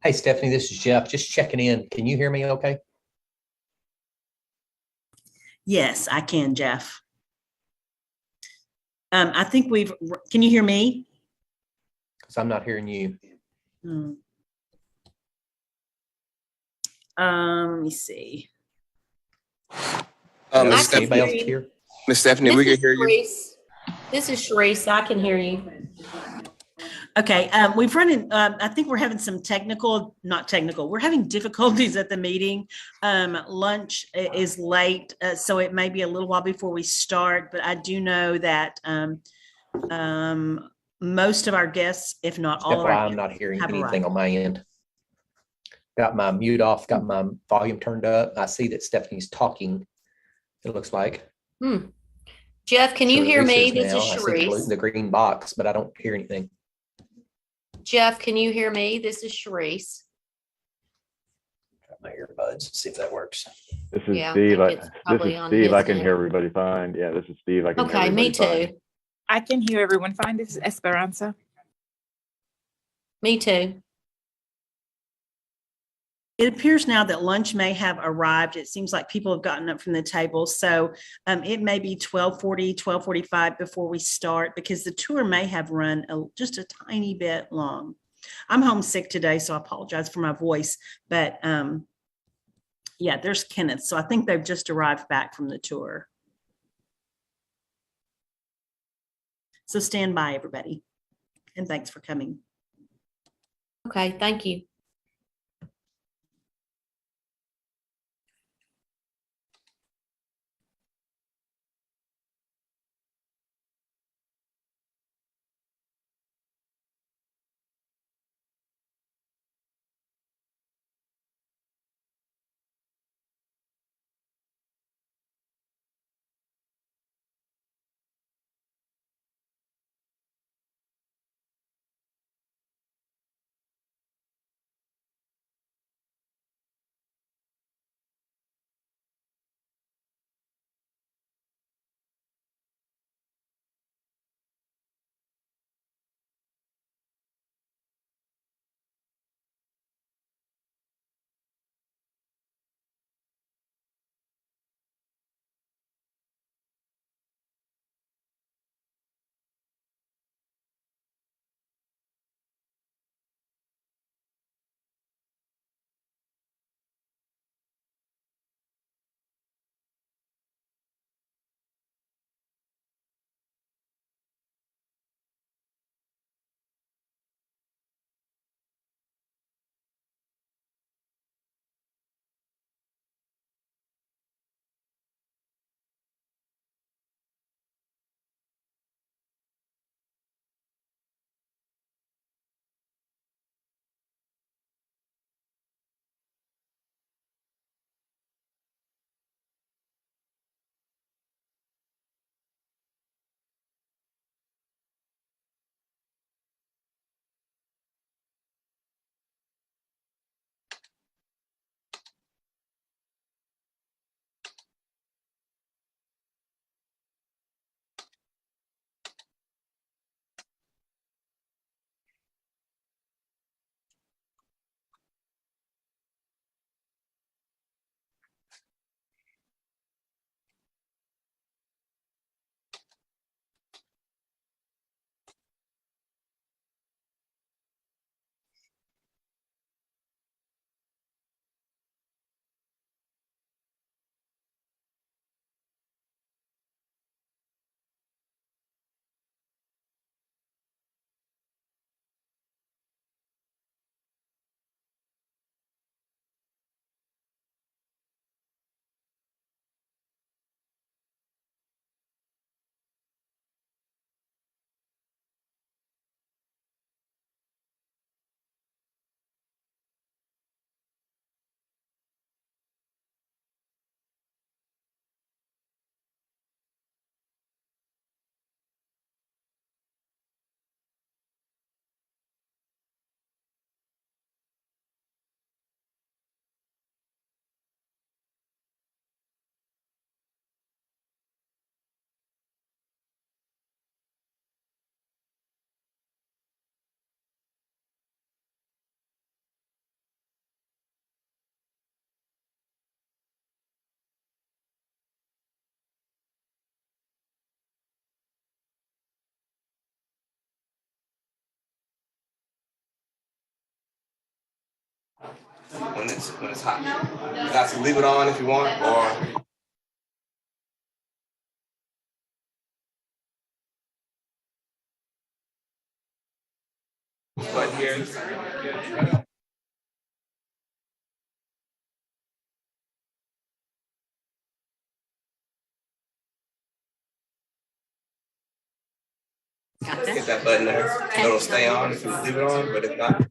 Hey, Stephanie, this is Jeff. Just checking in. Can you hear me okay? Yes, I can, Jeff. I think can you hear me? Because I'm not hearing you. Hmm. Let me see. Hello? Miss I Can can anybody hear Stephanie, else you. hear? Miss Stephanie, This we is can hear you. Sharice. This is Sharice. I can hear you. Okay, we've run in, I think we're having some not technical, we're having difficulties at the meeting. Lunch is late, so it may be a little while before we start, but I do know that most of our guests, if not all of our FYI, I'm guests, not hearing have anything arrived. on my end. Got my mute off, got my volume turned up. I see that Stephanie's talking, it looks like. Hmm. Jeff, can you hear Sharice me? is This is now. I see Sharice. the green box, but I don't hear anything. Jeff, can you hear me? This is Sharice. Got my earbuds, see if that works. This is Yeah, I Steve. think it's This is probably on Steve. his I can end. hear everybody fine. Yeah, this is Steve. I can hear Okay, me everybody fine. too. I can hear everyone fine. This is Esperanza. Me too. It appears now that lunch may have arrived. It seems like people have gotten up from the table. So it may be 12:40, 12:45 before we start because the tour may have run just a tiny bit long. I'm homesick today, so I apologize for my voice. But yeah, there's Kenneth. So I think they've just arrived back from the tour. So stand by, everybody. And thanks for coming. Okay, thank you. when it's hot. You guys can leave it on if you want, or but here. Got Hit that? that button there. It'll stay on if you leave it on, but if not.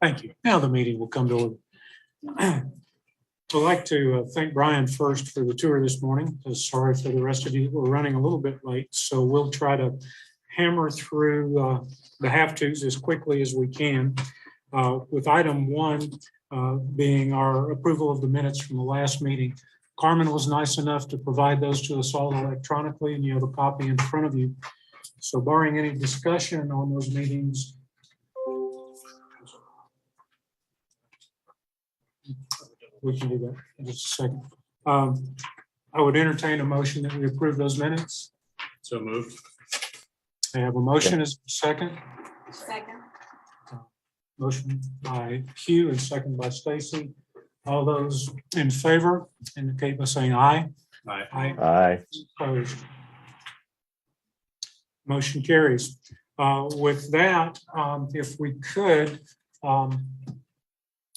Thank you. Now the meeting will come to order. I'd like to thank Brian first for the tour this morning. Sorry for the rest of you. We're running a little bit late, so we'll try to hammer through the have-tos as quickly as we can. With item one being our approval of the minutes from the last meeting. Carmen was nice enough to provide those to us all electronically, and you have a copy in front of you. So barring any discussion on those meetings, we can do that in just a second. I would entertain a motion that we approve those minutes. So moved. I have a motion as a second. Second. Motion by Hugh and second by Stacy. All those in favor indicate by saying aye. Aye. Aye. Aye. Opposed. Motion carries. With that, if we could,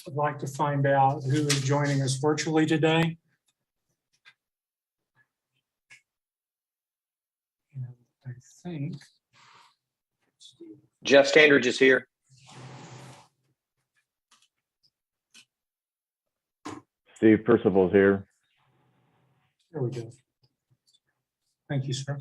I'd like to find out who is joining us virtually today. And I think Jeff Standridge is here. Steve Percival's here. There we go. Thank you, sir.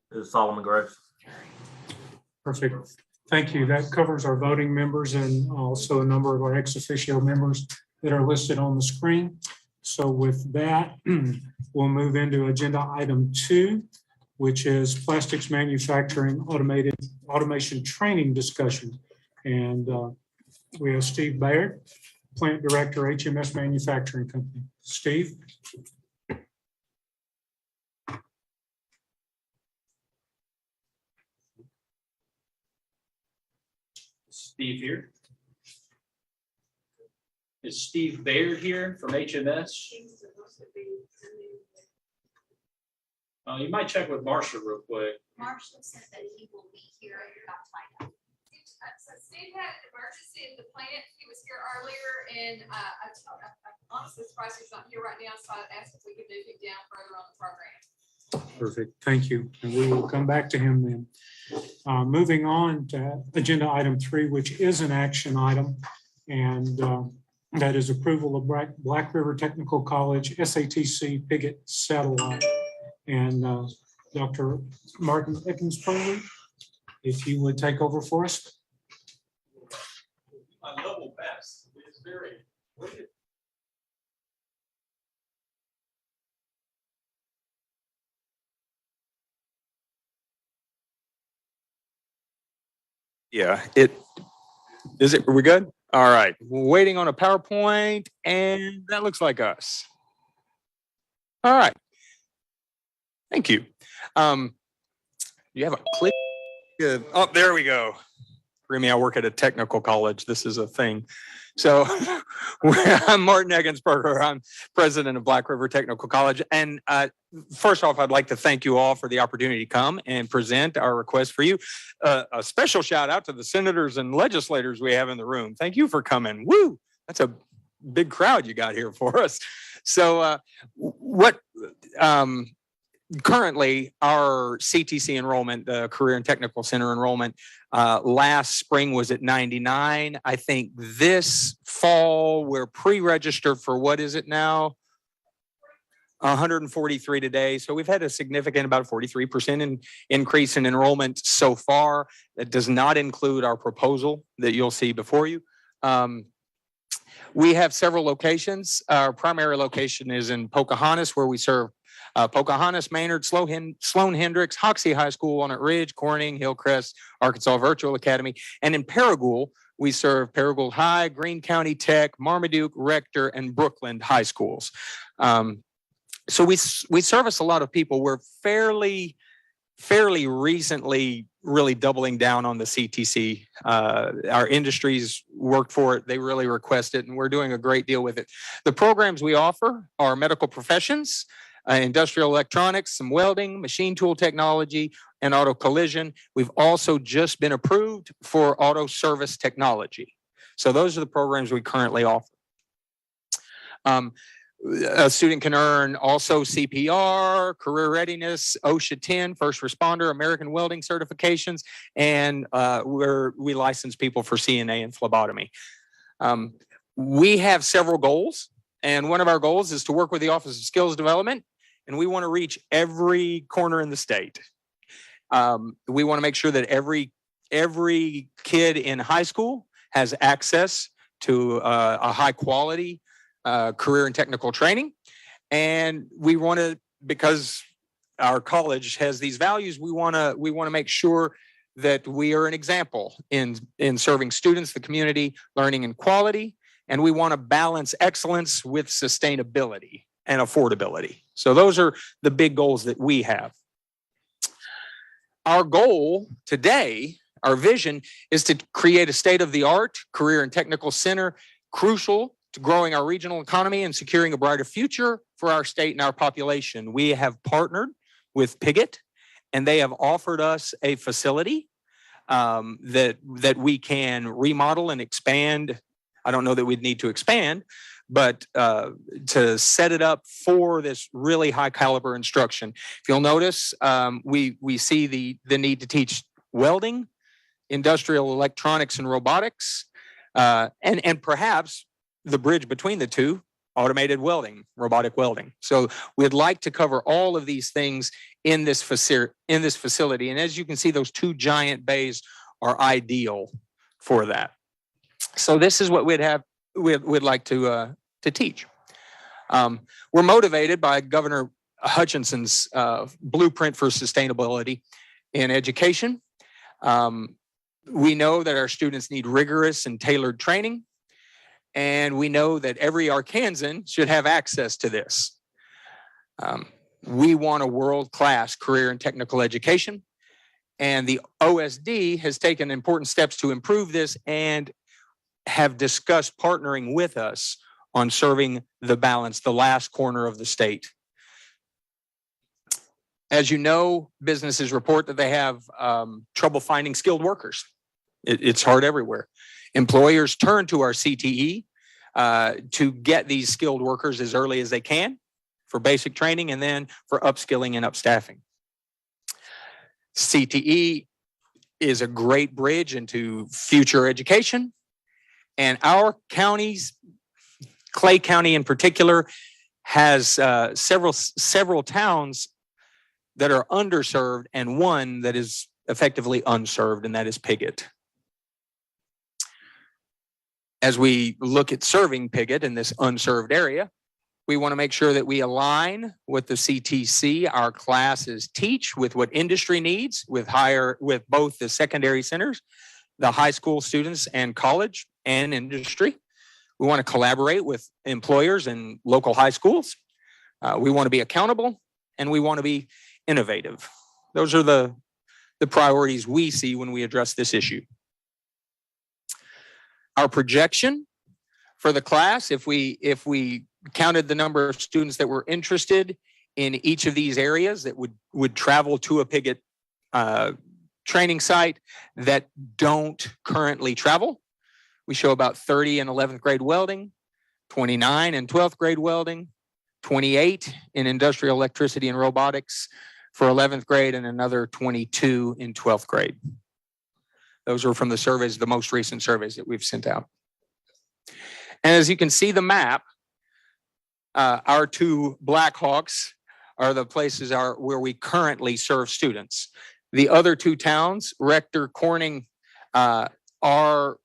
This is Solomon Gross. Perfect. Thank you. That covers our voting members and also a number of our ex officio members that are listed on the screen. So with that, we'll move into agenda item 2, which is plastics manufacturing automation training discussion. And we have Steve Baird, Plant Director, HMS Manufacturing Company. Steve? Steve here. Is Steve Baird here from HMS? You might check with Marcia real quick. Marshall said that he will be here about find out. So Steve had an emergency at the plant. He was here earlier and I honestly surprised he's not here right now. So I asked if we could move him down further on the program. Perfect. Thank you. And we will come back to him then. Moving on to agenda item 3, which is an action item. And that is approval of Black River Technical College SATC Piggott satellite. And Dr. Martin Eckensperger, if you would take over for us. My level best is very weighted. Yeah, are we good? All right, we're waiting on a PowerPoint and that looks like us. All right. Thank you. You have a click. Good. Oh, there we go. Remy, I work at a technical college. This is a thing. So I'm Martin Eggensberger. I'm president of Black River Technical College. And first off, I'd like to thank you all for the opportunity to come and present our request for you. A special shout out to the senators and legislators we have in the room. Thank you for coming. Woo! That's a big crowd you got here for us. So currently, our CTC enrollment, the Career and Technical Center enrollment, last spring was at 99. I think this fall we're pre-registered for what is it now? 143 today. So we've had a significant, about 43% increase in enrollment so far. That does not include our proposal that you'll see before you. We have several locations. Our primary location is in Pocahontas, where we serve Pocahontas, Maynard, Sloan Hendricks, Hoxie High School, Walnut Ridge, Corning, Hillcrest, Arkansas Virtual Academy. And in Paragould, we serve Paragould High, Greene County Tech, Marmaduke, Rector, and Brookland High Schools. So we service a lot of people. We're fairly recently really doubling down on the CTC. Our industries worked for it. They really request it, and we're doing a great deal with it. The programs we offer are medical professions, industrial electronics, some welding, machine tool technology, and auto collision. We've also just been approved for auto service technology. So those are the programs we currently offer. A student can earn also CPR, career readiness, OSHA 10, first responder, American welding certifications, and we license people for CNA and phlebotomy. We have several goals, and one of our goals is to work with the Office of Skills Development, and we want to reach every corner in the state. We want to make sure that every kid in high school has access to a high quality career and technical training. And we want to, because our college has these values, we want to make sure that we are an example in serving students, the community, learning and quality. And we want to balance excellence with sustainability and affordability. So those are the big goals that we have. Our goal today, our vision, is to create a state-of-the-art career and technical center, crucial to growing our regional economy and securing a brighter future for our state and our population. We have partnered with Piggott, and they have offered us a facility that we can remodel and expand. I don't know that we'd need to expand, but to set it up for this really high caliber instruction. If you'll notice, we see the need to teach welding, industrial electronics and robotics, and perhaps the bridge between the two, automated welding, robotic welding. So we'd like to cover all of these things in this facility. And as you can see, those two giant bays are ideal for that. So this is what we'd like to teach. We're motivated by Governor Hutchinson's blueprint for sustainability in education. We know that our students need rigorous and tailored training, and we know that every Arkansan should have access to this. We want a world-class career and technical education, and the OSD has taken important steps to improve this and have discussed partnering with us on serving the balance, the last corner of the state. As you know, businesses report that they have trouble finding skilled workers. It's hard everywhere. Employers turn to our CTE to get these skilled workers as early as they can for basic training and then for upskilling and upstaffing. CTE is a great bridge into future education, and our counties, Clay County in particular, has several towns that are underserved and one that is effectively unserved, and that is Piggott. As we look at serving Piggott in this unserved area, we want to make sure that we align with the CTC our classes teach with what industry needs with both the secondary centers, the high school students and college and industry. We want to collaborate with employers and local high schools. We want to be accountable, and we want to be innovative. Those are the priorities we see when we address this issue. Our projection for the class, if we counted the number of students that were interested in each of these areas that would travel to a Piggott training site that don't currently travel, we show about 30 in 11th grade welding, 29 in 12th grade welding, 28 in industrial electricity and robotics for 11th grade, and another 22 in 12th grade. Those are from the surveys, the most recent surveys that we've sent out. And as you can see the map, our two Blackhawks are the places where we currently serve students. The other two towns, Rector, Corning, are,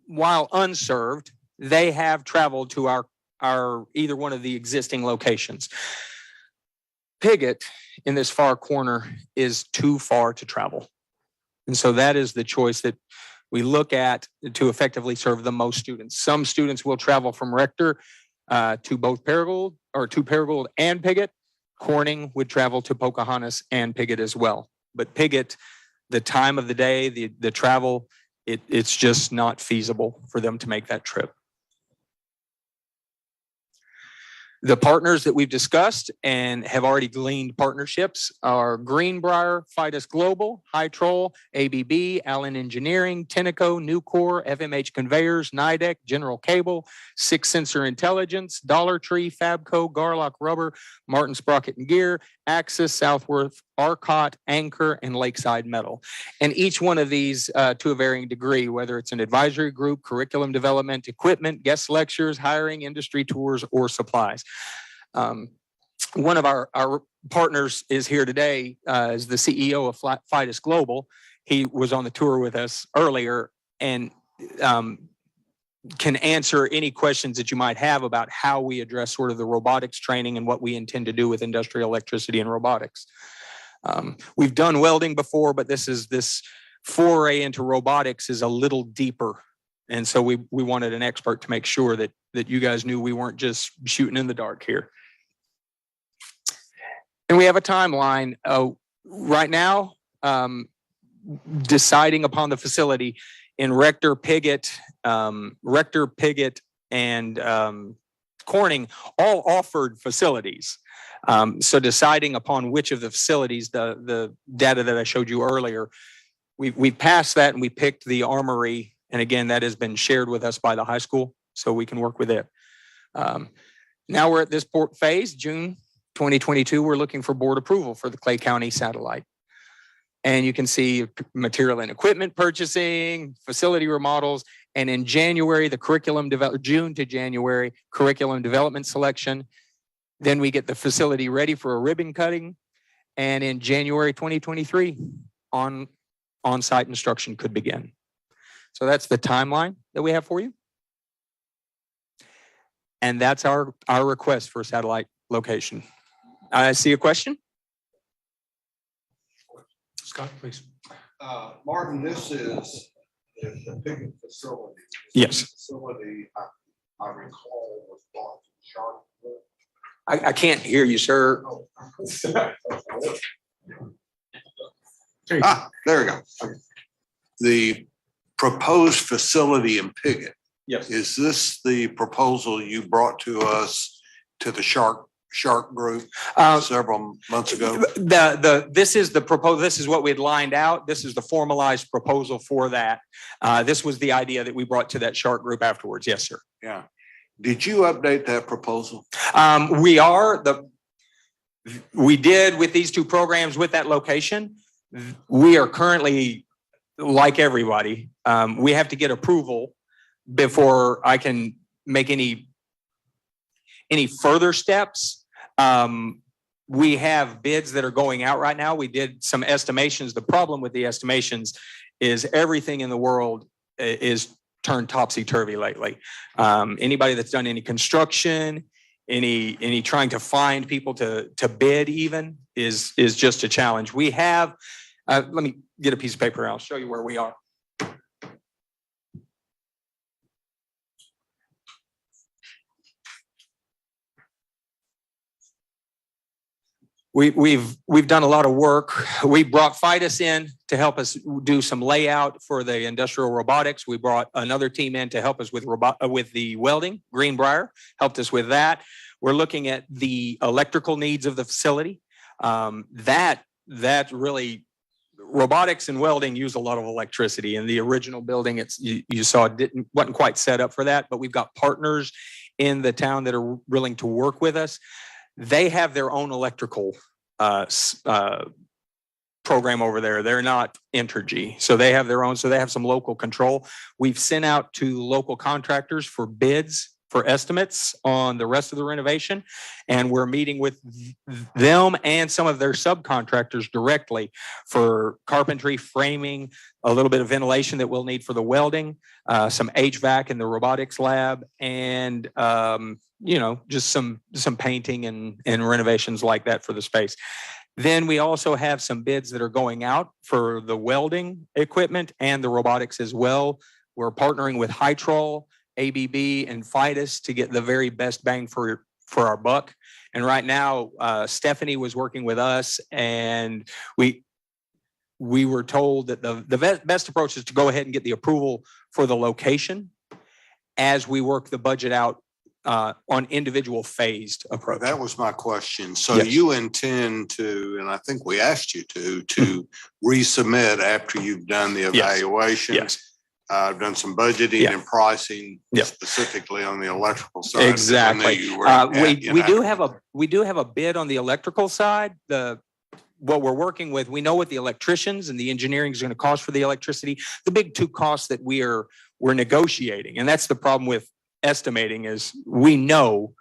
while unserved, they have traveled to our either one of the existing locations. Piggott in this far corner is too far to travel. And so that is the choice that we look at to effectively serve the most students. Some students will travel from Rector to both Paragould, or to Paragould and Piggott. Corning would travel to Pocahontas and Piggott as well. But Piggott, the time of the day, the travel, it's just not feasible for them to make that trip. The partners that we've discussed and have already gleaned partnerships are Greenbrier, Fidus Global, Hytrol, ABB, Allen Engineering, Tenneco, Nucor, FMH Conveyors, Nidec, General Cable, Six Sensor Intelligence, Dollar Tree, Fabco, Garlock Rubber, Martin Sprocket and Gear, Axis, Southworth, Arcot, Anchor, and Lakeside Metal. And each one of these to a varying degree, whether it's an advisory group, curriculum development, equipment, guest lectures, hiring, industry tours, or supplies. One of our partners is here today, is the CEO of Fidus Global. He was on the tour with us earlier and can answer any questions that you might have about how we address sort of the robotics training and what we intend to do with industrial electricity and robotics. We've done welding before, but this foray into robotics is a little deeper. And so we wanted an expert to make sure that you guys knew we weren't just shooting in the dark here. And we have a timeline. Right now, deciding upon the facility in Rector, Piggott, and Corning all offered facilities. So deciding upon which of the facilities, the data that I showed you earlier, we passed that and we picked the Armory. And again, that has been shared with us by the high school, so we can work with it. Now we're at this port phase, June 2022, we're looking for board approval for the Clay County satellite. And you can see material and equipment purchasing, facility remodels, and in January, the June to January, curriculum development selection. Then we get the facility ready for a ribbon cutting. And in January 2023, on-site instruction could begin. So that's the timeline that we have for you. And that's our request for a satellite location. I see a question. Scott, please. Martin, this is the Pickett facility. Yes. Facility, I recall, was bought from Sharp. I can't hear you, sir. There we go. The proposed facility in Pickett. Yes. Is this the proposal you brought to us to the Sharp group several months ago? This is the proposal. This is what we had lined out. This is the formalized proposal for that. This was the idea that we brought to that Sharp group afterwards. Yes, sir. Yeah. Did you update that proposal? We did with these two programs with that location. We are currently, like everybody, we have to get approval before I can make any further steps. We have bids that are going out right now. We did some estimations. The problem with the estimations is everything in the world is turned topsy-turvy lately. Anybody that's done any construction, any trying to find people to bid even is just a challenge. We have, let me get a piece of paper and I'll show you where we are. We've done a lot of work. We brought FIDUS in to help us do some layout for the industrial robotics. We brought another team in to help us with the welding. Greenbrier helped us with that. We're looking at the electrical needs of the facility. That really, robotics and welding use a lot of electricity. In the original building, you saw it wasn't quite set up for that, but we've got partners in the town that are willing to work with us. They have their own electrical program over there. They're not Entergy. So they have their own, so they have some local control. We've sent out to local contractors for bids, for estimates on the rest of the renovation. And we're meeting with them and some of their subcontractors directly for carpentry, framing, a little bit of ventilation that we'll need for the welding, some HVAC in the robotics lab, and just some painting and renovations like that for the space. Then we also have some bids that are going out for the welding equipment and the robotics as well. We're partnering with Hytrol, ABB, and FIDUS to get the very best bang for our buck. And right now, Stephanie was working with us, and we were told that the best approach is to go ahead and get the approval for the location as we work the budget out on individual phased approach. That was my question. So Yes. you intend to, and I think we asked you to resubmit after you've done the evaluation. Yes. I've done some budgeting Yeah. and pricing Yeah. specifically on the electrical side. Exactly. You were We do have a bid on the electrical side. What we're working with, we know what the electricians and the engineering is going to cost for the electricity. The big two costs that we're negotiating, and that's the problem with estimating, is we know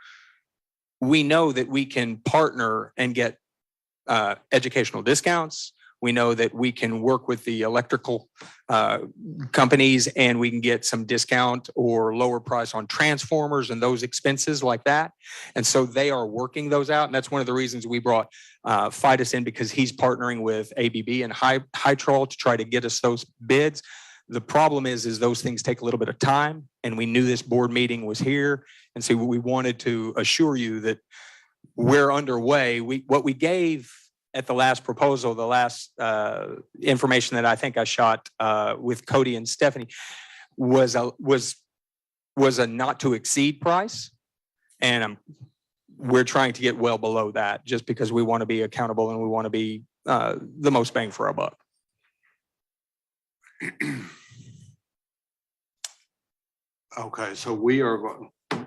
that we can partner and get educational discounts. We know that we can work with the electrical companies and we can get some discount or lower price on transformers and those expenses like that. And so they are working those out. And that's one of the reasons we brought FIDUS in, because he's partnering with ABB and Hytrol to try to get us those bids. The problem is those things take a little bit of time, and we knew this board meeting was here. And so we wanted to assure you that we're underway. What we gave at the last proposal, the last information that I think I shot with Cody and Stephanie was a not to exceed price. And we're trying to get well below that, just because we want to be accountable and we want to be the most bang for our buck. Okay, so we are,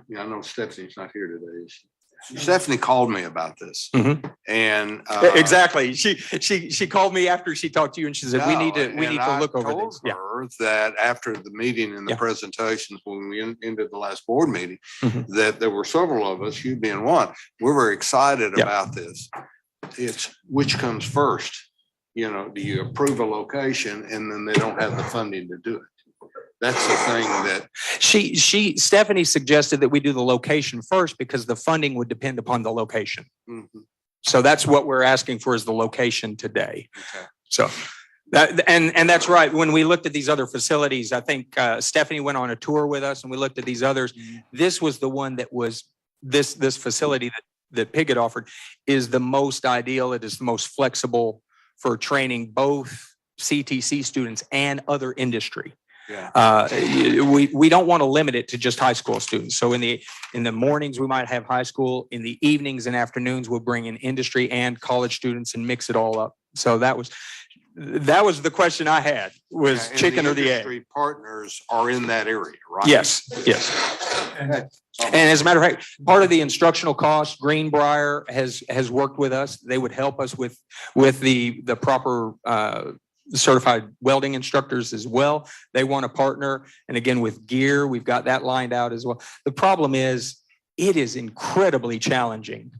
yeah, I know Stephanie's not here today. is she? Stephanie called me about this Mhm. and. Exactly. She called me after she talked to you and she said, we need to look over this. Yeah. That after the meeting and the Yeah. presentations, when we ended the last board meeting, Mhm. that there were several of us, you being one, we're very excited Yeah. about this. It's which comes first, you know, do you approve a location and then they don't have the funding to do it? That's the thing that, Stephanie suggested that we do the location first because the funding would depend upon the location. mhm, So that's what we're asking for is the location today. okay. So that, and that's right. When we looked at these other facilities, I think Stephanie went on a tour with us and we looked at these others. This was the one that was this facility that Piggott offered is the most ideal. It is the most flexible for training both CTC students and other industry. Yeah. We don't want to limit it to just high school students. So in the mornings, we might have high school. In the evenings and afternoons, we'll bring in industry and college students and mix it all up. So that was the question I had was Yeah, and chicken or the egg? industry partners are in that area, right? Yes, yes. And as a matter of fact, part of the instructional costs, Greenbrier has worked with us. They would help us with the proper certified welding instructors as well. They want to partner. And again, with gear, we've got that lined out as well. The problem is it is incredibly challenging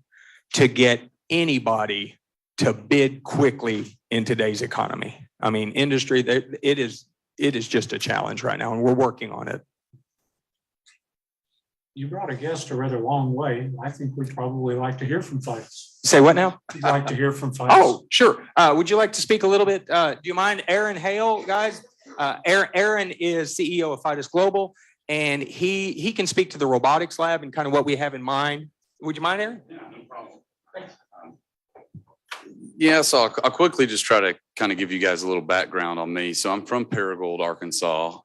to get anybody to bid quickly in today's economy. I mean, industry, it is just a challenge right now and we're working on it. You brought a guest a rather long way. I think we'd probably like to hear from Fidus. Say what now? We'd like to hear from Fidus. Oh, sure. Would you like to speak a little bit? Do you mind Aaron Hale, guys? Aaron is CEO of Fidus Global, and he can speak to the robotics lab and kind of what we have in mind. Would you mind, Aaron? Yeah, no problem. Yeah, so I'll quickly just try to kind of give you guys a little background on me. So I'm from Paragould, Arkansas.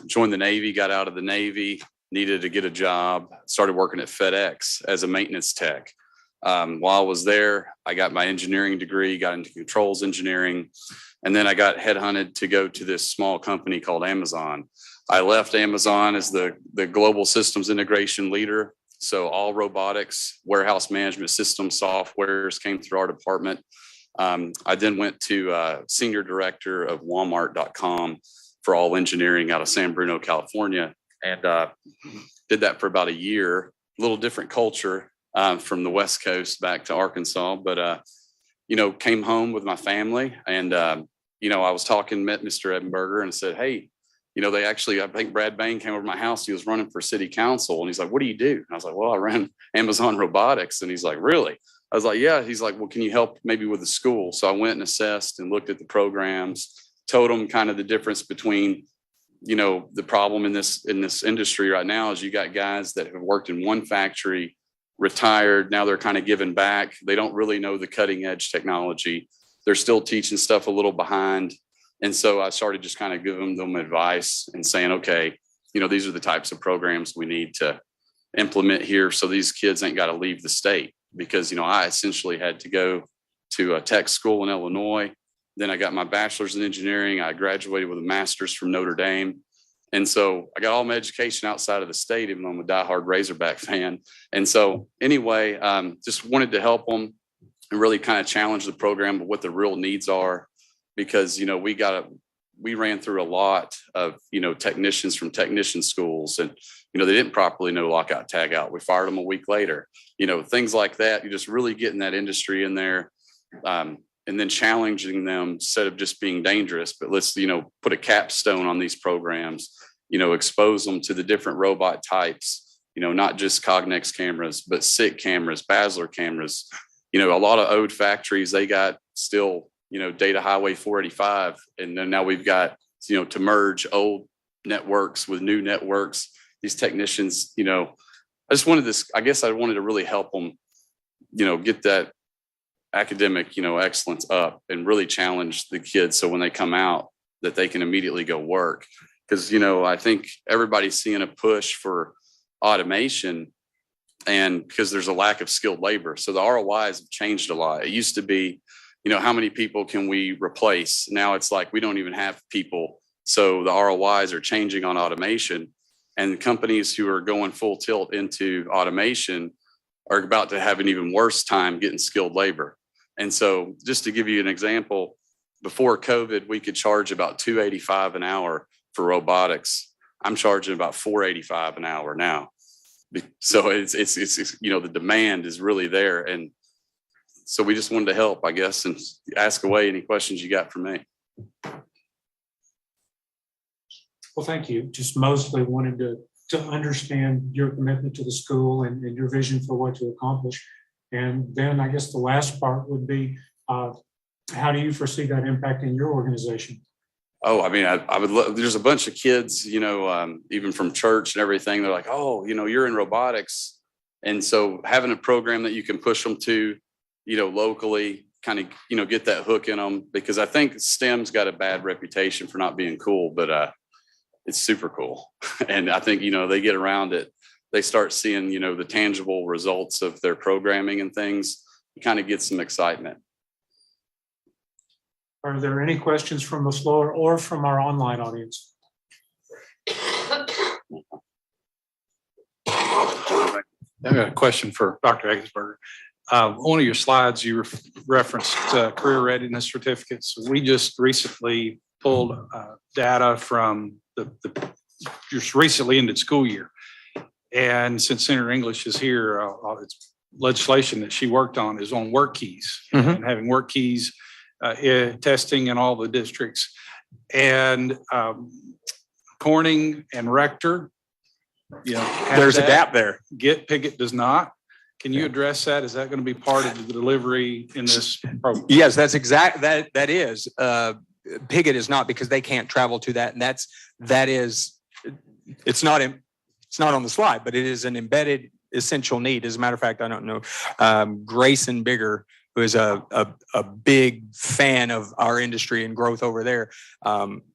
Joined the Navy, got out of the Navy, needed to get a job, started working at FedEx as a maintenance tech. While I was there, I got my engineering degree, got into controls engineering, and then I got headhunted to go to this small company called Amazon. I left Amazon as the global systems integration leader. So all robotics, warehouse management system softwares came through our department. I then went to senior director of Walmart.com for all engineering out of San Bruno, California, and did that for about a year. A little different culture from the West Coast back to Arkansas, but came home with my family, and I was met Mr. Edinburger and said, hey, they actually, I think Brad Bain came over to my house. He was running for city council. And he's like, what do you do? And I was like, well, I ran Amazon Robotics. And he's like, really? I was like, yeah. He's like, well, can you help maybe with the school? So I went and assessed and looked at the programs, told them kind of the difference between, the problem in this industry right now is you got guys that have worked in one factory, retired. Now they're kind of giving back. They don't really know the cutting edge technology. They're still teaching stuff a little behind. And so I started just kind of giving them advice and saying, okay, these are the types of programs we need to implement here. So these kids ain't got to leave the state because, I essentially had to go to a tech school in Illinois. Then I got my bachelor's in engineering. I graduated with a master's from Notre Dame. And so I got all my education outside of the state, even though I'm a diehard Razorback fan. And so anyway, just wanted to help them and really kind of challenge the program of what the real needs are. Because, we ran through a lot of, technicians from technician schools and, they didn't properly know lockout, tag out. We fired them a week later, things like that. You're just really getting that industry in there and then challenging them instead of just being dangerous. But let's, put a capstone on these programs, expose them to the different robot types, not just Cognex cameras, but SICK cameras, Basler cameras. A lot of old factories, they got still data highway 485. And then now we've got, to merge old networks with new networks, these technicians, I wanted to really help them, get that academic, excellence up and really challenge the kids. So when they come out that they can immediately go work. Cause I think everybody's seeing a push for automation and because there's a lack of skilled labor. So the ROIs have changed a lot. It used to be, how many people can we replace? Now it's like we don't even have people So the ROIs are changing on automation, and companies who are going full tilt into automation are about to have an even worse time getting skilled labor. And so just to give you an example, before COVID, we could charge about $285 an hour for robotics. I'm charging about $485 an hour now. So it's the demand is really there. And so we just wanted to help, I guess, and ask away any questions you got for me. Well, thank you. Just mostly wanted to understand your commitment to the school and your vision for what to accomplish. And then I guess the last part would be, how do you foresee that impacting your organization? Oh, I mean, I would love, there's a bunch of kids, even from church and everything. They're like, oh, you're in robotics. And so having a program that you can push them to, locally, kind of, get that hook in them, because I think STEM's got a bad reputation for not being cool, but it's super cool. And I think, they get around it. They start seeing, the tangible results of their programming and things, you kind of get some excitement. Are there any questions from the floor or from our online audience? I've got a question for Dr. Eggesberger. One of your slides, you referenced career readiness certificates. We just recently pulled data from the just recently ended school year. And since Senator English is here, it's legislation that she worked on is on work keys and having work keys testing in all the districts. And Corning and Rector, there's a gap there. Piggott does not. Can you address that? Is that going to be part of the delivery in this program? Yes, that's that is. Piggott is not, because they can't travel to that. And it's not on the slide, but it is an embedded essential need. As a matter of fact, I don't know, Grayson Bigger, who is a big fan of our industry and growth over there.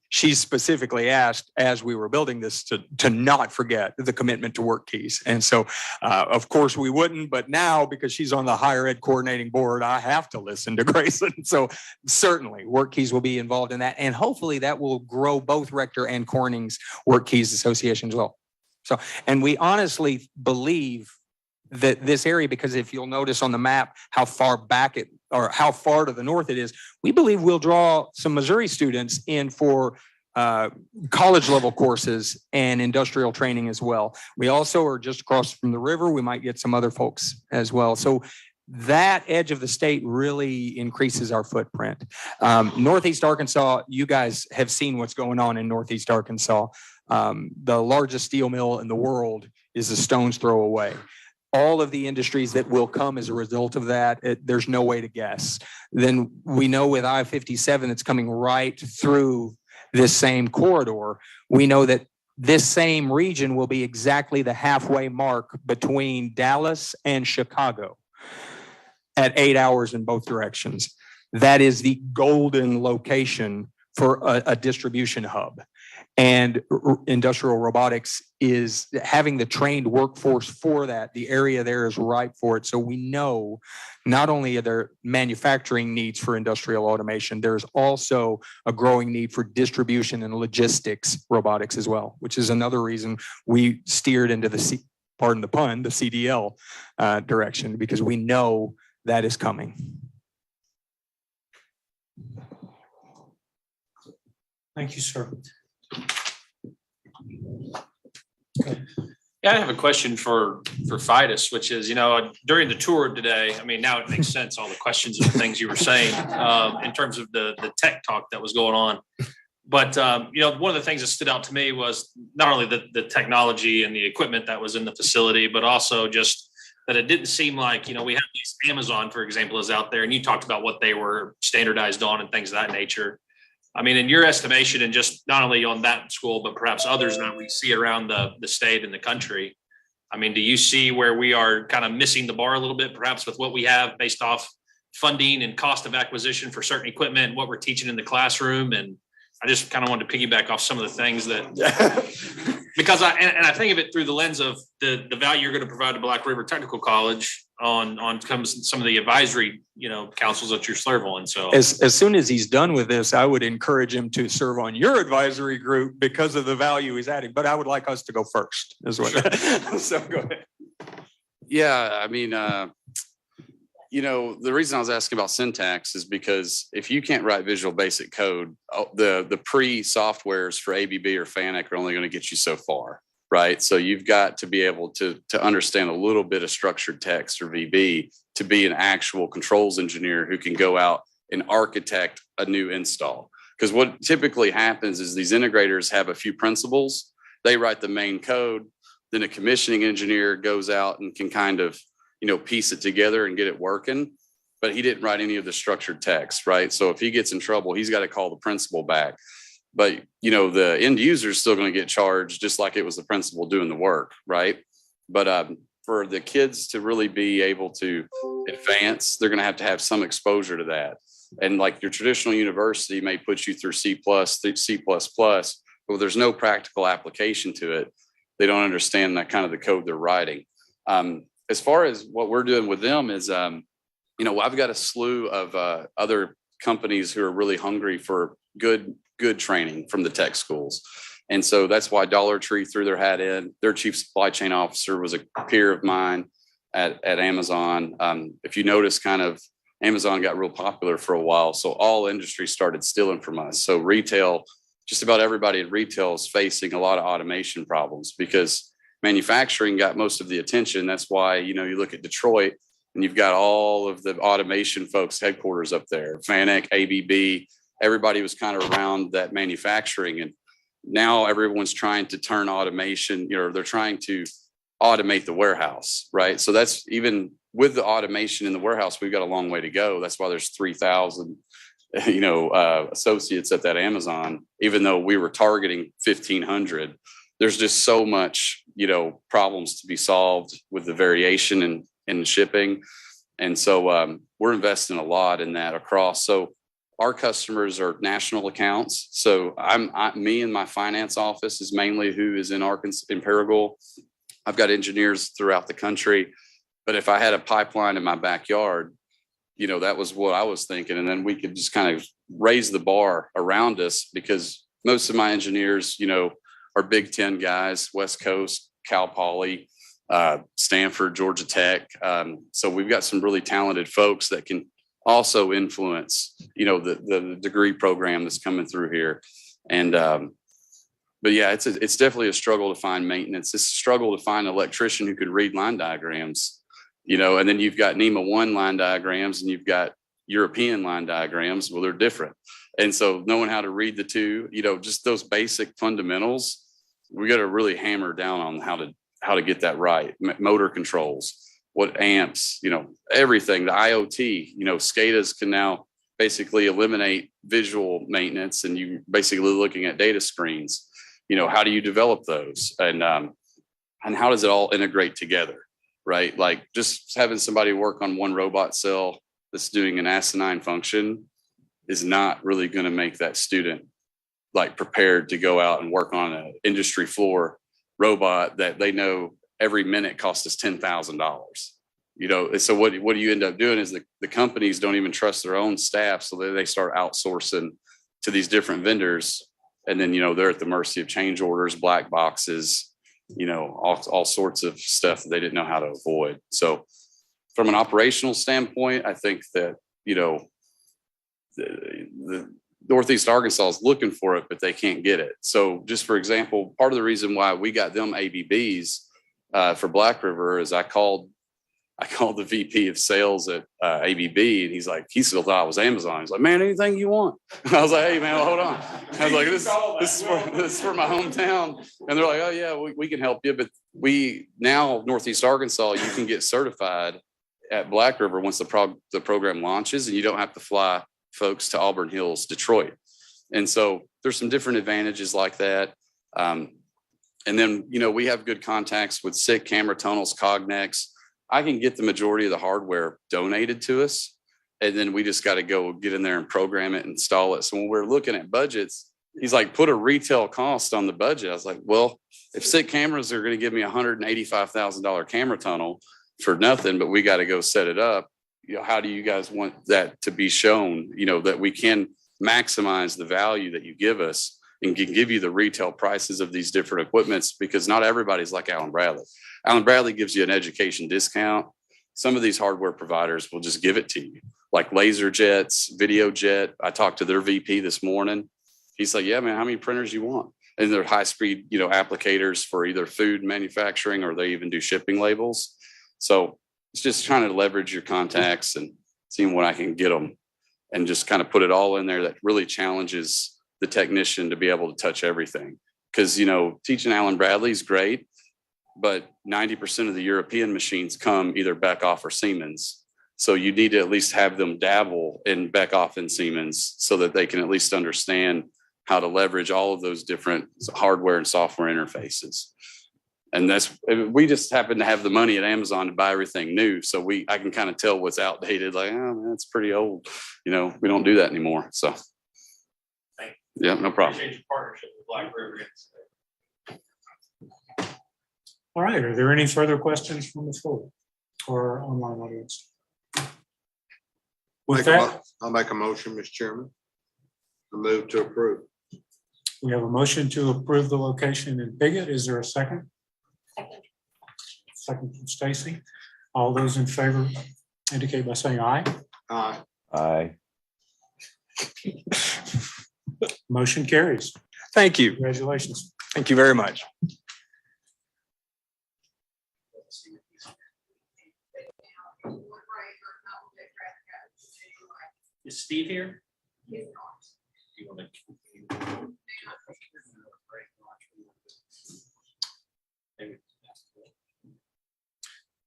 She specifically asked, as we were building this, to not forget the commitment to work keys. And so, of course, we wouldn't. But now, because she's on the higher ed coordinating board, I have to listen to Grayson. So certainly, work keys will be involved in that. And hopefully that will grow both Rector and Corning's Work Keys Association as well. So, and we honestly believe that this area, because if you'll notice on the map how far back or how far to the north it is, we believe we'll draw some Missouri students in for college level courses and industrial training as well. We also are just across from the river. We might get some other folks as well. So that edge of the state really increases our footprint. Northeast Arkansas, you guys have seen what's going on in Northeast Arkansas. The largest steel mill in the world is a stone's throw away. All of the industries that will come as a result of that, there's no way to guess. Then we know with I-57 that's coming right through this same corridor, we know that this same region will be exactly the halfway mark between Dallas and Chicago at 8 hours in both directions. That is the golden location for a distribution hub. And industrial robotics is having the trained workforce for that. The area there is ripe for it. So we know not only are there manufacturing needs for industrial automation, there's also a growing need for distribution and logistics robotics as well, which is another reason we steered into the, pardon the pun, the CDL direction, because we know that is coming. Thank you, sir. Yeah, I have a question for Fidus, which is, during the tour today, I mean, now it makes sense, all the questions and the things you were saying in terms of the tech talk that was going on. But, one of the things that stood out to me was not only the technology and the equipment that was in the facility, but also just that it didn't seem like, we have these Amazon, for example, is out there, and you talked about what they were standardized on and things of that nature. I mean, in your estimation, and just not only on that school, but perhaps others that we see around the state and the country, I mean, do you see where we are kind of missing the bar a little bit, perhaps with what we have based off funding and cost of acquisition for certain equipment, what we're teaching in the classroom? And I just kind of wanted to piggyback off some of the things that Because and I think of it through the lens of the value you're going to provide to Black River Technical College on some of the advisory, councils that you're serving on. So As soon as he's done with this, I would encourage him to serve on your advisory group because of the value he's adding. But I would like us to go first is what. So go ahead. Yeah, I mean, the reason I was asking about syntax is because if you can't write Visual Basic code, the pre-softwares for ABB or FANUC are only going to get you so far, right? So you've got to be able to understand a little bit of structured text or VB to be an actual controls engineer who can go out and architect a new install. Because what typically happens is these integrators have a few principles. They write the main code, then a commissioning engineer goes out and can kind of piece it together and get it working, but he didn't write any of the structured text, right? So if he gets in trouble, he's got to call the principal back. But, the end user is still going to get charged just like it was the principal doing the work, right? But for the kids to really be able to advance, they're going to have some exposure to that. And like your traditional university may put you through C++, but there's no practical application to it. They don't understand that kind of the code they're writing. As far as what we're doing with them is, I've got a slew of other companies who are really hungry for good training from the tech schools. And so that's why Dollar Tree threw their hat in. Their chief supply chain officer was a peer of mine at Amazon. If you notice, kind of Amazon got real popular for a while. So all industry started stealing from us. So retail, just about everybody in retail is facing a lot of automation problems because manufacturing got most of the attention. That's why, you look at Detroit and you've got all of the automation folks headquarters up there, FANUC, ABB, everybody was kind of around that manufacturing. And now everyone's trying to turn automation, they're trying to automate the warehouse, right? So that's even with the automation in the warehouse, we've got a long way to go. That's why there's 3,000 associates at that Amazon, even though we were targeting 1,500. There's just so much, problems to be solved with the variation in shipping. And so we're investing a lot in that across. So our customers are national accounts. So me and my finance office is mainly who is in Arkansas, in Paragould. I've got engineers throughout the country, but if I had a pipeline in my backyard, that was what I was thinking. And then we could just kind of raise the bar around us because most of my engineers, are Big Ten guys, West Coast, Cal Poly, Stanford, Georgia Tech. So we've got some really talented folks that can also influence, the degree program that's coming through here. And, but yeah, it's definitely a struggle to find maintenance. It's a struggle to find an electrician who could read line diagrams, and then you've got NEMA 1 line diagrams and you've got European line diagrams. Well, they're different. And so knowing how to read the two, just those basic fundamentals, we got to really hammer down on how to get that right. Motor controls, what amps, everything, the IoT, SCADAs can now basically eliminate visual maintenance and you basically looking at data screens. How do you develop those? And how does it all integrate together? Right? Like just having somebody work on one robot cell that's doing an asinine function is not really going to make that student prepared to go out and work on an industry floor robot that they know every minute costs us $10,000. So what do you end up doing is the companies don't even trust their own staff. So they start outsourcing to these different vendors. And then, they're at the mercy of change orders, black boxes, all sorts of stuff that they didn't know how to avoid. So from an operational standpoint, I think that, the Northeast Arkansas is looking for it, but they can't get it. So just for example, part of the reason why we got them ABBs for Black River is I called the VP of sales at ABB and he still thought it was Amazon. He's like, man, anything you want. I was like, hey man, hold on. I was like, this is for my hometown. And they're like, oh yeah, we can help you. But now Northeast Arkansas, you can get certified at Black River once the program launches and you don't have to fly folks to Auburn Hills, Detroit. And so there's some different advantages like that. And then, we have good contacts with SICK, Camera Tunnels, Cognex. I can get the majority of the hardware donated to us. And then we just got to go get in there and program it, install it. So when we're looking at budgets, he's like, put a retail cost on the budget. I was like, well, if SICK cameras are going to give me $185,000 camera tunnel for nothing, but we got to go set it up, how do you guys want that to be shown, that we can maximize the value that you give us and can give you the retail prices of these different equipments, because not everybody's like Allen Bradley. Allen Bradley gives you an education discount. Some of these hardware providers will just give it to you, like LaserJets, VideoJet. I talked to their VP this morning. He's like, yeah, man, how many printers you want? And they're high speed, applicators for either food manufacturing, or they even do shipping labels. So it's just trying to leverage your contacts and seeing when I can get them and just kind of put it all in there that really challenges the technician to be able to touch everything. Because, teaching Allen Bradley is great, but 90% of the European machines come either Beckhoff or Siemens. So you need to at least have them dabble in Beckhoff and Siemens so that they can at least understand how to leverage all of those different hardware and software interfaces. And we just happen to have the money at Amazon to buy everything new. So I can kind of tell what's outdated, like, oh, man, it's pretty old. We don't do that anymore. So, yeah, no problem. Appreciate your partnership with Black River. All right, are there any further questions from the floor or online audience? With that, I'll make a motion, Mr. Chairman. I move to approve. we have a motion to approve the location in Piggott. Is there a second? Second from Stacy. All those in favor indicate by saying aye. Aye. Aye. Motion carries. Thank you. Congratulations. Thank you very much. Is Steve here? He's not. Do you want to?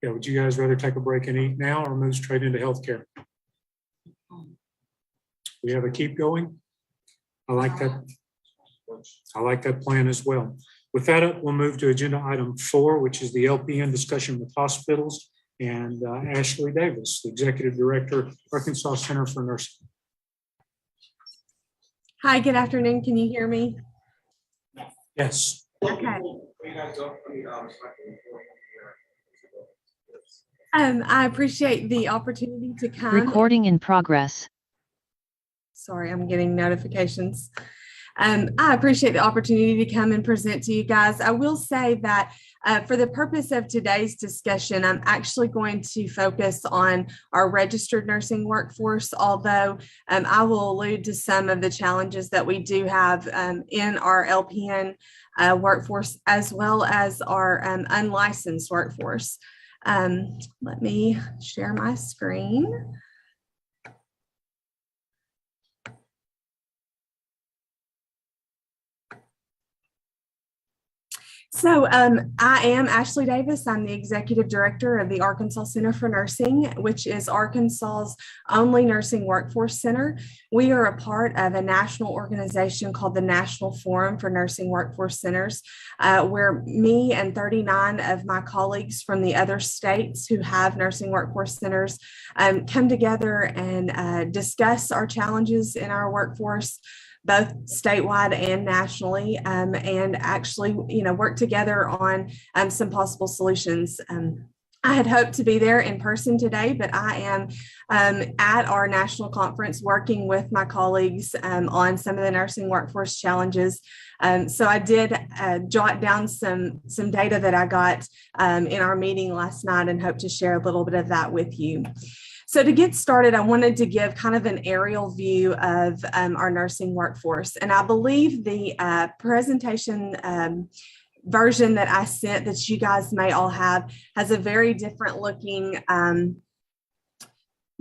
Yeah, would you guys rather take a break and eat now or move straight into healthcare? We have a keep going. I like that. I like that plan as well. With that, we'll move to agenda item 4, which is the LPN discussion with hospitals, and Ashley Davis, the Executive Director, Arkansas Center for Nursing. Hi, good afternoon. Can you hear me? Yes. Okay. I appreciate the opportunity to come. Recording in progress. Sorry, I'm getting notifications. I appreciate the opportunity to come and present to you guys. I will say that for the purpose of today's discussion, I'm actually going to focus on our registered nursing workforce, although I will allude to some of the challenges that we do have in our LPN workforce, as well as our unlicensed workforce. Let me share my screen. So I am Ashley Davis. I'm the Executive Director of the Arkansas Center for Nursing, which is Arkansas's only nursing workforce center. We are a part of a national organization called the National Forum for Nursing Workforce Centers, where me and 39 of my colleagues from the other states who have nursing workforce centers come together and discuss our challenges in our workforce, both statewide and nationally, and actually, work together on some possible solutions. I had hoped to be there in person today, but I am at our national conference working with my colleagues on some of the nursing workforce challenges. So I did jot down some data that I got in our meeting last night and hope to share a little bit of that with you. So to get started, I wanted to give kind of an aerial view of our nursing workforce. And I believe the presentation version that I sent that you guys may all have has a very different looking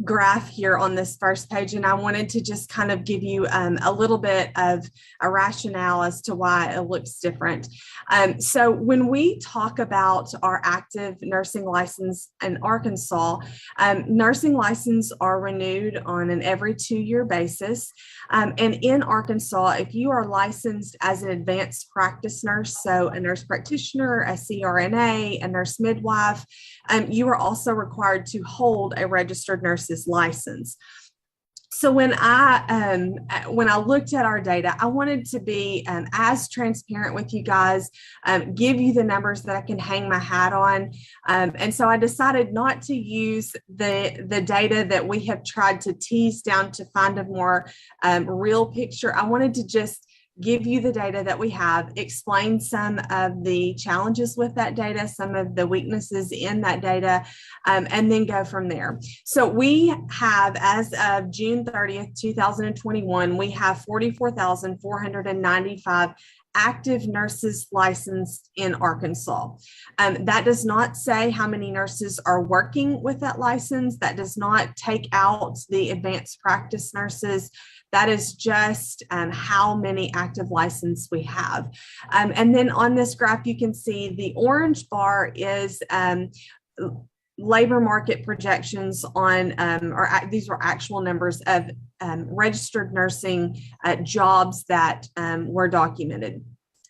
graph here on this first page. And I wanted to just kind of give you a little bit of a rationale as to why it looks different. So when we talk about our active nursing license in Arkansas, nursing licenses are renewed on an every 2-year basis. And in Arkansas, if you are licensed as an advanced practice nurse, so a nurse practitioner, a CRNA, a nurse midwife, you are also required to hold a registered nurse's license. So when I looked at our data, I wanted to be as transparent with you guys, give you the numbers that I can hang my hat on. And so I decided not to use the data that we have tried to tease down to find a more real picture. I wanted to just give you the data that we have, explain some of the challenges with that data, some of the weaknesses in that data, and then go from there. So we have, as of June 30th, 2021, we have 44,495 active nurses licensed in Arkansas. That does not say how many nurses are working with that license. That does not take out the advanced practice nurses. That is just how many active licenses we have. And then on this graph, you can see the orange bar is labor market projections on, these were actual numbers of registered nursing jobs that were documented.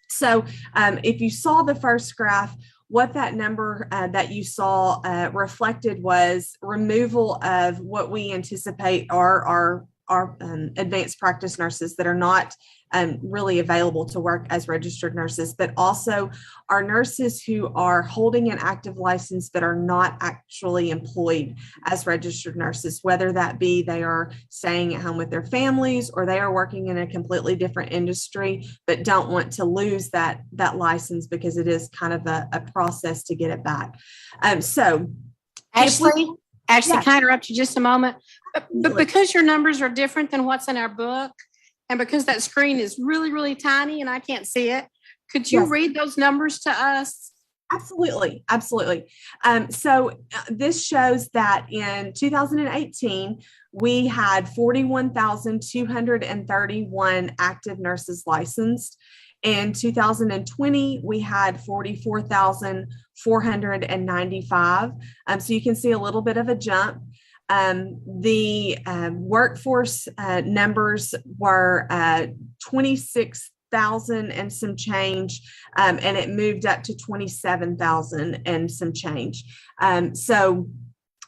So if you saw the first graph, what that number that you saw reflected was removal of what we anticipate are advanced practice nurses that are not really available to work as registered nurses, but also our nurses who are holding an active license but are not actually employed as registered nurses, whether that be they are staying at home with their families or they are working in a completely different industry but don't want to lose that license because it is kind of a process to get it back. Ashley, Yeah. can I interrupt you just a moment? But because your numbers are different than what's in our book, and because that screen is really, really tiny and I can't see it, could you read those numbers to us? Absolutely. Absolutely. So this shows that in 2018, we had 41,231 active nurses licensed. In 2020, we had 44,495. So you can see a little bit of a jump. The workforce numbers were 26,000 and some change, and it moved up to 27,000 and some change. And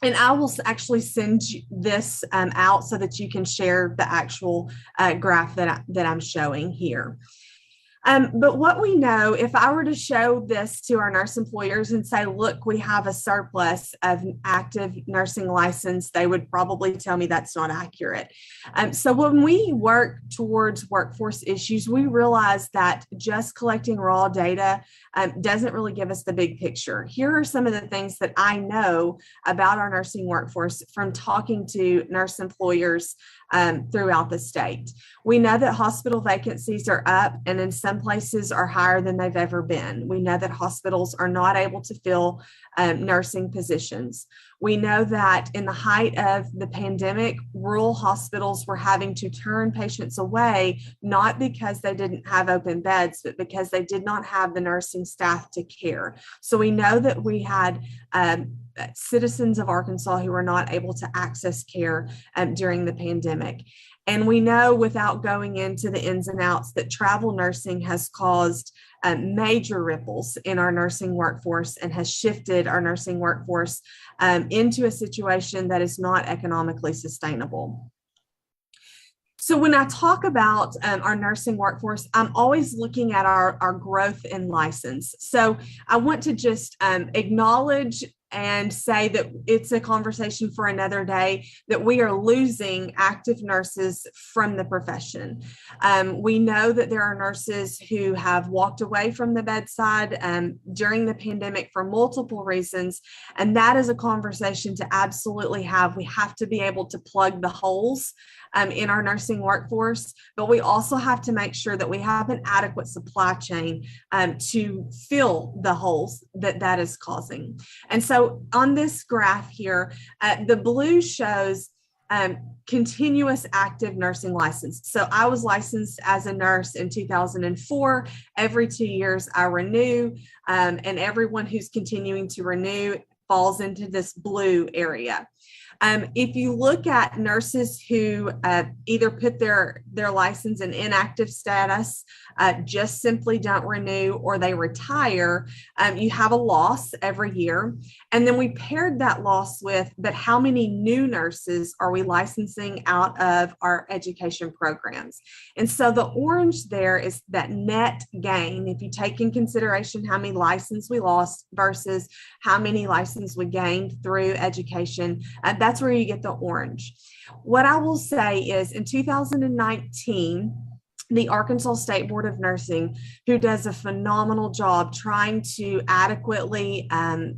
I will actually send you this out so that you can share the actual graph that I'm showing here. But what we know, if I were to show this to our nurse employers and say, look, we have a surplus of active nursing license, they would probably tell me that's not accurate. So when we work towards workforce issues, we realize that just collecting raw data doesn't really give us the big picture. Here are some of the things that I know about our nursing workforce from talking to nurse employers throughout the state. We know that hospital vacancies are up and in some places are higher than they've ever been. We know that hospitals are not able to fill nursing positions. We know that in the height of the pandemic, rural hospitals were having to turn patients away, not because they didn't have open beds, but because they did not have the nursing staff to care. So we know that we had citizens of Arkansas who were not able to access care during the pandemic. And we know, without going into the ins and outs, that travel nursing has caused major ripples in our nursing workforce and has shifted our nursing workforce into a situation that is not economically sustainable. So when I talk about our nursing workforce, I'm always looking at our growth in license. So I want to just acknowledge and say that it's a conversation for another day, that we are losing active nurses from the profession. We know that there are nurses who have walked away from the bedside during the pandemic for multiple reasons, and that is a conversation to absolutely have. We have to be able to plug the holes in our nursing workforce, but we also have to make sure that we have an adequate supply chain to fill the holes that is causing. And so on this graph here, the blue shows continuous active nursing license. So I was licensed as a nurse in 2004. Every 2 years I renew, and everyone who's continuing to renew falls into this blue area. If you look at nurses who either put their license in inactive status, just simply don't renew, or they retire, you have a loss every year. And then we paired that loss with, but how many new nurses are we licensing out of our education programs? And so the orange there is that net gain. If you take in consideration how many licenses we lost versus how many licenses we gained through education, that's where you get the orange. What I will say is in 2019, the Arkansas State Board of Nursing, who does a phenomenal job trying to adequately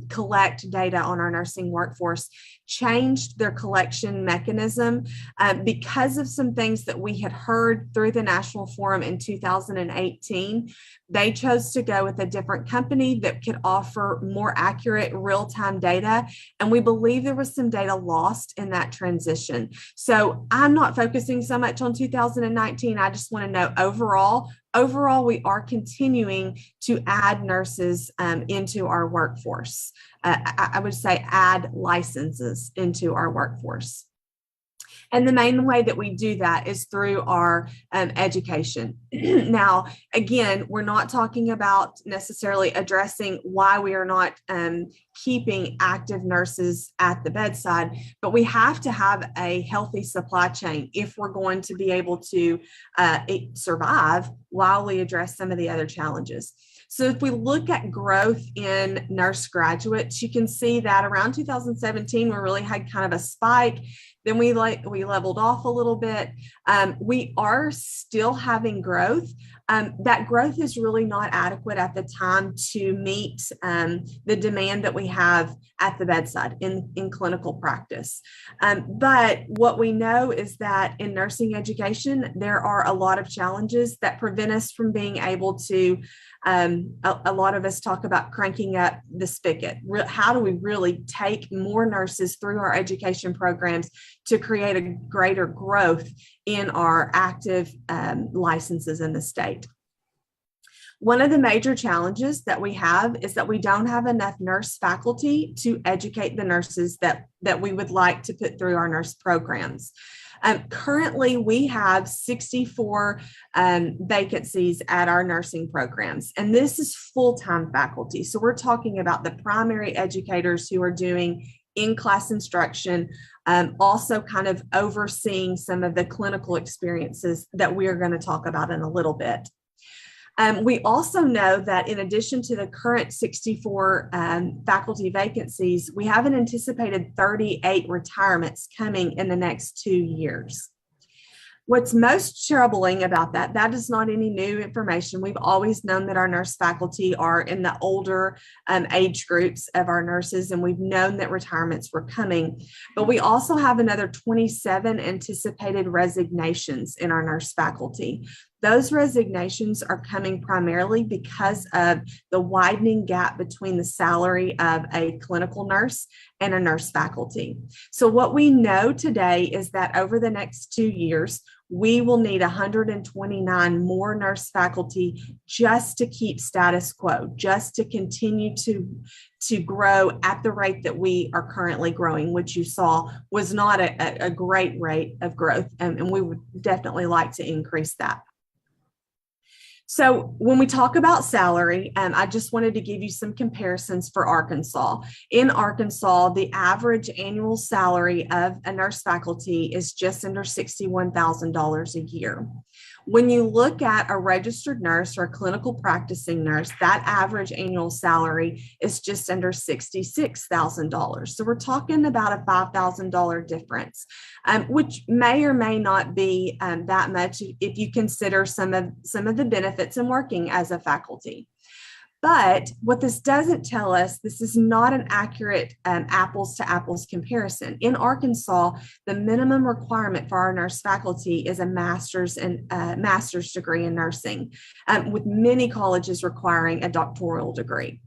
collect data on our nursing workforce, changed their collection mechanism because of some things that we had heard through the National Forum in 2018. They chose to go with a different company that could offer more accurate real-time data. And we believe there was some data lost in that transition. So I'm not focusing so much on 2019. I just want to know overall, we are continuing to add nurses into our workforce. I would say add licenses into our workforce. And the main way that we do that is through our education. Now, again, we're not talking about necessarily addressing why we are not keeping active nurses at the bedside, but we have to have a healthy supply chain if we're going to be able to survive while we address some of the other challenges. So if we look at growth in nurse graduates, you can see that around 2017, we really had kind of a spike. Then we leveled off a little bit. We are still having growth. That growth is really not adequate at the time to meet the demand that we have at the bedside in clinical practice. But what we know is that in nursing education, there are a lot of challenges that prevent us from being able to, a lot of us talk about cranking up the spigot. How do we really take more nurses through our education programs to create a greater growth in our active licenses in the state? One of the major challenges that we have is that we don't have enough nurse faculty to educate the nurses that we would like to put through our nurse programs. Currently, we have 64 vacancies at our nursing programs, and this is full-time faculty. So we're talking about the primary educators who are doing in-class instruction, also kind of overseeing some of the clinical experiences that we are going to talk about in a little bit. We also know that in addition to the current 64 faculty vacancies, we have an anticipated 38 retirements coming in the next 2 years. What's most troubling about that is not any new information. We've always known that our nurse faculty are in the older age groups of our nurses, and we've known that retirements were coming. But we also have another 27 anticipated resignations in our nurse faculty. Those resignations are coming primarily because of the widening gap between the salary of a clinical nurse and a nurse faculty. So what we know today is that over the next 2 years, we will need 129 more nurse faculty just to keep status quo, just to continue to grow at the rate that we are currently growing, which you saw was not a great rate of growth. And we would definitely like to increase that. So when we talk about salary, I just wanted to give you some comparisons for Arkansas. In Arkansas, the average annual salary of a nurse faculty is just under $61,000 a year. When you look at a registered nurse or a clinical practicing nurse, that average annual salary is just under $66,000. So we're talking about a $5,000 difference, which may or may not be that much if you consider some of the benefits in working as a faculty. But what this doesn't tell us, this is not an accurate apples to apples comparison. In Arkansas, the minimum requirement for our nurse faculty is a master's degree in nursing, with many colleges requiring a doctoral degree.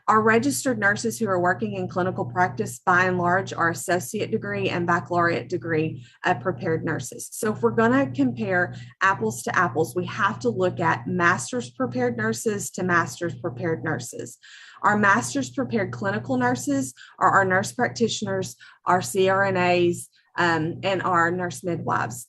Our registered nurses who are working in clinical practice, by and large, are associate degree and baccalaureate degree prepared nurses. So if we're going to compare apples to apples, we have to look at master's prepared nurses to master's prepared prepared nurses. Our master's prepared clinical nurses are our nurse practitioners, our CRNAs, and our nurse midwives.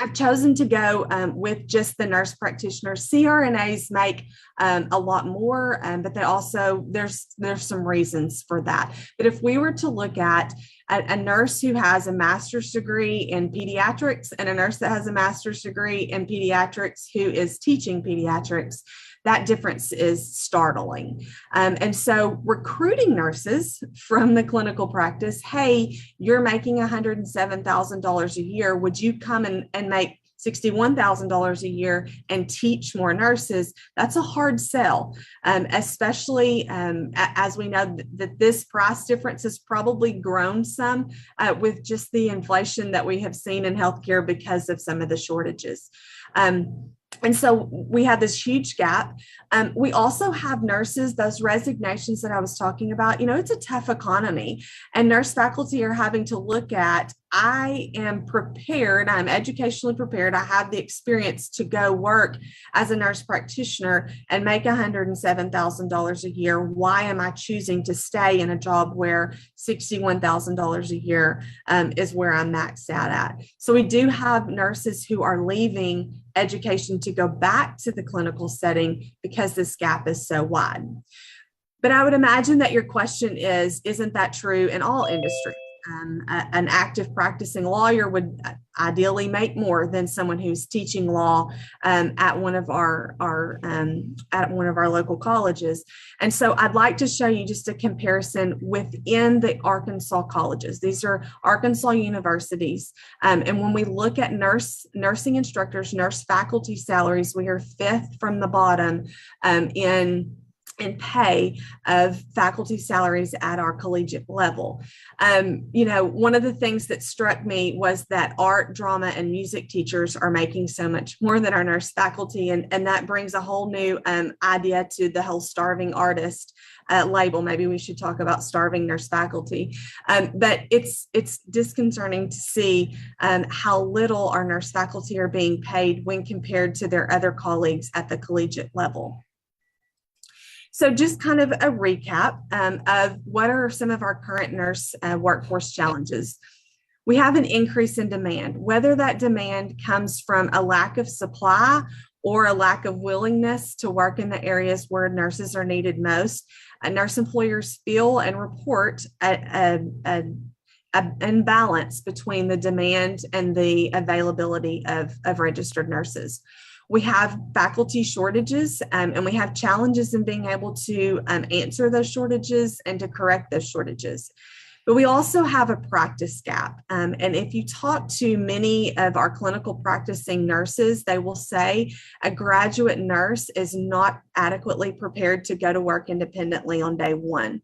I've chosen to go with just the nurse practitioners. CRNAs make a lot more, but they also, there's some reasons for that. But if we were to look at a nurse who has a master's degree in pediatrics and a nurse that has a master's degree in pediatrics who is teaching pediatrics, that difference is startling. And so recruiting nurses from the clinical practice, hey, you're making $107,000 a year. Would you come and make $61,000 a year and teach more nurses? That's a hard sell, especially as we know that this price difference has probably grown some with just the inflation that we have seen in healthcare because of some of the shortages. And so we have this huge gap. We also have nurses, those resignations that I was talking about, it's a tough economy, and nurse faculty are having to look at, I am prepared, I'm educationally prepared, I have the experience to go work as a nurse practitioner and make $107,000 a year. Why am I choosing to stay in a job where $61,000 a year is where I'm maxed out at? So we do have nurses who are leaving education to go back to the clinical setting because this gap is so wide. But I would imagine that your question is, isn't that true in all industries? An active practicing lawyer would ideally make more than someone who's teaching law at one of our local colleges. And so I'd like to show you just a comparison within the Arkansas colleges. These are Arkansas universities. And when we look at nursing instructors, nurse faculty salaries, we are fifth from the bottom in pay of faculty salaries at our collegiate level. One of the things that struck me was that art, drama, and music teachers are making so much more than our nurse faculty. And that brings a whole new idea to the whole starving artist label. Maybe we should talk about starving nurse faculty. But it's disconcerting to see how little our nurse faculty are being paid when compared to their other colleagues at the collegiate level. So just kind of a recap of what are some of our current nurse workforce challenges. We have an increase in demand, whether that demand comes from a lack of supply or a lack of willingness to work in the areas where nurses are needed most. Nurse employers feel and report an imbalance between the demand and the availability of registered nurses. We have faculty shortages, and we have challenges in being able to answer those shortages and to correct those shortages. But we also have a practice gap. And if you talk to many of our clinical practicing nurses, they will say a graduate nurse is not adequately prepared to go to work independently on day one.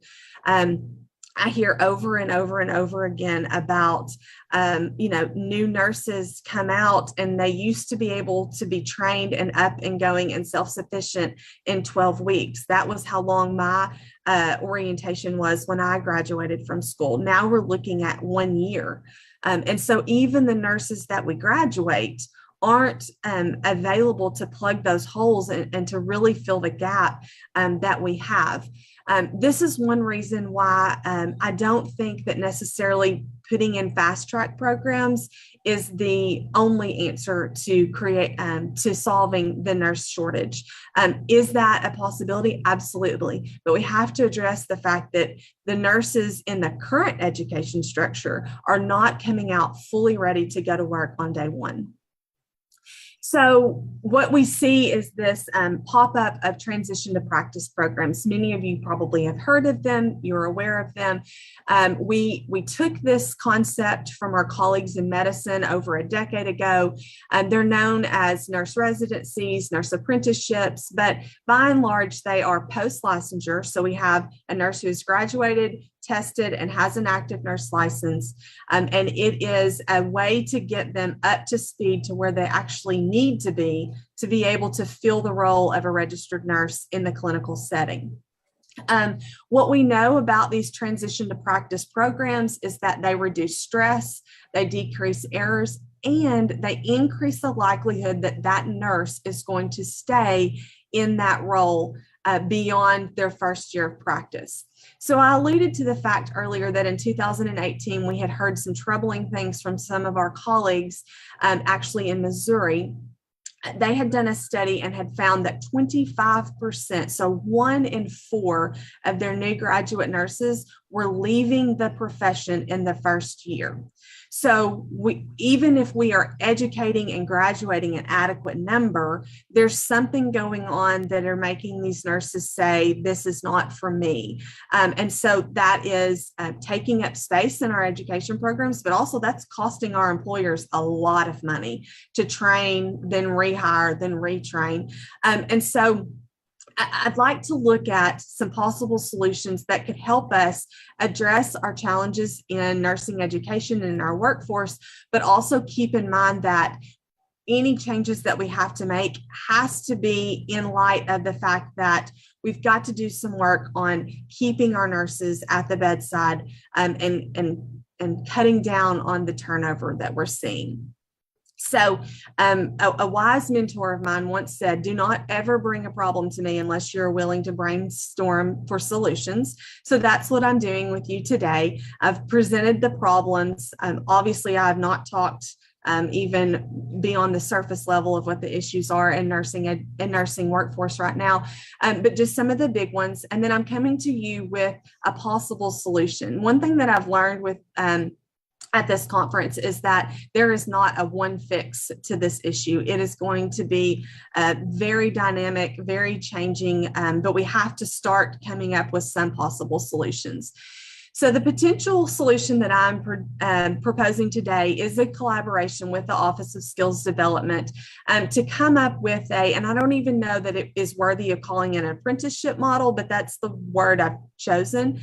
I hear over and over and over again about, new nurses come out and they used to be able to be trained and up and going and self-sufficient in 12 weeks. That was how long my orientation was when I graduated from school. Now we're looking at 1 year. And so even the nurses that we graduate aren't available to plug those holes and to really fill the gap that we have. This is one reason why I don't think that necessarily putting in fast track programs is the only answer to solving the nurse shortage. Is that a possibility? Absolutely. But we have to address the fact that the nurses in the current education structure are not coming out fully ready to go to work on day one. So what we see is this pop-up of transition to practice programs. Many of you probably have heard of them. You're aware of them. We took this concept from our colleagues in medicine over a decade ago. They're known as nurse residencies, nurse apprenticeships, but by and large, they are post-licensure. So we have a nurse who has graduated, tested, and has an active nurse license. And it is a way to get them up to speed to where they actually need to be able to fill the role of a registered nurse in the clinical setting. What we know about these transition to practice programs is that they reduce stress, they decrease errors, and they increase the likelihood that that nurse is going to stay in that role beyond their first year of practice. So I alluded to the fact earlier that in 2018, we had heard some troubling things from some of our colleagues, actually in Missouri. They had done a study and had found that 25%, so 1 in 4 of their new graduate nurses were leaving the profession in the first year. So even if we are educating and graduating an adequate number, there's something going on that are making these nurses say, this is not for me. And so that is taking up space in our education programs, but also that's costing our employers a lot of money to train, then rehire, then retrain. And so I'd like to look at some possible solutions that could help us address our challenges in nursing education and in our workforce, but also keep in mind that any changes that we have to make has to be in light of the fact that we've got to do some work on keeping our nurses at the bedside and cutting down on the turnover that we're seeing. So a wise mentor of mine once said, do not ever bring a problem to me unless you're willing to brainstorm for solutions. So that's what I'm doing with you today. I've presented the problems. Obviously, I have not talked even beyond the surface level of what the issues are in nursing workforce right now, but just some of the big ones. And then I'm coming to you with a possible solution. One thing that I've learned with at this conference is that there is not a one fix to this issue. It is going to be very dynamic, very changing, but we have to start coming up with some possible solutions. So the potential solution that I'm proposing today is a collaboration with the Office of Skills Development to come up with and I don't even know that it is worthy of calling it an apprenticeship model, but that's the word I've chosen.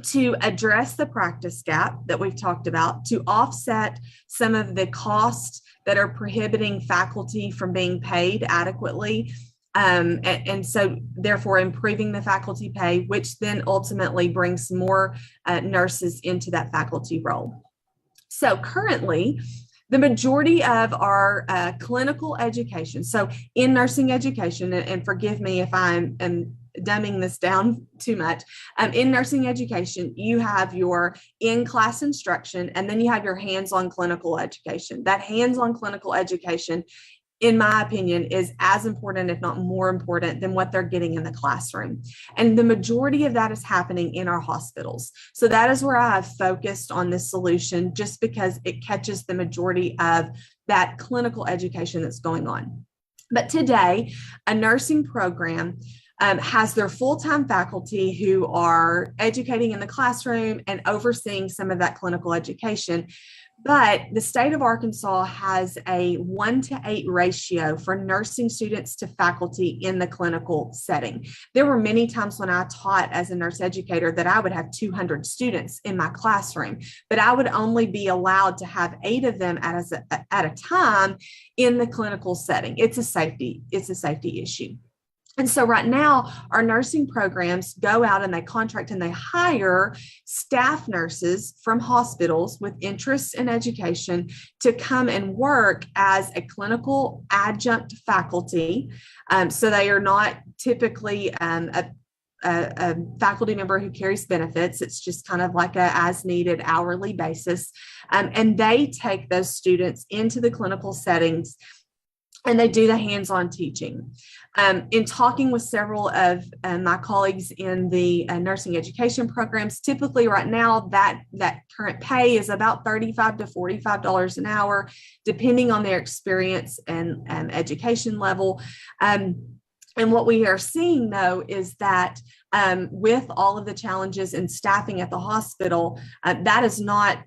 To address the practice gap that we've talked about, to offset some of the costs that are prohibiting faculty from being paid adequately. And so therefore improving the faculty pay, which then ultimately brings more nurses into that faculty role. So currently, the majority of our clinical education, so in nursing education, and forgive me if I'm dumbing this down too much. In nursing education, you have your in-class instruction, and then you have your hands-on clinical education. That hands-on clinical education, in my opinion, is as important, if not more important, than what they're getting in the classroom. And the majority of that is happening in our hospitals. So that is where I have focused on this solution, just because it catches the majority of that clinical education that's going on. But today, a nursing program has their full-time faculty who are educating in the classroom and overseeing some of that clinical education. But the state of Arkansas has a 1-to-8 ratio for nursing students to faculty in the clinical setting. There were many times when I taught as a nurse educator that I would have 200 students in my classroom, but I would only be allowed to have 8 of them at a time in the clinical setting. It's a safety issue. And so right now, our nursing programs go out and they contract and they hire staff nurses from hospitals with interests in education to come and work as a clinical adjunct faculty. So they are not typically a faculty member who carries benefits. It's just kind of like a as needed hourly basis. And they take those students into the clinical settings and they do the hands-on teaching. In talking with several of my colleagues in the nursing education programs, typically right now that current pay is about $35 to $45 an hour, depending on their experience and education level. And what we are seeing, though, is that with all of the challenges in staffing at the hospital, that is not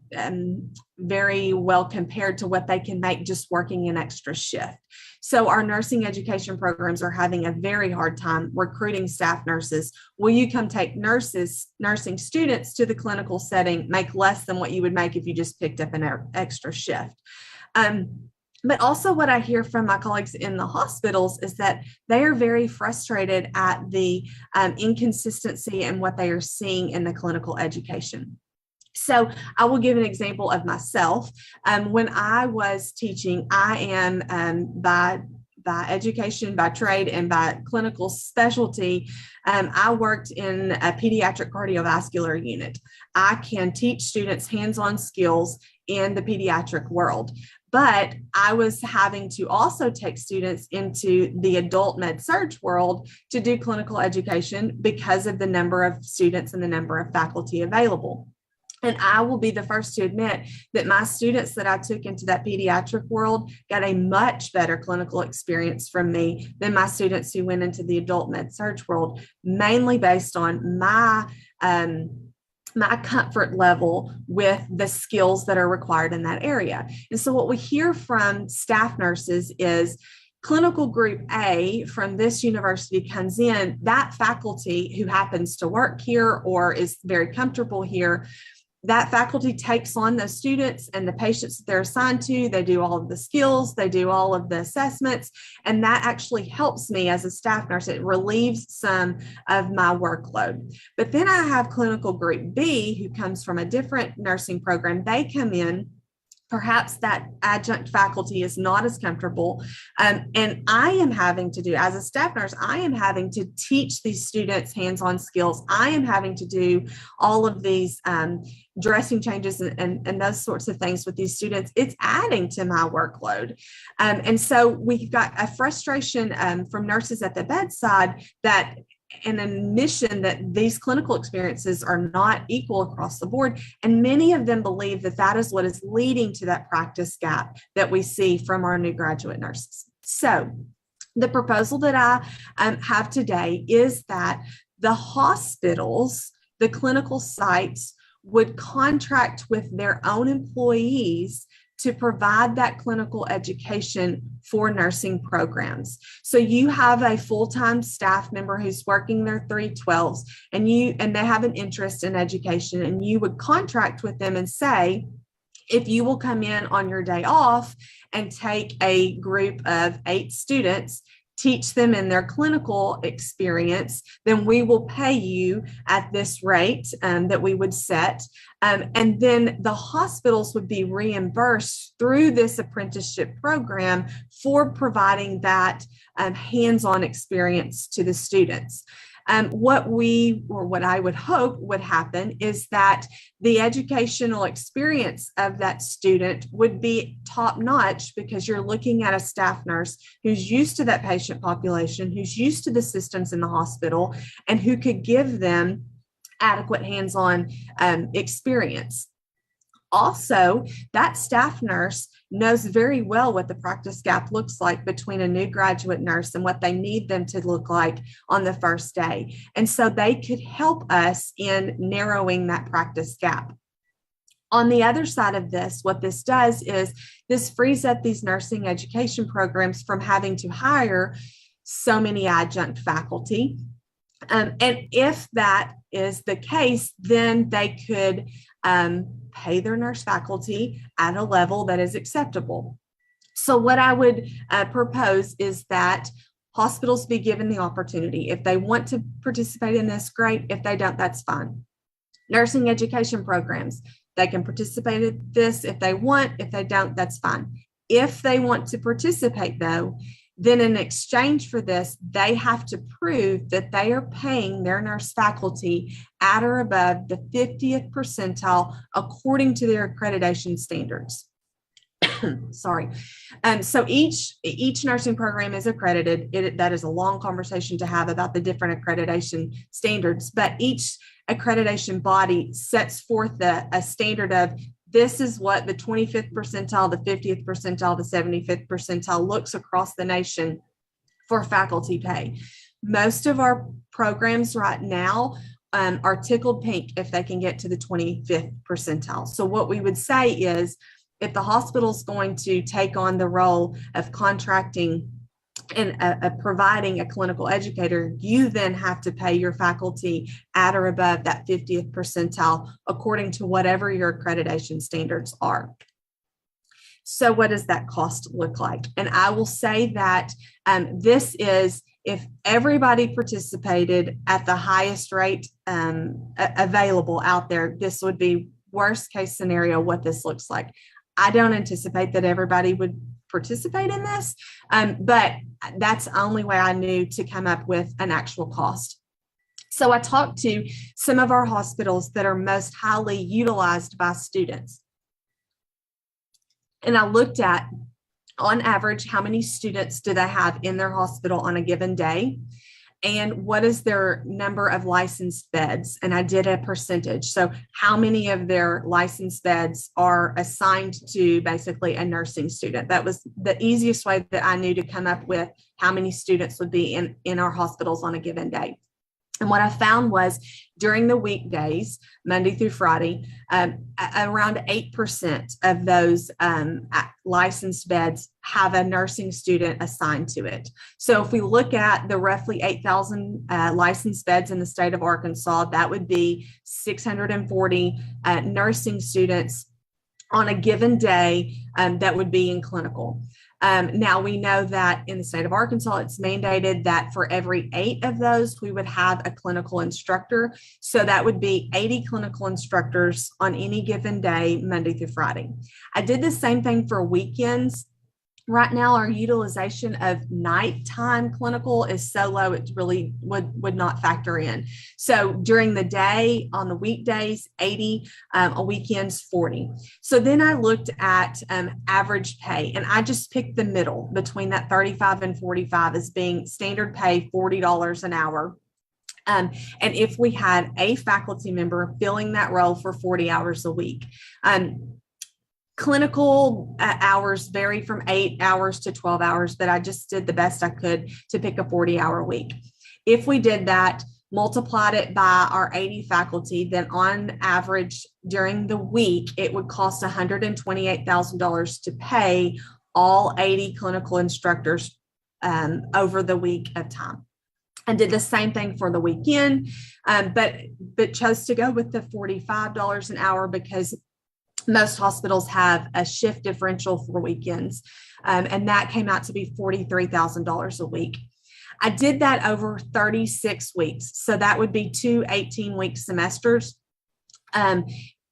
very well compared to what they can make just working an extra shift. So our nursing education programs are having a very hard time recruiting staff nurses. Will you come take nursing students to the clinical setting, make less than what you would make if you just picked up an extra shift? But also what I hear from my colleagues in the hospitals is that they are very frustrated at the inconsistency in what they are seeing in the clinical education. So I will give an example of myself. When I was teaching, I am by by education, by trade, and by clinical specialty, I worked in a pediatric cardiovascular unit. I can teach students hands-on skills in the pediatric world. But I was having to also take students into the adult med surg world to do clinical education because of the number of students and the number of faculty available. And I will be the first to admit that my students that I took into that pediatric world got a much better clinical experience from me than my students who went into the adult med surg world, mainly based on my comfort level with the skills that are required in that area. And so what we hear from staff nurses is clinical group A from this university comes in, that faculty who happens to work here or is very comfortable here, that faculty takes on those students and the patients that they're assigned to. They do all of the skills, they do all of the assessments, and that actually helps me as a staff nurse. It relieves some of my workload. But then I have clinical group B who comes from a different nursing program. They come in, perhaps that adjunct faculty is not as comfortable. And I am having to do, as a staff nurse, I am having to teach these students hands-on skills. I am having to do all of these dressing changes and those sorts of things with these students. It's adding to my workload. And so we've got a frustration from nurses at the bedside that an admission that these clinical experiences are not equal across the board. And many of them believe that that is what is leading to that practice gap that we see from our new graduate nurses. So the proposal that I have today is that the hospitals, the clinical sites, would contract with their own employees to provide that clinical education for nursing programs. So you have a full-time staff member who's working their 312s and they have an interest in education, and you would contract with them and say, if you will come in on your day off and take a group of 8 students, teach them in their clinical experience, then we will pay you at this rate that we would set. And then the hospitals would be reimbursed through this apprenticeship program for providing that hands-on experience to the students. What I would hope would happen is that the educational experience of that student would be top-notch, because you're looking at a staff nurse who's used to that patient population, who's used to the systems in the hospital, and who could give them adequate hands-on experience. Also, that staff nurse knows very well what the practice gap looks like between a new graduate nurse and what they need them to look like on the first day. And so they could help us in narrowing that practice gap. On the other side of this, what this does is this frees up these nursing education programs from having to hire so many adjunct faculty. And if that is the case, then they could pay their nurse faculty at a level that is acceptable. So what I would propose is that hospitals be given the opportunity. If they want to participate in this, great. If they don't, that's fine. Nursing education programs, they can participate in this if they want. If they don't, that's fine. If they want to participate, though, then in exchange for this, they have to prove that they are paying their nurse faculty at or above the 50th percentile according to their accreditation standards. Sorry. So each nursing program is accredited. That is a long conversation to have about the different accreditation standards, but each accreditation body sets forth a standard of, this is what the 25th percentile, the 50th percentile, the 75th percentile looks across the nation for faculty pay. Most of our programs right now are tickled pink if they can get to the 25th percentile. So what we would say is, if the hospital is going to take on the role of contracting and providing a clinical educator, you then have to pay your faculty at or above that 50th percentile according to whatever your accreditation standards are. So what does that cost look like? And I will say that this is, if everybody participated at the highest rate available out there, this would be worst case scenario what this looks like. I don't anticipate that everybody would participate in this. But that's the only way I knew to come up with an actual cost. So I talked to some of our hospitals that are most highly utilized by students. And I looked at, on average, how many students do they have in their hospital on a given day? And what is their number of licensed beds? And I did a percentage. So how many of their licensed beds are assigned to basically a nursing student? That was the easiest way that I knew to come up with how many students would be in our hospitals on a given day. And what I found was during the weekdays, Monday through Friday, around 8% of those licensed beds have a nursing student assigned to it. So if we look at the roughly 8,000 licensed beds in the state of Arkansas, that would be 640 nursing students on a given day that would be in clinical. Now we know that in the state of Arkansas, it's mandated that for every 8 of those, we would have a clinical instructor. So that would be 80 clinical instructors on any given day, Monday through Friday. I did the same thing for weekends. Right now, our utilization of nighttime clinical is so low, it really would not factor in. So during the day, on the weekdays, 80, on weekends, 40. So then I looked at average pay, and I just picked the middle between that 35 and 45 as being standard pay, $40 an hour. And if we had a faculty member filling that role for 40 hours a week. Clinical hours vary from 8 hours to 12 hours, but I just did the best I could to pick a 40-hour week. If we did that, multiplied it by our 80 faculty, then on average during the week, it would cost $128,000 to pay all 80 clinical instructors over the week of time. And did the same thing for the weekend, but chose to go with the $45 an hour because most hospitals have a shift differential for weekends, and that came out to be $43,000 a week. I did that over 36 weeks, so that would be 2 18-week semesters.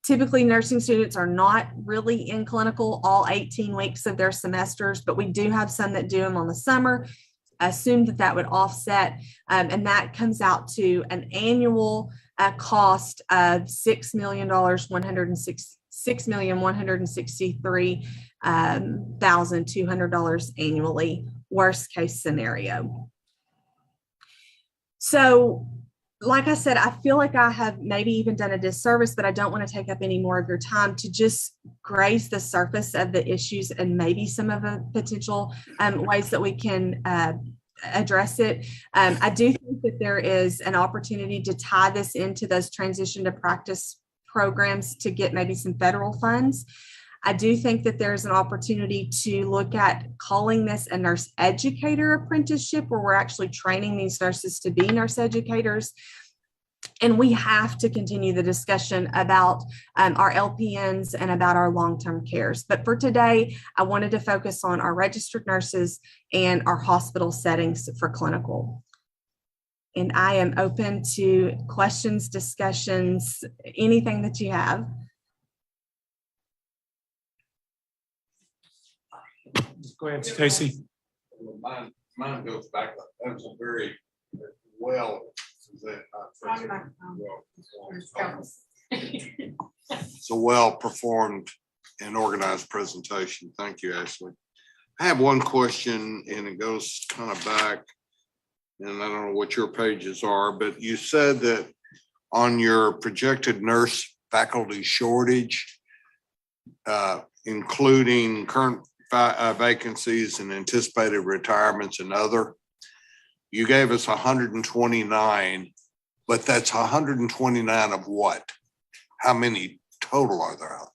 Typically, nursing students are not really in clinical all 18 weeks of their semesters, but we do have some that do them on the summer. I assumed that that would offset, and that comes out to an annual cost of $6,163,200 annually, worst case scenario. So, like I said, I feel like I have maybe even done a disservice, but I don't want to take up any more of your time to just graze the surface of the issues and maybe some of the potential ways that we can address it. I do think that there is an opportunity to tie this into those transition to practice programs to get maybe some federal funds. I do think that there's an opportunity to look at calling this a nurse educator apprenticeship, where we're actually training these nurses to be nurse educators. And we have to continue the discussion about our LPNs and about our long-term cares. But for today, I wanted to focus on our registered nurses and our hospital settings for clinical. And I am open to questions, discussions, anything that you have. Go ahead, Stacy. Mine goes back, that was a very well. It's a well-performed and organized presentation. Thank you, Ashley. I have one question, and it goes kind of back, and I don't know what your pages are, but you said that on your projected nurse faculty shortage, including current vacancies and anticipated retirements and other, you gave us 129, but that's 129 of what? How many total are there out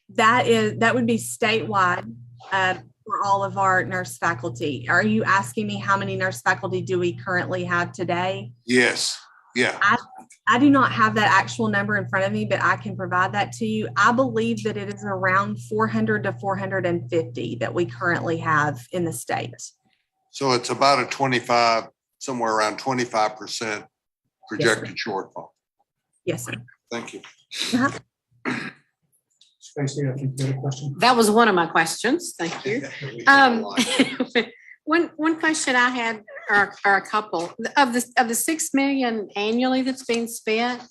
there? That would be statewide for all of our nurse faculty. Are you asking me how many nurse faculty do we currently have today? Yes. Yeah. I do not have that actual number in front of me, but I can provide that to you. I believe that it is around 400 to 450 that we currently have in the state. So it's about a 25, somewhere around 25% projected shortfall. Yes, sir. Thank you. Tracy, I think you had a question. That was one of my questions. Thank you. One question I had, or a couple, of the 6 million annually that's being spent,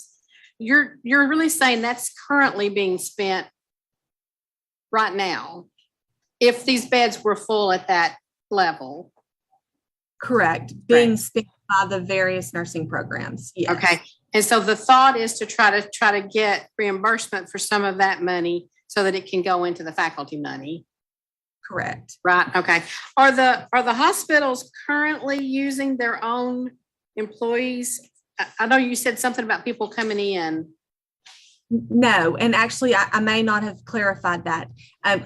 you're really saying that's currently being spent right now, if these beds were full at that level? Correct. Being spent by the various nursing programs. Yes. Okay. And so the thought is to try to get reimbursement for some of that money so that it can go into the faculty money. Correct. Right. Okay. Are the hospitals currently using their own employees? I know you said something about people coming in. No, and actually, I may not have clarified that.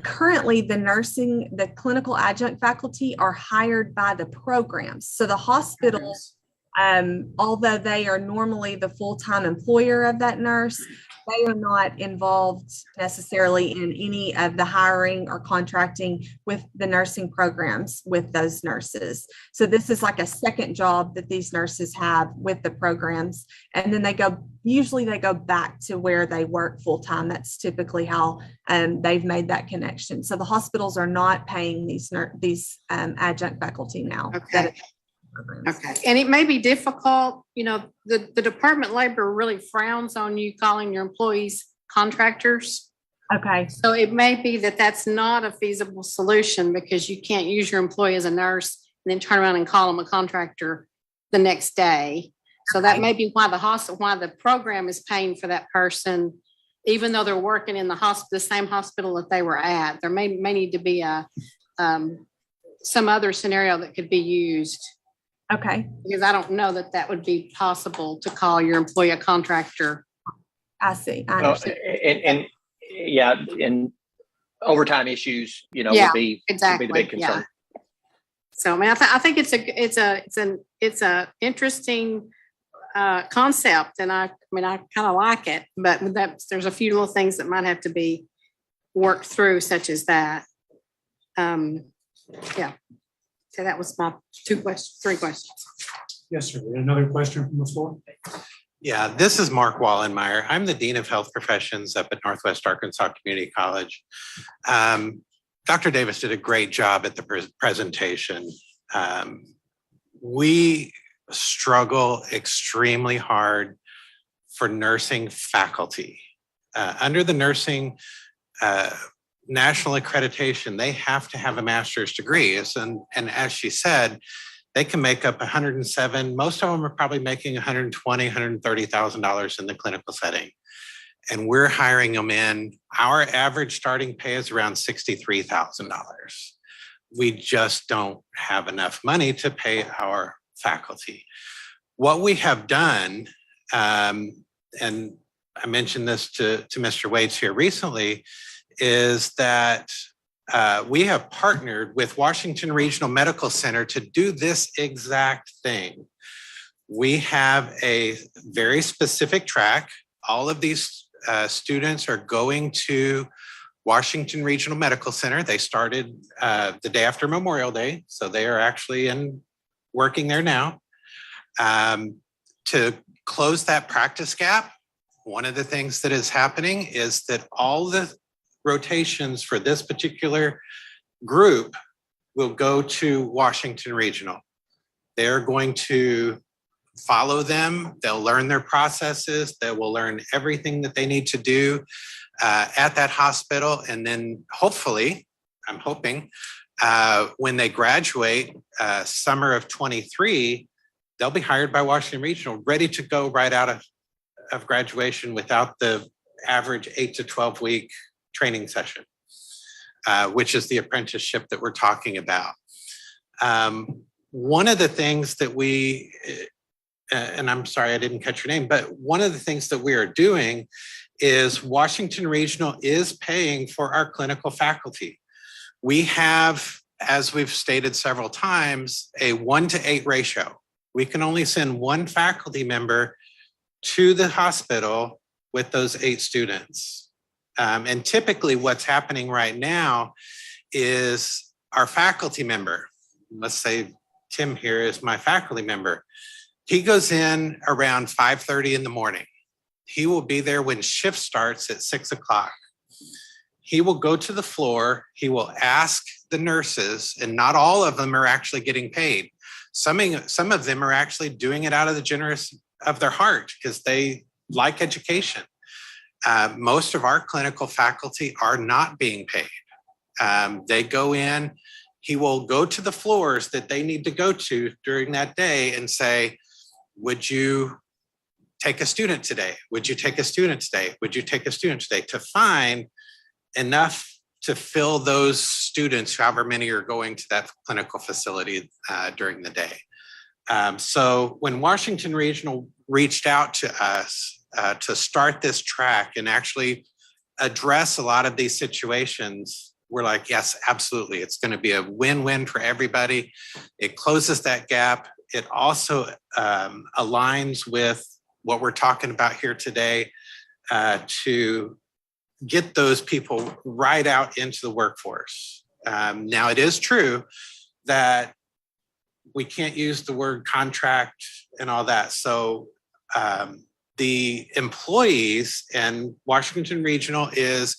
Currently, the clinical adjunct faculty are hired by the programs. So the hospitals, although they are normally the full-time employer of that nurse, they are not involved necessarily in any of the hiring or contracting with the nursing programs with those nurses. So this is like a second job that these nurses have with the programs. And then usually they go back to where they work full-time. That's typically how they've made that connection. So the hospitals are not paying these adjunct faculty now. Okay. Okay. And it may be difficult, the Department of Labor really frowns on you calling your employees contractors. Okay. So it may be that that's not a feasible solution because you can't use your employee as a nurse and then turn around and call them a contractor the next day. So that may be why the program is paying for that person, even though they're working in the same hospital that they were at. There may need to be some other scenario that could be used. Okay. Because I don't know that would be possible to call your employee a contractor. I see. I understand. And overtime issues, would be the big concern. Yeah. So I mean, I think it's a interesting concept, and I kind of like it, but there's a few little things that might have to be worked through, such as that. Yeah. So that was my three questions. Yes, sir. Another question from the floor? Yeah, this is Mark Wallenmeyer. I'm the Dean of Health Professions up at Northwest Arkansas Community College. Dr. Davis did a great job at the presentation. We struggle extremely hard for nursing faculty. Under the nursing national accreditation, they have to have a master's degree. And as she said, they can make up 107. Most of them are probably making $120,000, $130,000 in the clinical setting. And we're hiring them in. Our average starting pay is around $63,000. We just don't have enough money to pay our faculty. What we have done, and I mentioned this to Mr. Waits here recently, is that we have partnered with Washington Regional Medical Center to do this exact thing. We have a very specific track. All of these students are going to Washington Regional Medical Center. They started the day after Memorial Day, so they are actually working there now. To close that practice gap, one of the things that is happening is that all the rotations for this particular group will go to Washington Regional. They're going to follow them. They'll learn their processes. They will learn everything that they need to do at that hospital. And then hopefully, I'm hoping, when they graduate summer of 23, they'll be hired by Washington Regional, ready to go right out of graduation without the average 8 to 12 week training session, which is the apprenticeship that we're talking about. One of the things that we, and I'm sorry I didn't catch your name, but one of the things that we are doing is Washington Regional is paying for our clinical faculty. We have, as we've stated several times, a 1-to-8 ratio. We can only send one faculty member to the hospital with those 8 students. And typically what's happening right now is our faculty member, let's say Tim here is my faculty member. He goes in around 5:30 in the morning. He will be there when shift starts at 6 o'clock. he will go to the floor, he will ask the nurses, and not all of them are actually getting paid. Some of them are actually doing it out of the generous of their heart because they like education. Most of our clinical faculty are not being paid. They go in, he will go to the floors that they need to go to during that day and say, would you take a student today? Would you take a student today? Would you take a student today? To find enough to fill those students, however many are going to that clinical facility during the day. So when Washington Regional reached out to us to start this track and actually address a lot of these situations, we're like, yes, absolutely. It's going to be a win-win for everybody. It closes that gap. It also aligns with what we're talking about here today to get those people right out into the workforce. Now, it is true that we can't use the word contract and all that. So the employees and Washington Regional is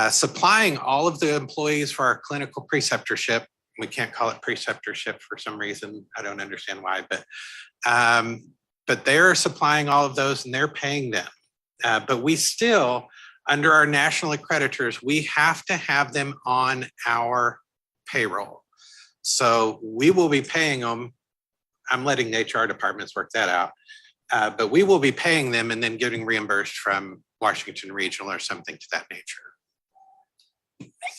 supplying all of the employees for our clinical preceptorship. We can't call it preceptorship for some reason. I don't understand why, but they're supplying all of those and they're paying them. But we still, under our national accreditors, we have to have them on our payroll. So we will be paying them. I'm letting the HR departments work that out. But we will be paying them and then getting reimbursed from Washington Regional or something to that nature.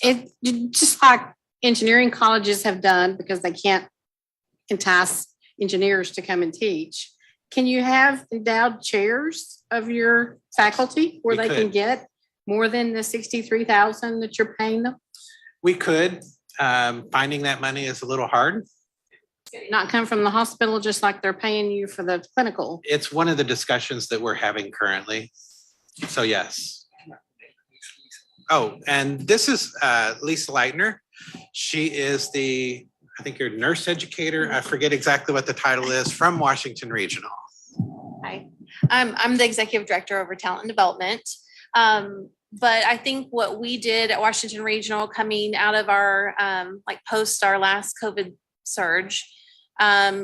It just like engineering colleges have done because they can't entice engineers to come and teach. Can you have endowed chairs of your faculty where they can get more than the $63,000 that you're paying them? We could. Finding that money is a little hard. Not come from the hospital, just like they're paying you for the clinical. It's one of the discussions that we're having currently. So yes. Oh, and this is Lisa Leitner. She is I think you're a nurse educator. I forget exactly what the title is, from Washington Regional. Hi, I'm the executive director over talent and development. But I think what we did at Washington Regional coming out of our, post our last COVID surge,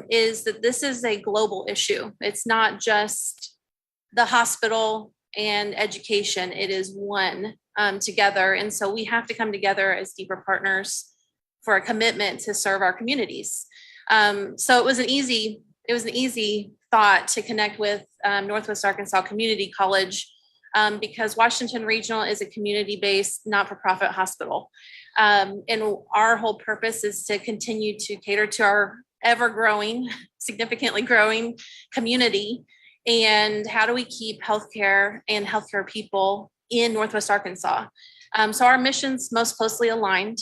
is that this is a global issue. It's not just the hospital and education. It is one together. And so we have to come together as deeper partners for a commitment to serve our communities. So it was an easy thought to connect with Northwest Arkansas Community College because Washington Regional is a community-based, not-for-profit hospital. And our whole purpose is to continue to cater to our ever-growing, significantly growing community. And how do we keep healthcare and healthcare people in Northwest Arkansas? So our mission's most closely aligned.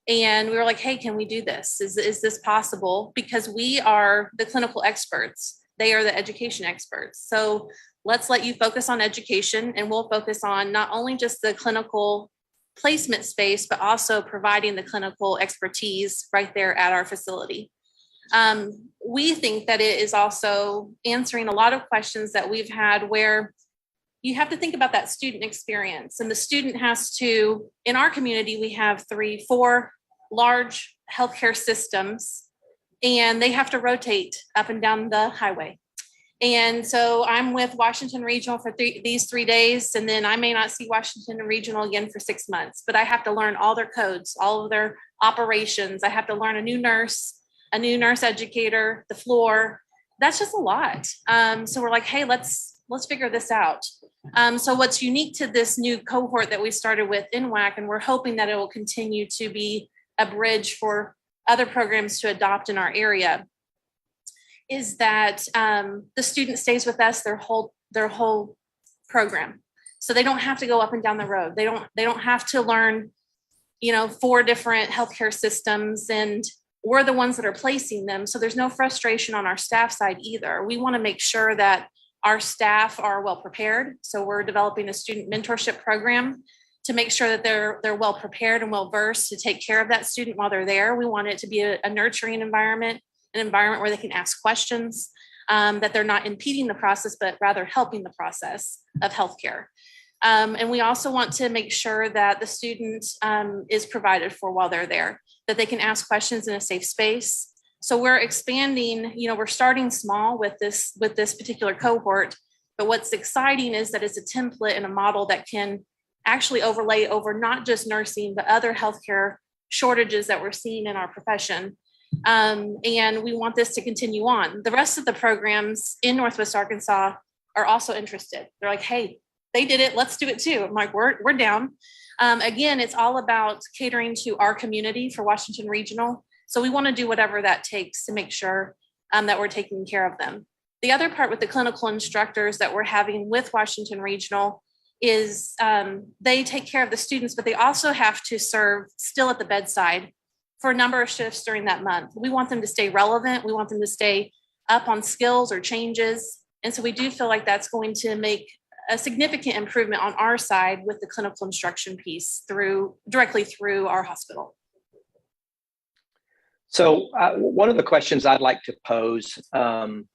And we were like, hey, can we do this? Is this possible? Because we are the clinical experts. They are the education experts. So let's let you focus on education and we'll focus on not only just the clinical placement space, but also providing the clinical expertise right there at our facility. We think that it is also answering a lot of questions that we've had where you have to think about that student experience, and the student has to, in our community, we have 3-4 large healthcare systems and they have to rotate up and down the highway. And so I'm with Washington Regional for these 3 days, and then I may not see Washington Regional again for 6 months, but I have to learn all their codes, all of their operations. I have to learn a new nurse educator, the floor. That's just a lot. So we're like, hey, let's figure this out. So what's unique to this new cohort that we started with in WAC, and we're hoping that it will continue to be a bridge for other programs to adopt in our area, is that the student stays with us their whole program. So they don't have to go up and down the road. They don't have to learn, 4 different healthcare systems, and we're the ones that are placing them. So there's no frustration on our staff side either. We want to make sure that our staff are well prepared. So we're developing a student mentorship program to make sure that they're well prepared and well versed to take care of that student while they're there. We want it to be a nurturing environment, an environment where they can ask questions, that they're not impeding the process, but rather helping the process of healthcare. And we also want to make sure that the student is provided for while they're there, that they can ask questions in a safe space. So we're expanding, we're starting small with this particular cohort, but what's exciting is that it's a template and a model that can actually overlay over not just nursing, but other healthcare shortages that we're seeing in our profession. And we want this to continue on. The rest of the programs in Northwest Arkansas are also interested. They're like, hey, they did it, let's do it too. I'm like, we're down. Again, it's all about catering to our community for Washington Regional. So we want to do whatever that takes to make sure that we're taking care of them. The other part with the clinical instructors that we're having with Washington Regional is they take care of the students, but they also have to serve still at the bedside for a number of shifts during that month. We want them to stay relevant. We want them to stay up on skills or changes. And so we do feel like that's going to make a significant improvement on our side with the clinical instruction piece directly through our hospital. So one of the questions I'd like to pose, I'm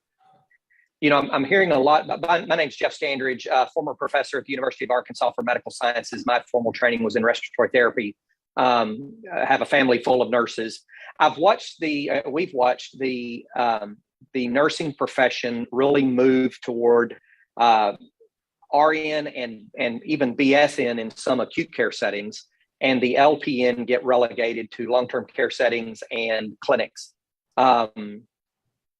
hearing a lot. My name's Jeff Standridge, former professor at the University of Arkansas for Medical Sciences. My formal training was in respiratory therapy. I have a family full of nurses. We've watched the nursing profession really move toward RN and even BSN in some acute care settings, and the LPN get relegated to long-term care settings and clinics. And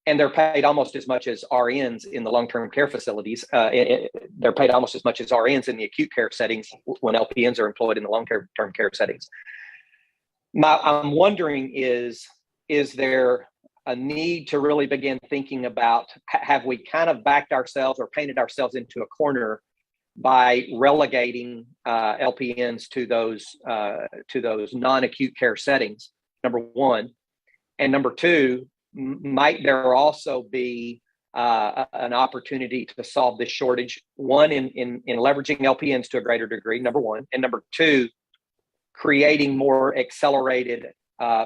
they're paid almost as much as RNs in the long-term care facilities. They're paid almost as much as RNs in the acute care settings when LPNs are employed in the long-term care settings. I'm wondering is there a need to really begin thinking about, have we kind of backed ourselves or painted ourselves into a corner by relegating LPNs to those non-acute care settings, number one? And number two, might there also be an opportunity to solve this shortage, one, in leveraging LPNs to a greater degree, number one, and number two, creating more accelerated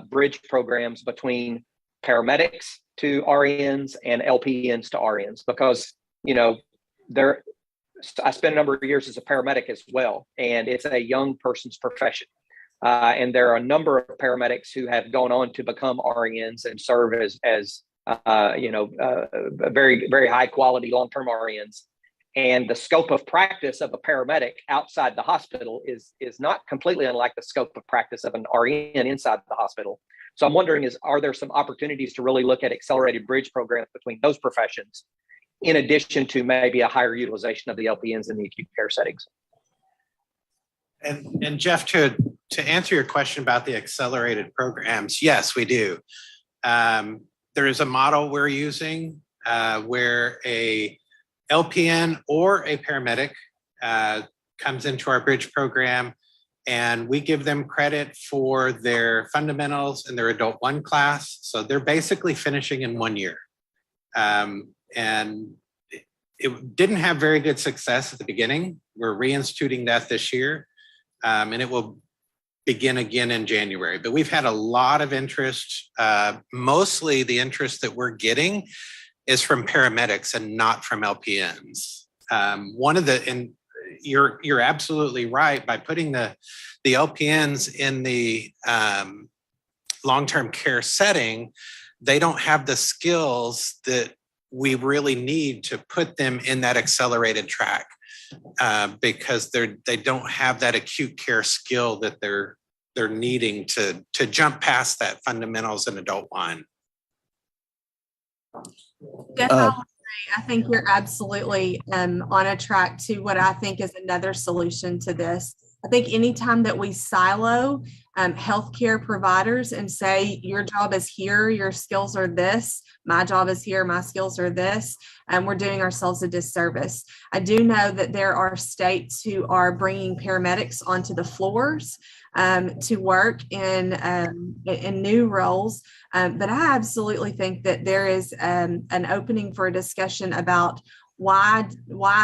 bridge programs between paramedics to RNs and LPNs to RNs, because, I spent a number of years as a paramedic as well, and it's a young person's profession. And there are a number of paramedics who have gone on to become RNs and serve as very, very high quality long-term RNs. And the scope of practice of a paramedic outside the hospital is not completely unlike the scope of practice of an RN inside the hospital. So I'm wondering, are there some opportunities to really look at accelerated bridge programs between those professions, in addition to maybe a higher utilization of the LPNs in the acute care settings? And Jeff, to answer your question about the accelerated programs, yes, we do. There is a model we're using where a LPN or a paramedic comes into our bridge program, and we give them credit for their fundamentals in their Adult 1 class. So they're basically finishing in 1 year. And it didn't have very good success at the beginning. We're reinstituting that this year, and it will begin again in January. But we've had a lot of interest. Mostly the interest that we're getting is from paramedics and not from LPNs. And you're absolutely right. By putting the LPNs in the long-term care setting, they don't have the skills that we really need to put them in that accelerated track because they don't have that acute care skill that they're needing to jump past that fundamentals in Adult 1. Yes, I think you're absolutely on a track to what I think is another solution to this. I think anytime that we silo healthcare providers and say, your job is here, your skills are this, my job is here, my skills are this, we're doing ourselves a disservice. I do know that there are states who are bringing paramedics onto the floors to work in new roles. But I absolutely think that there is an opening for a discussion about why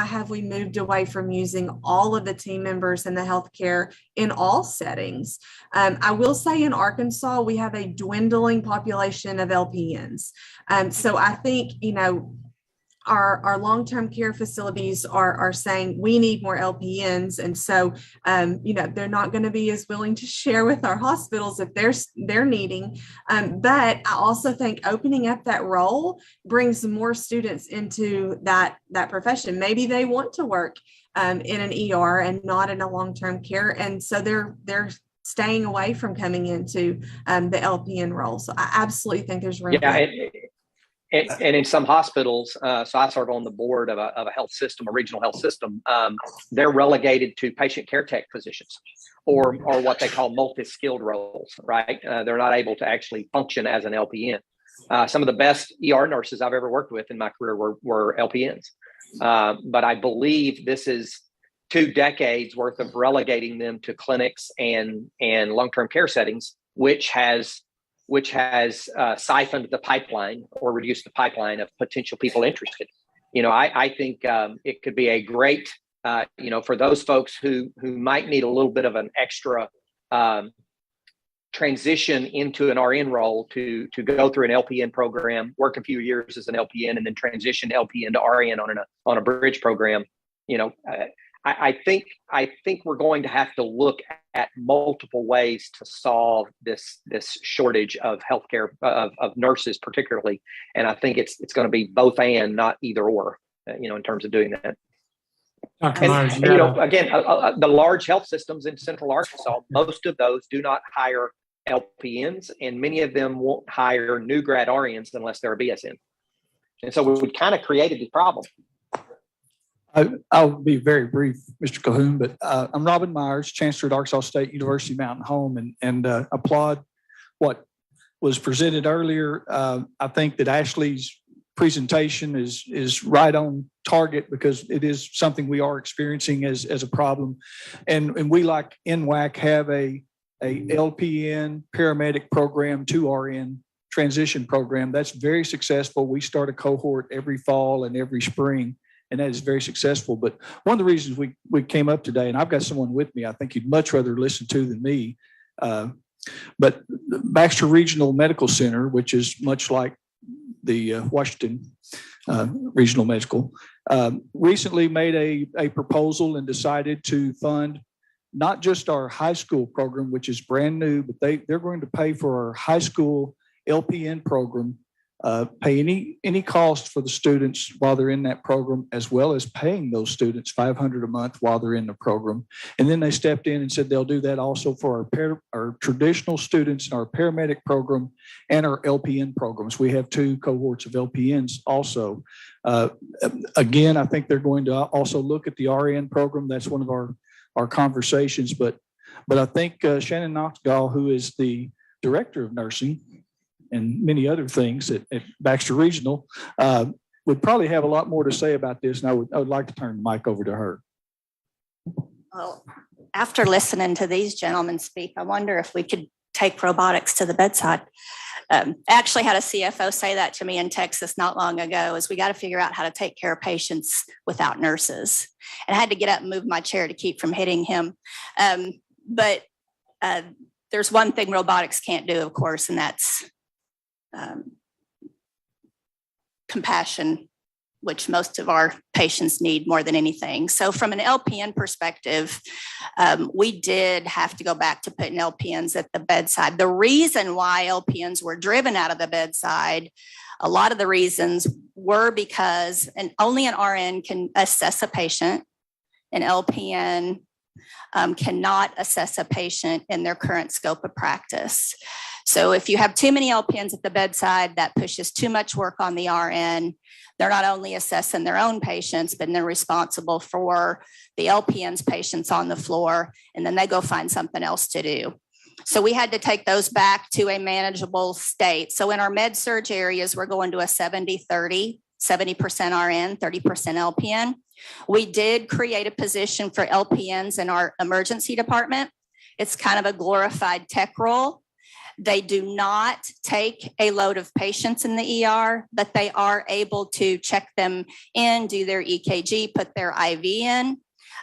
have we moved away from using all of the team members in the healthcare in all settings? I will say in Arkansas, we have a dwindling population of LPNs. So I think, our long-term care facilities are saying we need more LPNs. And so, they're not going to be as willing to share with our hospitals if they're needing. But I also think opening up that role brings more students into that profession. Maybe they want to work in an ER and not in a long-term care. And so they're staying away from coming into the LPN role. So I absolutely think there's room. Yeah. And in some hospitals, so I serve on the board of a health system, a regional health system. They're relegated to patient care tech positions, or what they call multi-skilled roles. Right? They're not able to actually function as an LPN. Some of the best ER nurses I've ever worked with in my career were LPNs. But I believe this is 2 decades worth of relegating them to clinics and long-term care settings, which has siphoned the pipeline or reduced the pipeline of potential people interested. I think it could be a great, for those folks who might need a little bit of an extra transition into an RN role to go through an LPN program, work a few years as an LPN, and then transition LPN to RN on a bridge program. I think we're going to have to look at multiple ways to solve this shortage of healthcare of nurses, particularly, and I think it's going to be both and, not either or. In terms of doing that. Again, the large health systems in Central Arkansas, most of those do not hire LPNs, and many of them won't hire new grad RNs unless they're a BSN, and so we kind of created the problem. I'll be very brief, Mr. Cahoon, but I'm Robin Myers, Chancellor at Arkansas State University Mountain Home, and applaud what was presented earlier. I think that Ashley's presentation is right on target because it is something we are experiencing as a problem. And we, like NWAC, have a LPN paramedic program to RN transition program. That's very successful. We start a cohort every fall and every spring, and that is very successful. But one of the reasons we came up today, and I've got someone with me I think you'd much rather listen to than me, but Baxter Regional Medical Center, which is much like the Washington Regional Medical, recently made a proposal and decided to fund not just our high school program, which is brand new, but they're going to pay for our high school LPN program, pay any cost for the students while they're in that program, as well as paying those students $500 a month while they're in the program. And then they stepped in and said they'll do that also for our traditional students in our paramedic program and our LPN programs. We have 2 cohorts of LPNs also. Again, I think they're going to also look at the RN program. That's one of our conversations. But I think Shannon Knoxgall, who is the director of nursing and many other things at Baxter Regional, would probably have a lot more to say about this. And I would like to turn the mic over to her. Well, after listening to these gentlemen speak, I wonder if we could take robotics to the bedside. I actually had a CFO say that to me in Texas not long ago, is we got to figure out how to take care of patients without nurses. And I had to get up and move my chair to keep from hitting him. But there's one thing robotics can't do, of course, and that's compassion, which most of our patients need more than anything. So from an LPN perspective, we did have to go back to putting LPNs at the bedside. The reason why LPNs were driven out of the bedside, a lot of the reasons were because only an RN can assess a patient. An LPN cannot assess a patient in their current scope of practice. So if you have too many LPNs at the bedside, that pushes too much work on the RN. They're not only assessing their own patients, but they're responsible for the LPN's patients on the floor, and then they go find something else to do. So we had to take those back to a manageable state. So in our med surg areas, we're going to a 70-30, 70% RN, 30% LPN. We did create a position for LPNs in our emergency department. It's kind of a glorified tech role. They do not take a load of patients in the ER, but they are able to check them in, do their EKG, put their IV in,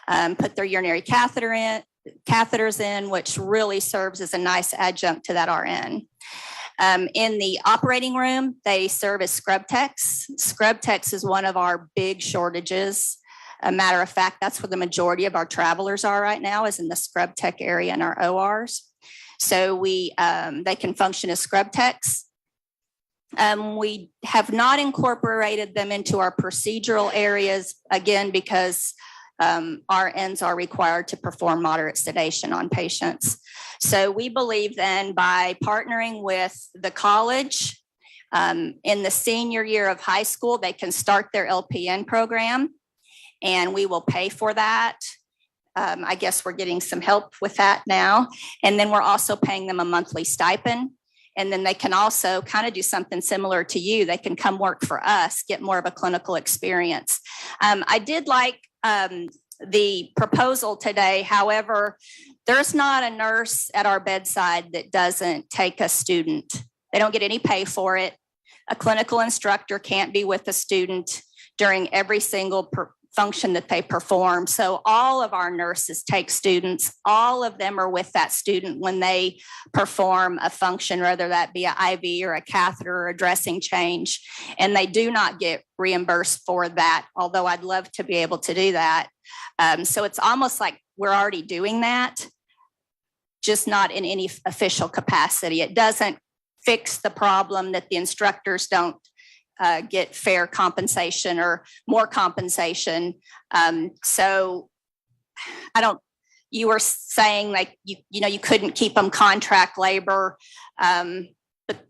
put their urinary catheters in, which really serves as a nice adjunct to that RN. In the operating room, they serve as scrub techs. Scrub techs is one of our big shortages. A matter of fact, that's where the majority of our travelers are right now, is in the scrub tech area in our ORs. So they can function as scrub techs. We have not incorporated them into our procedural areas, again, because RNs are required to perform moderate sedation on patients. So we believe then by partnering with the college, in the senior year of high school, they can start their LPN program, and we will pay for that. I guess we're getting some help with that now. And then we're also paying them a monthly stipend. And then they can also kind of do something similar to you. They can come work for us, get more of a clinical experience. I did like the proposal today. However, there's not a nurse at our bedside that doesn't take a student. They don't get any pay for it. A clinical instructor can't be with a student during every single function that they perform. So all of our nurses take students. All of them are with that student when they perform a function, whether that be an IV or a catheter or a dressing change. And they do not get reimbursed for that, although I'd love to be able to do that. So it's almost like we're already doing that, just not in any official capacity. It doesn't fix the problem that the instructors don't get fair compensation or more compensation. So you were saying like, you couldn't keep them contract labor. But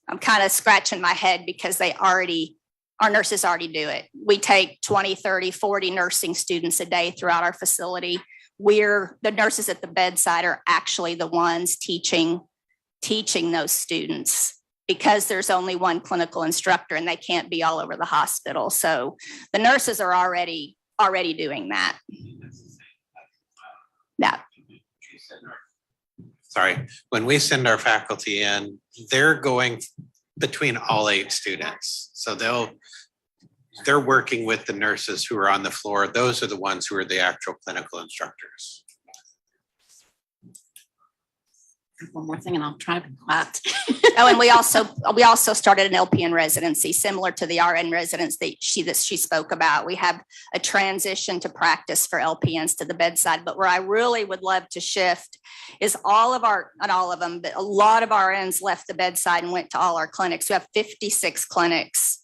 I'm kind of scratching my head because our nurses already do it. We take 20, 30, 40 nursing students a day throughout our facility. The nurses at the bedside are actually the ones teaching those students, because there's only one clinical instructor and they can't be all over the hospital. So the nurses are already doing that. Yeah. Sorry, when we send our faculty in, they're going between all 8 students. So they're working with the nurses who are on the floor. Those are the ones who are the actual clinical instructors. One more thing and I'll try to be quiet. Oh, and we also started an LPN residency similar to the RN residence that she spoke about. We have a transition to practice for LPNs to the bedside, but where I really would love to shift is not all of them, but a lot of RNs left the bedside and went to all our clinics. We have 56 clinics,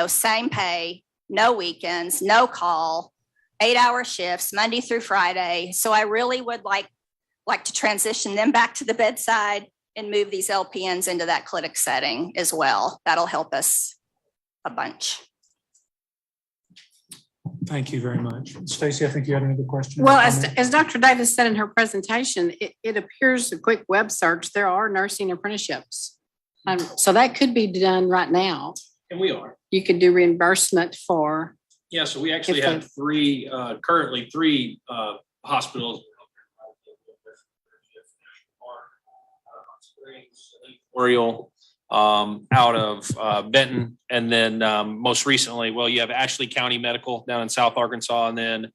same pay, no weekends, no call, 8-hour shifts, Monday through Friday. So I really would like to transition them back to the bedside and move these LPNs into that clinic setting as well. That'll help us a bunch. Thank you very much. Stacey, I think you had another question. Well, as Dr. Davis said in her presentation, it appears a quick web search, there are nursing apprenticeships. So that could be done right now. And we are. You could do reimbursement for. Yeah, so we actually have currently three hospitals. Oriole out of Benton, and then most recently, you have Ashley County Medical down in South Arkansas, and then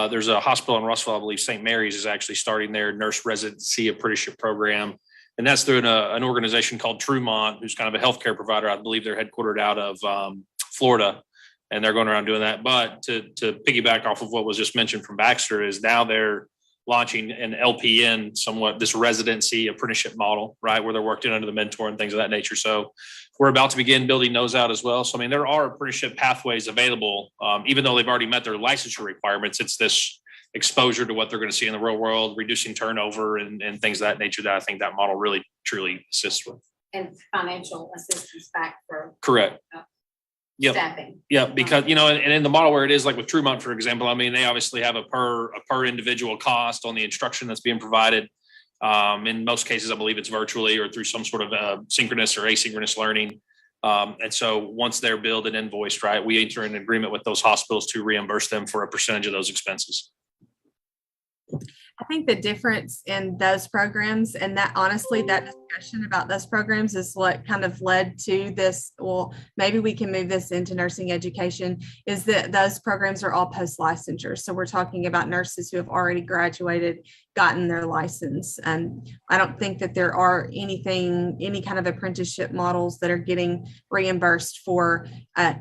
there's a hospital in Russellville, I believe St. Mary's is actually starting their nurse residency apprenticeship program, and that's through an organization called Trumont, who's kind of a healthcare provider. I believe they're headquartered out of Florida, and they're going around doing that. But to piggyback off of what was just mentioned from Baxter, is now they're launching an LPN, somewhat this residency apprenticeship model, right, where they're working under the mentor and things of that nature. So we're about to begin building those out as well. So, I mean, there are apprenticeship pathways available, even though they've already met their licensure requirements. It's this exposure to what they're going to see in the real world, reducing turnover and things of that nature that I think that model really, truly assists with. And financial assistance back for. Correct. Yep. Staffing. Yeah, because, and in the model where it is like with Trumont, for example, I mean, they obviously have a per individual cost on the instruction that's being provided. In most cases, I believe it's virtually or through some sort of synchronous or asynchronous learning. And so once they're billed and invoiced, right, we enter an agreement with those hospitals to reimburse them for a percentage of those expenses. I think the difference in those programs and that honestly, that discussion about those programs is what kind of led to this. Well, maybe we can move this into nursing education, is that those programs are all post-licensure. So we're talking about nurses who have already graduated, gotten their license. And I don't think that there are any kind of apprenticeship models that are getting reimbursed for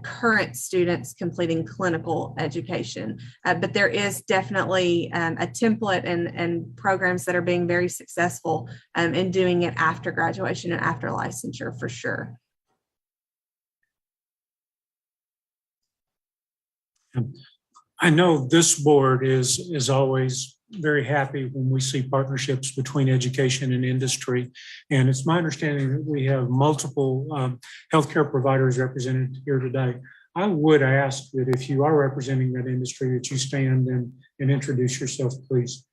current students completing clinical education. But there is definitely a template and programs that are being very successful in doing it after graduation and after licensure for sure. I know this board is always very happy when we see partnerships between education and industry. And it's my understanding that we have multiple healthcare providers represented here today. I would ask that if you are representing that industry, that you stand and introduce yourself, please.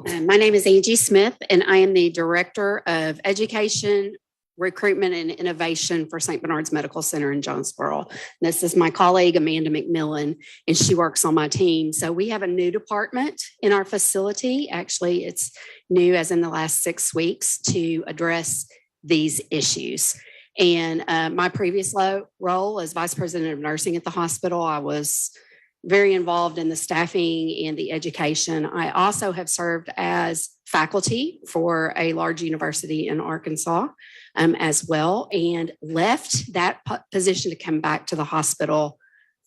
My name is Angie Smith, and I am the Director of Education, Recruitment, and Innovation for St. Bernard's Medical Center in Jonesboro. This is my colleague, Amanda McMillan, and she works on my team. So we have a new department in our facility. Actually, it's new as in the last 6 weeks to address these issues. And my previous role as Vice President of Nursing at the hospital, I was very involved in the staffing and the education. I also have served as faculty for a large university in Arkansas as well, and left that position to come back to the hospital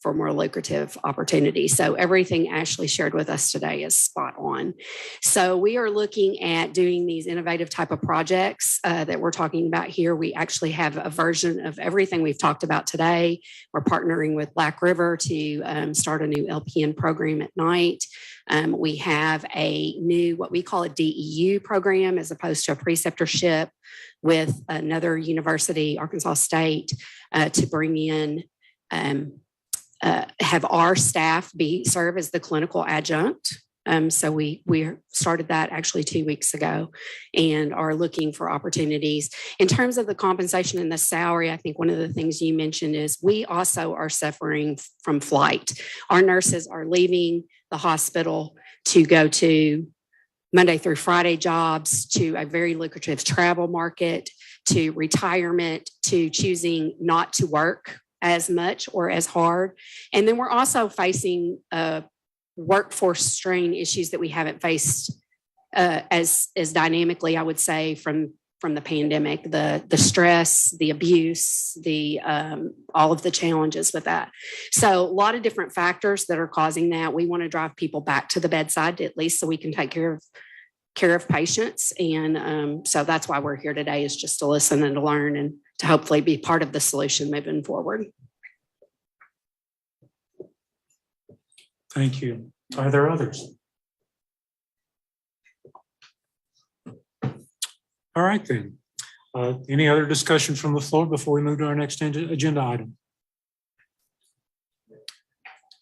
for more lucrative opportunities. So everything Ashley shared with us today is spot on. So we are looking at doing these innovative type of projects that we're talking about here. We actually have a version of everything we've talked about today. We're partnering with Black River to start a new LPN program at night. We have a new, what we call a DEU program, as opposed to a preceptorship with another university, Arkansas State, to bring in have our staff serve as the clinical adjunct. So we started that actually 2 weeks ago and are looking for opportunities. In terms of the compensation and the salary, I think one of the things you mentioned is we also are suffering from flight. Our nurses are leaving the hospital to go to Monday through Friday jobs, to a very lucrative travel market, to retirement, to choosing not to work as much or as hard. And then we're also facing workforce strain issues that we haven't faced as dynamically, I would say, from the pandemic, the stress, the abuse, all of the challenges with that. So a lot of different factors that are causing that. We want to drive people back to the bedside, at least so we can take care of patients. And so that's why we're here today, is just to listen and to learn and to hopefully be part of the solution moving forward. Thank you. Are there others? All right then. Any other discussion from the floor before we move to our next agenda item?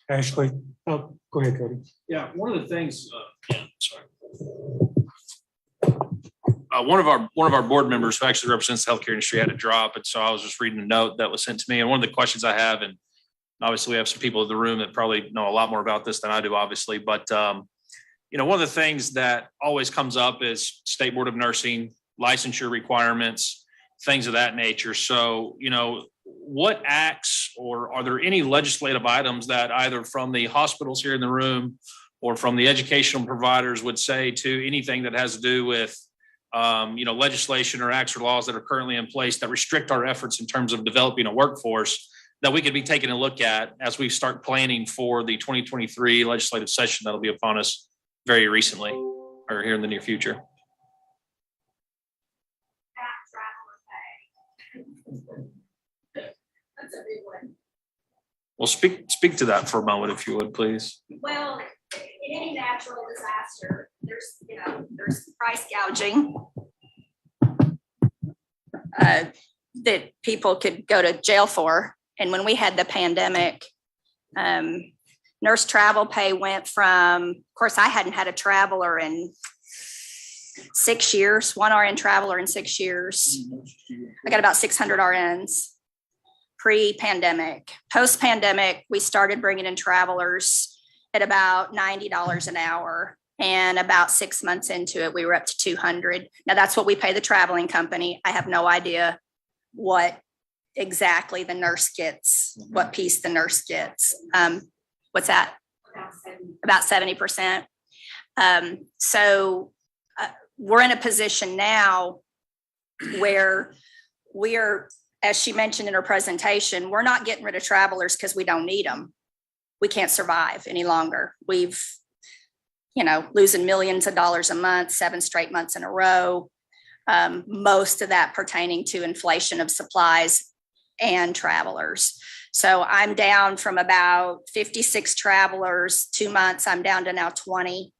Ashley, go ahead, Cody. Yeah, one of the things, one of our board members who actually represents the healthcare industry had a drop, and so I was just reading a note that was sent to me. And one of the questions I have, and obviously we have some people in the room that probably know a lot more about this than I do, obviously, but one of the things that always comes up is State Board of Nursing, licensure requirements, things of that nature. So, what acts, or are there any legislative items that either from the hospitals here in the room or from the educational providers would say to anything that has to do with legislation or acts or laws that are currently in place that restrict our efforts in terms of developing a workforce that we could be taking a look at as we start planning for the 2023 legislative session that'll be upon us very recently or here in the near future? That's a big one. Well, speak to that for a moment, if you would, please. Well, in any natural disaster, there's price gouging that people could go to jail for. And when we had the pandemic, nurse travel pay went from, of course, I hadn't had a traveler in 6 years, one RN traveler in 6 years. I got about 600 RNs. pre-pandemic. Post-pandemic, we started bringing in travelers at about $90 an hour. And about 6 months into it, we were up to 200. Now that's what we pay the traveling company. I have no idea what exactly the nurse gets, what piece the nurse gets. What's that? About 70%. So we're in a position now where we're, as she mentioned in her presentation, we're not getting rid of travelers because we don't need them. We can't survive any longer. We've, losing millions of dollars a month, 7 straight months in a row. Most of that pertaining to inflation of supplies and travelers. So I'm down from about 56 travelers, 2 months, I'm down to now 20.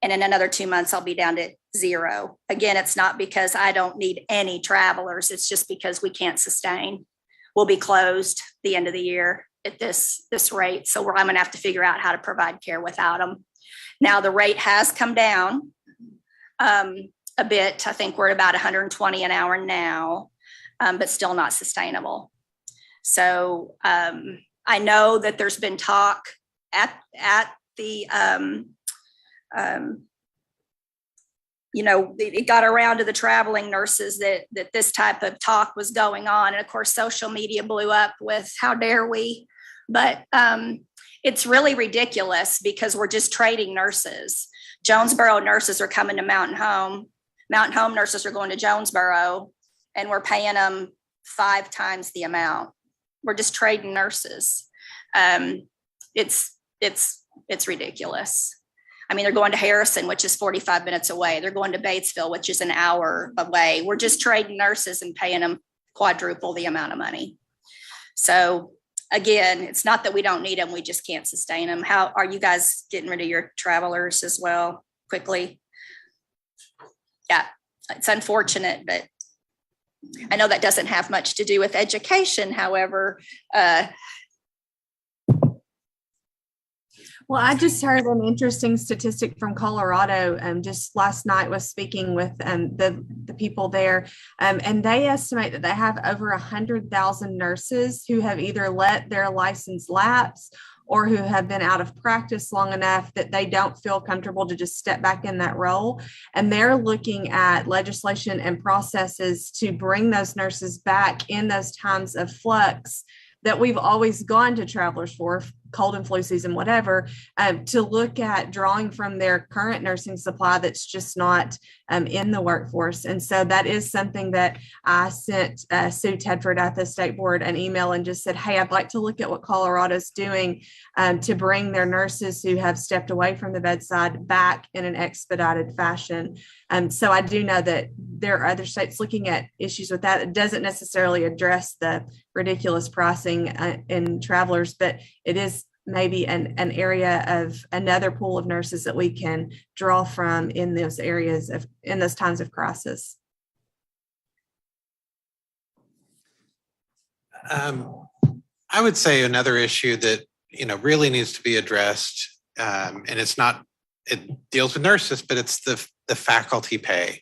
And in another 2 months, I'll be down to 0. Again, it's not because I don't need any travelers. It's just because we can't sustain. We'll be closed the end of the year at this rate. So I'm going to have to figure out how to provide care without them. Now, the rate has come down a bit. I think we're at about 120 an hour now, but still not sustainable. So I know that there's been talk at the, it got around to the traveling nurses that this type of talk was going on. And of course, social media blew up with how dare we, but it's really ridiculous because we're just trading nurses. Jonesboro nurses are coming to Mountain Home. Mountain Home nurses are going to Jonesboro, and we're paying them 5 times the amount. We're just trading nurses. It's ridiculous. I mean, they're going to Harrison, which is 45 minutes away. They're going to Batesville, which is an hour away. We're just trading nurses and paying them quadruple the amount of money. So again, it's not that we don't need them. We just can't sustain them. How are you guys getting rid of your travelers as well quickly? Yeah, it's unfortunate, but I know that doesn't have much to do with education. However, well, I just heard an interesting statistic from Colorado. Just last night was speaking with the people there, and they estimate that they have over 100,000 nurses who have either let their license lapse or who have been out of practice long enough that they don't feel comfortable to just step back in that role. And they're looking at legislation and processes to bring those nurses back in those times of flux that we've always gone to travelers for, cold and flu season, whatever, to look at drawing from their current nursing supply that's just not in the workforce. And so that is something that I sent Sue Tedford at the state board an email and just said, hey, I'd like to look at what Colorado's doing to bring their nurses who have stepped away from the bedside back in an expedited fashion. So I do know that there are other states looking at issues with that. It doesn't necessarily address the ridiculous pricing in travelers, but it is maybe an area of another pool of nurses that we can draw from in those areas in those times of crisis. I would say another issue that really needs to be addressed, and it deals with nurses, but it's the faculty pay.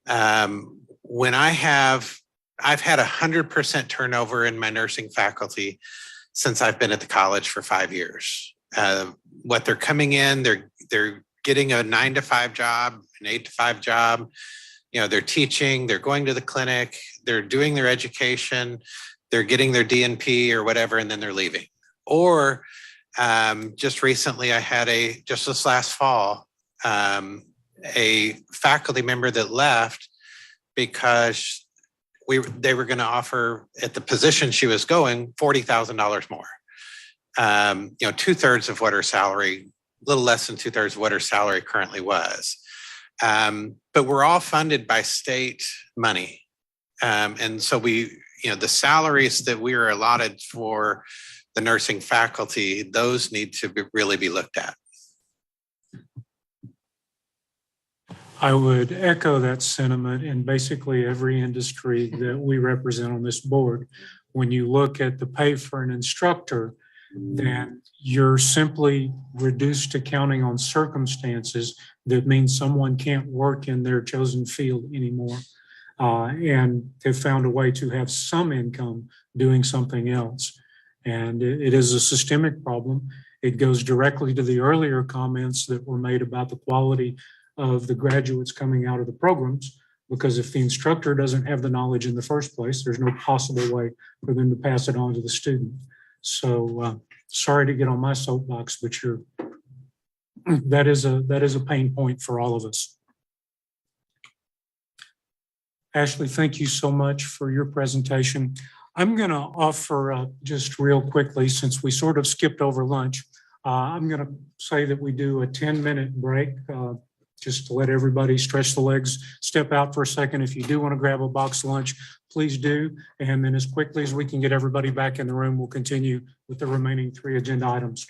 When I've had 100% turnover in my nursing faculty since I've been at the college for 5 years. What they're coming in, they're getting a 9-to-5 job, an 8-to-5 job. They're teaching, they're going to the clinic, they're doing their education, they're getting their DNP or whatever, and then they're leaving. Or just recently, I had just this last fall, a faculty member that left because they were going to offer at the position she was going $40,000 more. 2/3 of what her salary, a little less than 2/3 of what her salary currently was. But we're all funded by state money. And so the salaries that we are allotted for the nursing faculty, those need to really be looked at. I would echo that sentiment in basically every industry that we represent on this board. When you look at the pay for an instructor, then you're simply reduced to counting on circumstances that mean someone can't work in their chosen field anymore. and have found a way to have some income doing something else. And it is a systemic problem. It goes directly to the earlier comments that were made about the quality of the graduates coming out of the programs, because if the instructor doesn't have the knowledge in the first place, there's no possible way for them to pass it on to the student. So sorry to get on my soapbox, but that is a pain point for all of us. Ashley, thank you so much for your presentation. I'm going to offer just real quickly, since we sort of skipped over lunch, I'm going to say that we do a 10-minute break just to let everybody stretch the legs, step out for a second. If you do want to grab a box lunch, please do. And then as quickly as we can get everybody back in the room, we'll continue with the remaining 3 agenda items.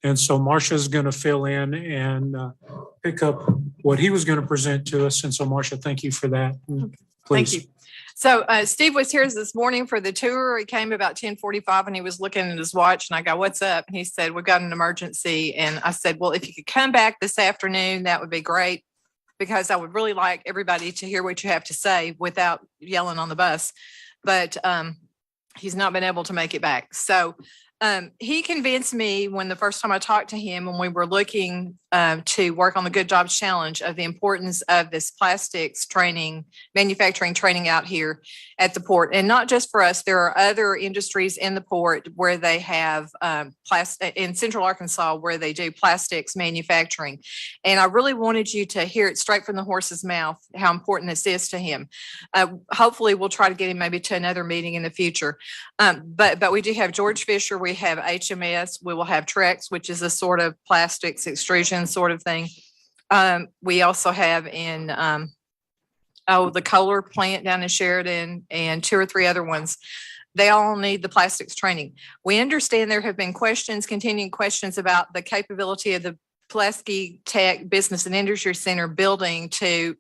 And so Marcia is going to fill in and pick up what he was going to present to us. And so Marcia, thank you for that. Thank Please. you. So Steve was here this morning for the tour. He came about 10:45 and he was looking at his watch and I go, "What's up?" And he said, "We've got an emergency." And I said, "Well, if you could come back this afternoon, that would be great, because I would really like everybody to hear what you have to say without yelling on the bus." But he's not been able to make it back. So he convinced me when the first time I talked to him, when we were looking to work on the Good Jobs Challenge, of the importance of this plastics training, manufacturing training out here at the port. And not just for us, there are other industries in the port where they have in Central Arkansas where they do plastics manufacturing. And I really wanted you to hear it straight from the horse's mouth, how important this is to him. Hopefully we'll try to get him maybe to another meeting in the future. But we do have George Fisher, we have HMS, we will have Trex, which is a sort of plastics extrusion sort of thing. We also have in the Kohler plant down in Sheridan and 2 or 3 other ones. They all need the plastics training. We understand there have been continuing questions about the capability of the Pulaski Tech Business and Industry Center building to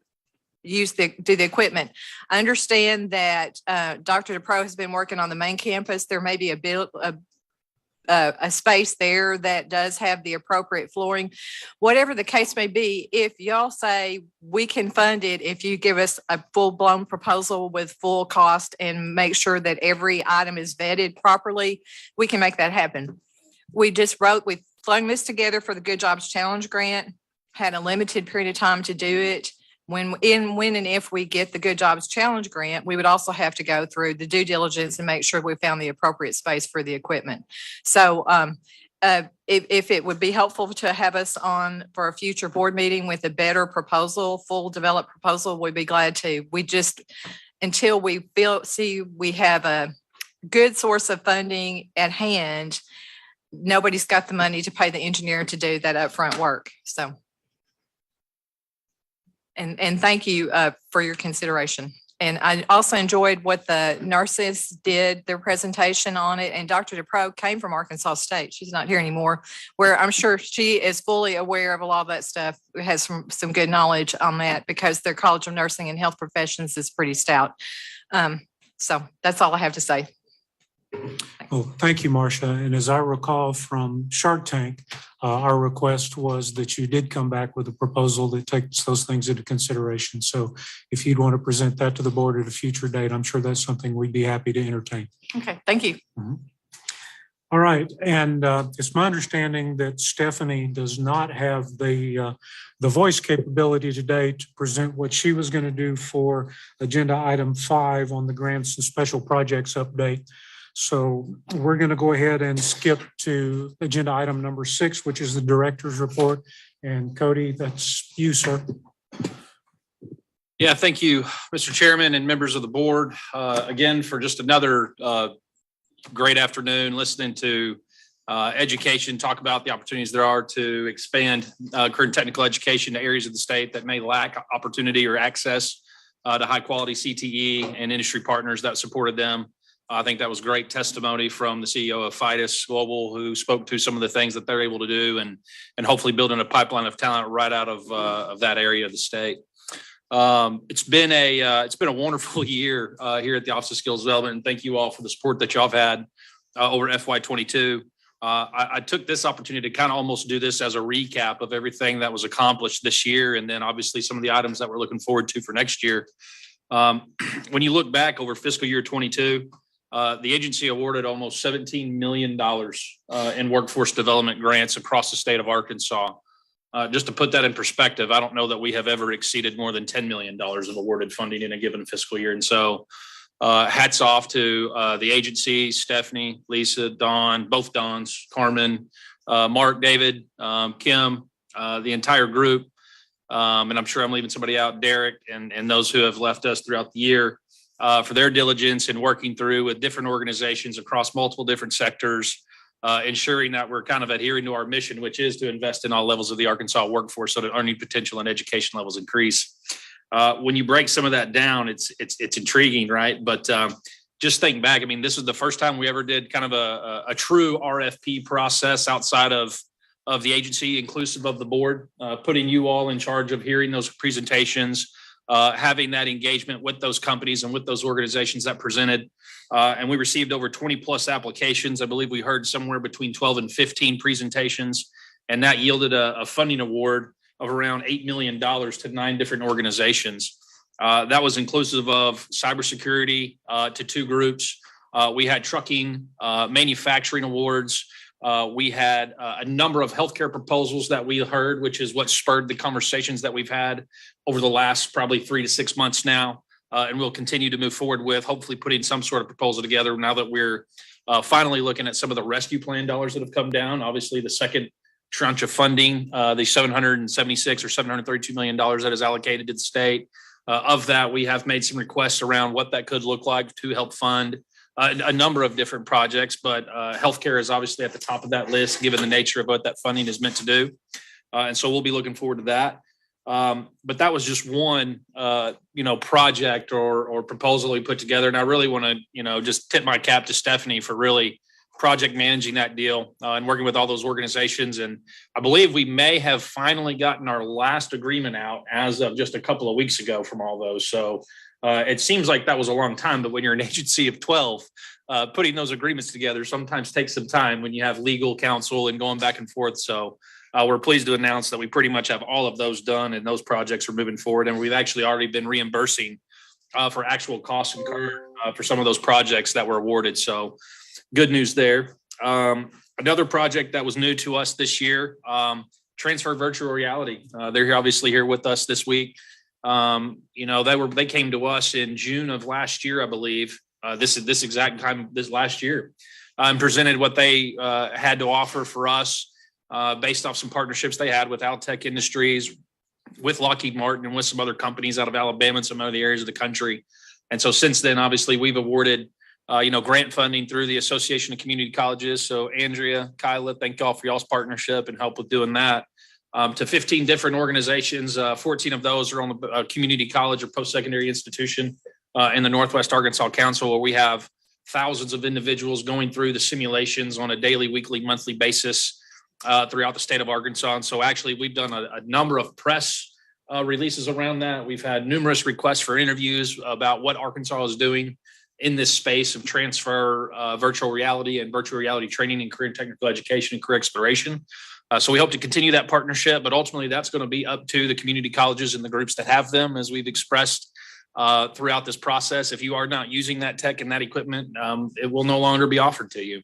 do the equipment. I understand that Dr. DePro has been working on the main campus. There may be a space there that does have the appropriate flooring. Whatever the case may be, if y'all say we can fund it, if you give us a full-blown proposal with full cost and make sure that every item is vetted properly, we can make that happen. We flung this together for the Good Jobs Challenge grant, had a limited period of time to do it. When and if we get the Good Jobs Challenge grant, we would also have to go through the due diligence and make sure we found the appropriate space for the equipment. So if it would be helpful to have us on for a future board meeting with a better proposal, full developed proposal, we'd be glad to. We just, until we see we have a good source of funding at hand, nobody's got the money to pay the engineer to do that upfront work. So. And thank you for your consideration. And I also enjoyed what the nurses did, their presentation on it. And Dr. DePro came from Arkansas State. She's not here anymore, where I'm sure she is fully aware of a lot of that stuff, has some good knowledge on that, because their College of Nursing and Health Professions is pretty stout. So that's all I have to say. Well, thank you, Marcia. And as I recall from Shark Tank, our request was that you did come back with a proposal that takes those things into consideration. So if you'd want to present that to the board at a future date, I'm sure that's something we'd be happy to entertain. Okay, thank you. Mm-hmm. All right. And it's my understanding that Stephanie does not have the voice capability today to present what she was going to do for agenda item 5 on the grants and special projects update. So we're going to go ahead and skip to agenda item number 6, which is the director's report. And Cody, that's you, sir. Yeah, thank you, Mr. Chairman and members of the board. Again, for just another great afternoon listening to education, talk about the opportunities there are to expand current technical education to areas of the state that may lack opportunity or access to high quality CTE and industry partners that supported them. I think that was great testimony from the CEO of Fidus Global, who spoke to some of the things that they're able to do and hopefully building a pipeline of talent right out of that area of the state. It's been a wonderful year here at the Office of Skills Development, and thank you all for the support that y'all have had over FY22. I took this opportunity to kind of almost do this as a recap of everything that was accomplished this year, and then obviously some of the items that we're looking forward to for next year. When you look back over fiscal year 22, the agency awarded almost $17 million in workforce development grants across the state of Arkansas. Just to put that in perspective, I don't know that we have ever exceeded more than $10 million of awarded funding in a given fiscal year. And so hats off to the agency, Stephanie, Lisa, Dawn, both Dawns, Carmen, Mark, David, Kim, the entire group. And I'm sure I'm leaving somebody out, Derek, and those who have left us throughout the year. For their diligence in working through with different organizations across multiple different sectors, ensuring that we're kind of adhering to our mission, which is to invest in all levels of the Arkansas workforce so that earning potential and education levels increase. When you break some of that down, it's intriguing, right? But just think back, I mean, this is the first time we ever did kind of a true RFP process outside of of the agency, inclusive of the board, putting you all in charge of hearing those presentations, having that engagement with those companies and with those organizations that presented. And we received over 20 plus applications. I believe we heard somewhere between 12 and 15 presentations, and that yielded a funding award of around $8 million to 9 different organizations. That was inclusive of cybersecurity to 2 groups. We had trucking, manufacturing awards. We had a number of healthcare proposals that we heard, which is what spurred the conversations that we've had over the last probably 3 to 6 months now. And we'll continue to move forward with hopefully putting some sort of proposal together now that we're finally looking at some of the rescue plan dollars that have come down. Obviously, the second tranche of funding, the $776 or $732 million that is allocated to the state. Of that, we have made some requests around what that could look like to help fund a number of different projects, but healthcare is obviously at the top of that list, given the nature of what that funding is meant to do. And so we'll be looking forward to that. But that was just one, project or proposal we put together. And I really want to, just tip my cap to Stephanie for really project managing that deal and working with all those organizations. And I believe we may have finally gotten our last agreement out as of just a couple of weeks ago from all those. So it seems like that was a long time, but when you're an agency of 12, putting those agreements together sometimes takes some time when you have legal counsel and going back and forth. So we're pleased to announce that we pretty much have all of those done and those projects are moving forward. And we've actually already been reimbursing for actual costs incurred for some of those projects that were awarded. So good news there. Another project that was new to us this year, Transfer Virtual Reality. They're here, obviously here with us this week. They came to us in June of last year, I believe, this exact time this last year, and presented what they had to offer for us based off some partnerships they had with Altech Industries, with Lockheed Martin, and with some other companies out of Alabama and some other areas of the country. And so since then, obviously, we've awarded grant funding through the Association of Community Colleges. So Andrea, Kyla, thank y'all for y'all's partnership and help with doing that. To 15 different organizations, 14 of those are on the community college or post-secondary institution in the Northwest Arkansas Council, where we have thousands of individuals going through the simulations on a daily, weekly, monthly basis throughout the state of Arkansas. And so actually we've done a number of press releases around that. We've had numerous requests for interviews about what Arkansas is doing in this space of transfer virtual reality and virtual reality training and career and technical education and career exploration. So we hope to continue that partnership, but ultimately that's going to be up to the community colleges and the groups that have them, as we've expressed throughout this process. If you are not using that tech and that equipment, it will no longer be offered to you.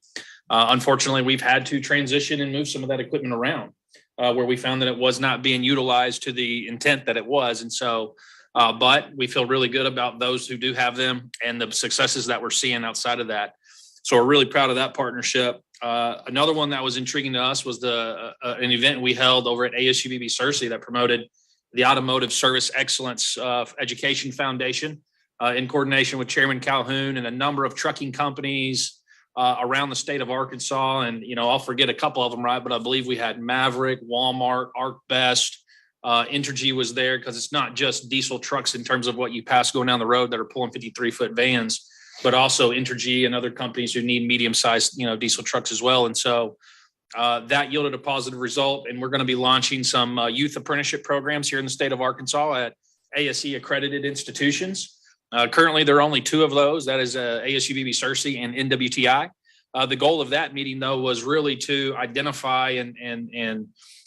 Unfortunately, we've had to transition and move some of that equipment around where we found that it was not being utilized to the intent that it was. And so, but we feel really good about those who do have them and the successes that we're seeing outside of that. So we're really proud of that partnership. Another one that was intriguing to us was an event we held over at ASUBB Searcy that promoted the Automotive Service Excellence Education Foundation in coordination with Chairman Calhoun and a number of trucking companies around the state of Arkansas. And, I'll forget a couple of them, right? But I believe we had Maverick, Walmart, ArcBest, Entergy was there, because it's not just diesel trucks in terms of what you pass going down the road that are pulling 53-foot vans, but also Entergy and other companies who need medium-sized, diesel trucks as well. And so that yielded a positive result. And we're going to be launching some youth apprenticeship programs here in the state of Arkansas at ASE accredited institutions. Currently, there are only 2 of those. That is ASUBB Searcy and NWTI. The goal of that meeting, though, was really to identify and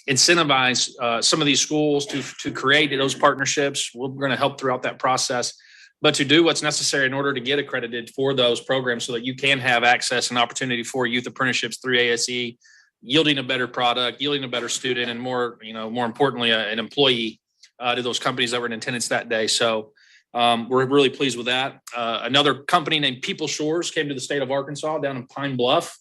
incentivize some of these schools to create those partnerships. We're going to help throughout that process, but to do what's necessary in order to get accredited for those programs so that you can have access and opportunity for youth apprenticeships through ASE, yielding a better product, yielding a better student, and more importantly, an employee to those companies that were in attendance that day. So we're really pleased with that. Another company named People Shores came to the state of Arkansas down in Pine Bluff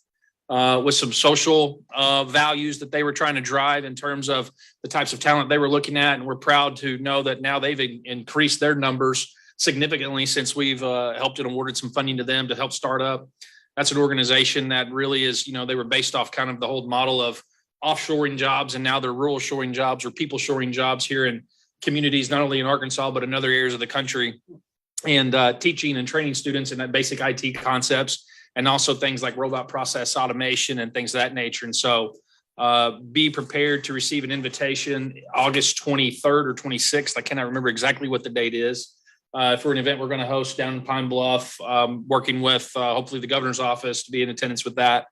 with some social values that they were trying to drive in terms of the types of talent they were looking at. And we're proud to know that now they've increased their numbers significantly since we've helped and awarded some funding to them to help start up. That's an organization that really is, they were based off kind of the whole model of offshoring jobs, and now they're rural shoring jobs or people shoring jobs here in communities, not only in Arkansas, but in other areas of the country, and teaching and training students in that basic IT concepts, and also things like robot process automation and things of that nature. And so Be prepared to receive an invitation August 23rd or 26th. I cannot remember exactly what the date is. For an event we're going to host down in Pine Bluff, working with hopefully the governor's office to be in attendance with that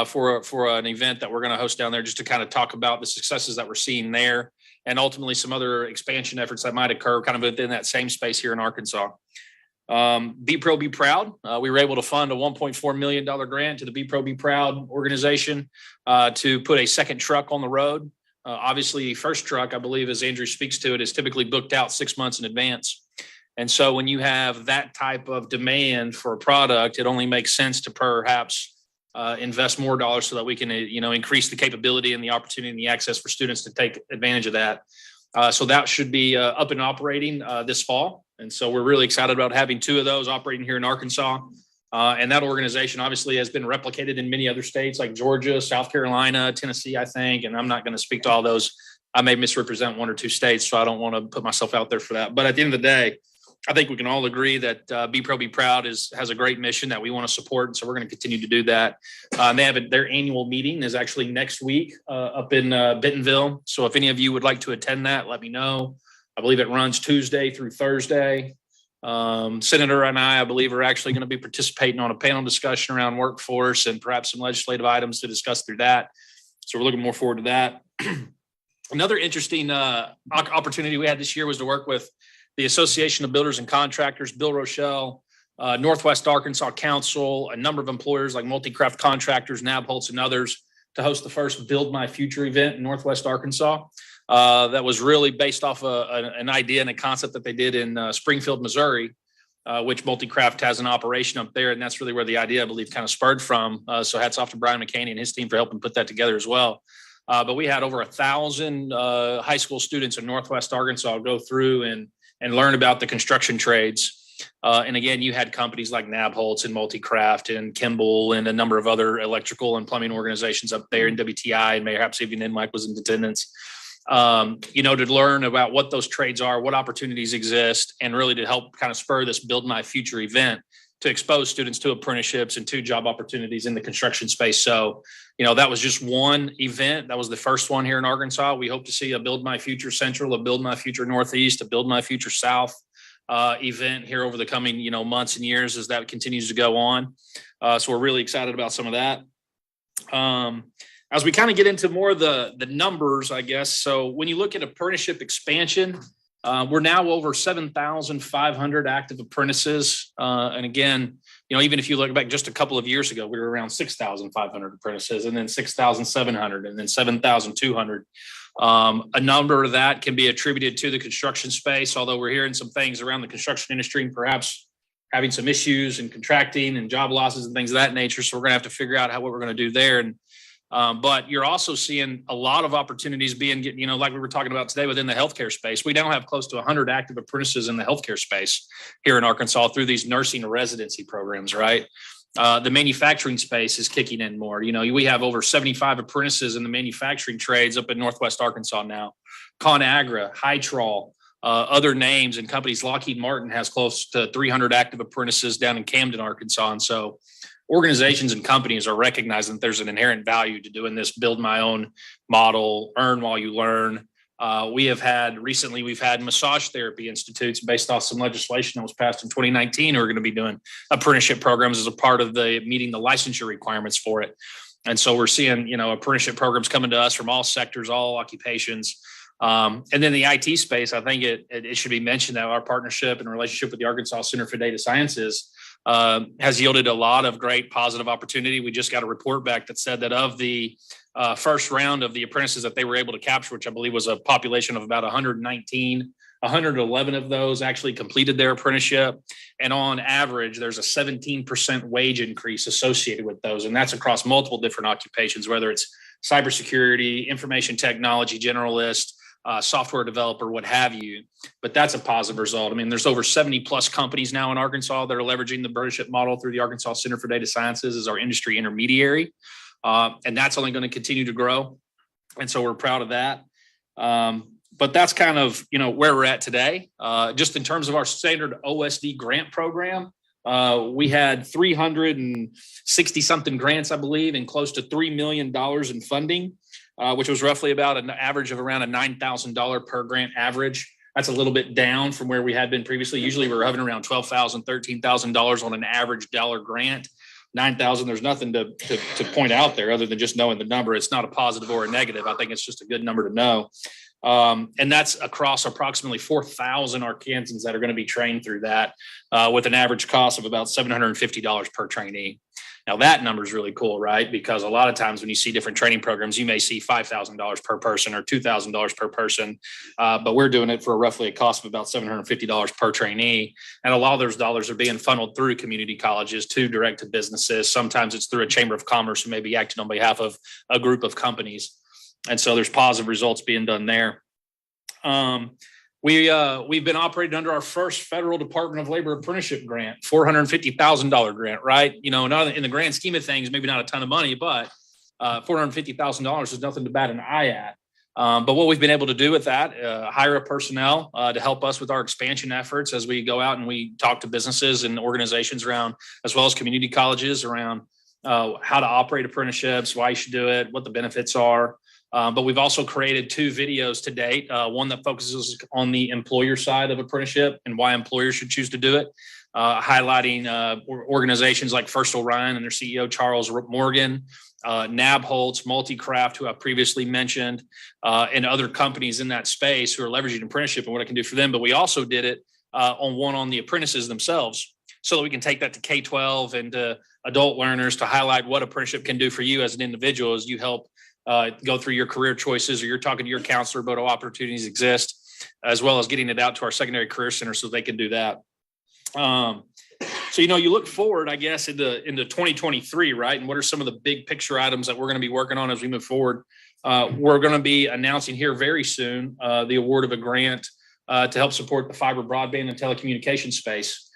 for an event that we're going to host down there, just to kind of talk about the successes that we're seeing there, and ultimately some other expansion efforts that might occur kind of within that same space here in Arkansas. Be Pro, Be Proud. We were able to fund a $1.4 million grant to the Be Pro, Be Proud organization to put a second truck on the road. Obviously, first truck, I believe, as Andrew speaks to it, is typically booked out 6 months in advance. And so when you have that type of demand for a product, it only makes sense to perhaps invest more dollars so that we can, increase the capability and the opportunity and the access for students to take advantage of that. So that should be up and operating this fall. And so we're really excited about having 2 of those operating here in Arkansas. And that organization obviously has been replicated in many other states like Georgia, South Carolina, Tennessee, I think. And I'm not going to speak to all those. I may misrepresent 1 or 2 states, so I don't want to put myself out there for that. But at the end of the day, I think we can all agree that Be Pro, Be Proud has a great mission that we want to support. And so we're going to continue to do that. They have their annual meeting is actually next week up in Bentonville. So if any of you would like to attend that, let me know. I believe it runs Tuesday through Thursday. Senator and I believe, are actually going to be participating on a panel discussion around workforce and perhaps some legislative items to discuss through that. So we're looking more forward to that. Another interesting opportunity we had this year was to work with the Association of Builders and Contractors, Bill Rochelle, Northwest Arkansas Council, a number of employers like Multicraft Contractors, Nabholz, and others to host the first Build My Future event in Northwest Arkansas. That was really based off an idea and a concept that they did in Springfield, Missouri, which Multicraft has an operation up there. And that's really where the idea, I believe, kind of spurred from. So hats off to Brian McCaney and his team for helping put that together as well. But we had over 1,000 high school students in Northwest Arkansas go through and learn about the construction trades. And again, you had companies like Nabholz and Multicraft and Kimball and a number of other electrical and plumbing organizations up there, and WTI, and perhaps even NMIC was in attendance. To learn about what those trades are, what opportunities exist, and really to help kind of spur this Build My Future event to expose students to apprenticeships and to job opportunities in the construction space. So, that was just one event. That was the first one here in Arkansas. We hope to see a Build My Future Central, a Build My Future Northeast, a Build My Future South event here over the coming, months and years as that continues to go on. So we're really excited about some of that. As we kind of get into more of the numbers, I guess. So when you look at apprenticeship expansion, we're now over 7,500 active apprentices. And again, even if you look back just a couple of years ago, we were around 6,500 apprentices, and then 6,700, and then 7,200. A number of that can be attributed to the construction space, although we're hearing some things around the construction industry and perhaps having some issues and contracting and job losses and things of that nature. So we're going to have to figure out what we're going to do there. And but you're also seeing a lot of opportunities being, like we were talking about today within the healthcare space. We now have close to 100 active apprentices in the healthcare space here in Arkansas through these nursing residency programs, right? The manufacturing space is kicking in more. We have over 75 apprentices in the manufacturing trades up in Northwest Arkansas now. ConAgra, Hytrol, other names and companies. Lockheed Martin has close to 300 active apprentices down in Camden, Arkansas. And so organizations and companies are recognizing that there's an inherent value to doing this build my own model, earn while you learn. We've had massage therapy institutes based off some legislation that was passed in 2019 who are going to be doing apprenticeship programs as a part of meeting the licensure requirements for it. And so we're seeing, apprenticeship programs coming to us from all sectors, all occupations. And then the IT space, I think it should be mentioned that our partnership and relationship with the Arkansas Center for Data Sciences has yielded a lot of great positive opportunity. We just got a report back that said that of the first round of the apprentices that they were able to capture, which I believe was a population of about 119, 111 of those actually completed their apprenticeship. And on average, there's a 17% wage increase associated with those. And that's across multiple different occupations, whether it's cybersecurity, information technology, generalist, software developer, what have you. But that's a positive result. I mean, there's over 70 plus companies now in Arkansas that are leveraging the apprenticeship model through the Arkansas Center for Data Sciences as our industry intermediary. And that's only going to continue to grow. And so we're proud of that. But that's kind of, where we're at today. Just in terms of our standard OSD grant program, We had 360 something grants, I believe, and close to $3 million in funding, which was roughly about an average of around a $9,000 per grant average. That's a little bit down from where we had been previously. Usually we were hovering around $12,000, $13,000 on an average dollar grant. 9,000, there's nothing to point out there other than just knowing the number. It's not a positive or a negative. I think it's just a good number to know. And that's across approximately 4,000 Arkansans that are going to be trained through that with an average cost of about $750 per trainee. Now that number is really cool, right? Because a lot of times when you see different training programs, you may see $5,000 per person or $2,000 per person, but we're doing it for roughly a cost of about $750 per trainee. And a lot of those dollars are being funneled through community colleges to direct to businesses. Sometimes it's through a chamber of commerce who may be acting on behalf of a group of companies. And so there's positive results being done there. We've been operating under our first federal Department of Labor apprenticeship grant, $450,000 grant, right? You know, not in the grand scheme of things, maybe not a ton of money, but $450,000 is nothing to bat an eye at. But what we've been able to do with that, hire a personnel to help us with our expansion efforts as we go out and we talk to businesses and organizations around, as well as community colleges around how to operate apprenticeships, why you should do it, what the benefits are. But we've also created 2 videos to date, one that focuses on the employer side of apprenticeship and why employers should choose to do it, highlighting organizations like First Orion and their CEO, Charles Morgan, Nabholz, Multicraft, who I previously mentioned, and other companies in that space who are leveraging apprenticeship and what it can do for them. But we also did it on the apprentices themselves so that we can take that to K-12 and to adult learners to highlight what apprenticeship can do for you as an individual as you help go through your career choices, or you're talking to your counselor about what opportunities exist, as well as getting it out to our secondary career center so they can do that. So, you know, you look forward, I guess, into 2023, right? And what are some of the big picture items that we're going to be working on as we move forward? We're going to be announcing here very soon the award of a grant to help support the fiber broadband and telecommunications space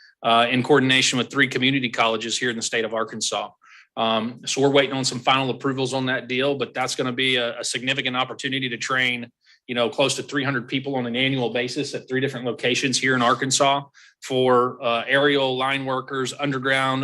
in coordination with 3 community colleges here in the state of Arkansas. So we're waiting on some final approvals on that deal, but that's going to be a significant opportunity to train, you know, close to 300 people on an annual basis at 3 different locations here in Arkansas for aerial line workers, underground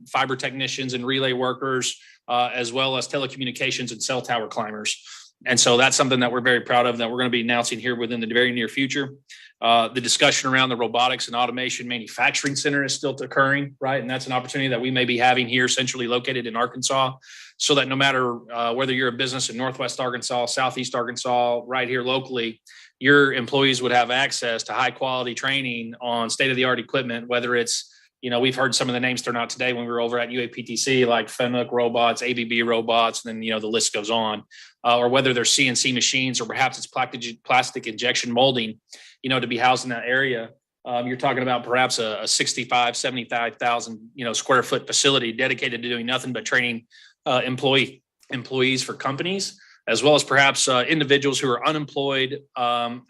fiber technicians and relay workers, as well as telecommunications and cell tower climbers. And so that's something that we're very proud of that we're going to be announcing here within the very near future. The discussion around the robotics and automation manufacturing center is still occurring, right? And that's an opportunity that we may be having here centrally located in Arkansas, so that no matter whether you're a business in Northwest Arkansas, Southeast Arkansas, right here locally, your employees would have access to high quality training on state-of-the-art equipment, whether it's, you know, we've heard some of the names thrown out today when we were over at UAPTC, like Fenwick robots, ABB robots, and then, you know, the list goes on, or whether they're CNC machines or perhaps it's plastic injection molding, you know, to be housed in that area. You're talking about perhaps a 65, 75,000, you know, square foot facility dedicated to doing nothing but training employees for companies, as well as perhaps individuals who are unemployed,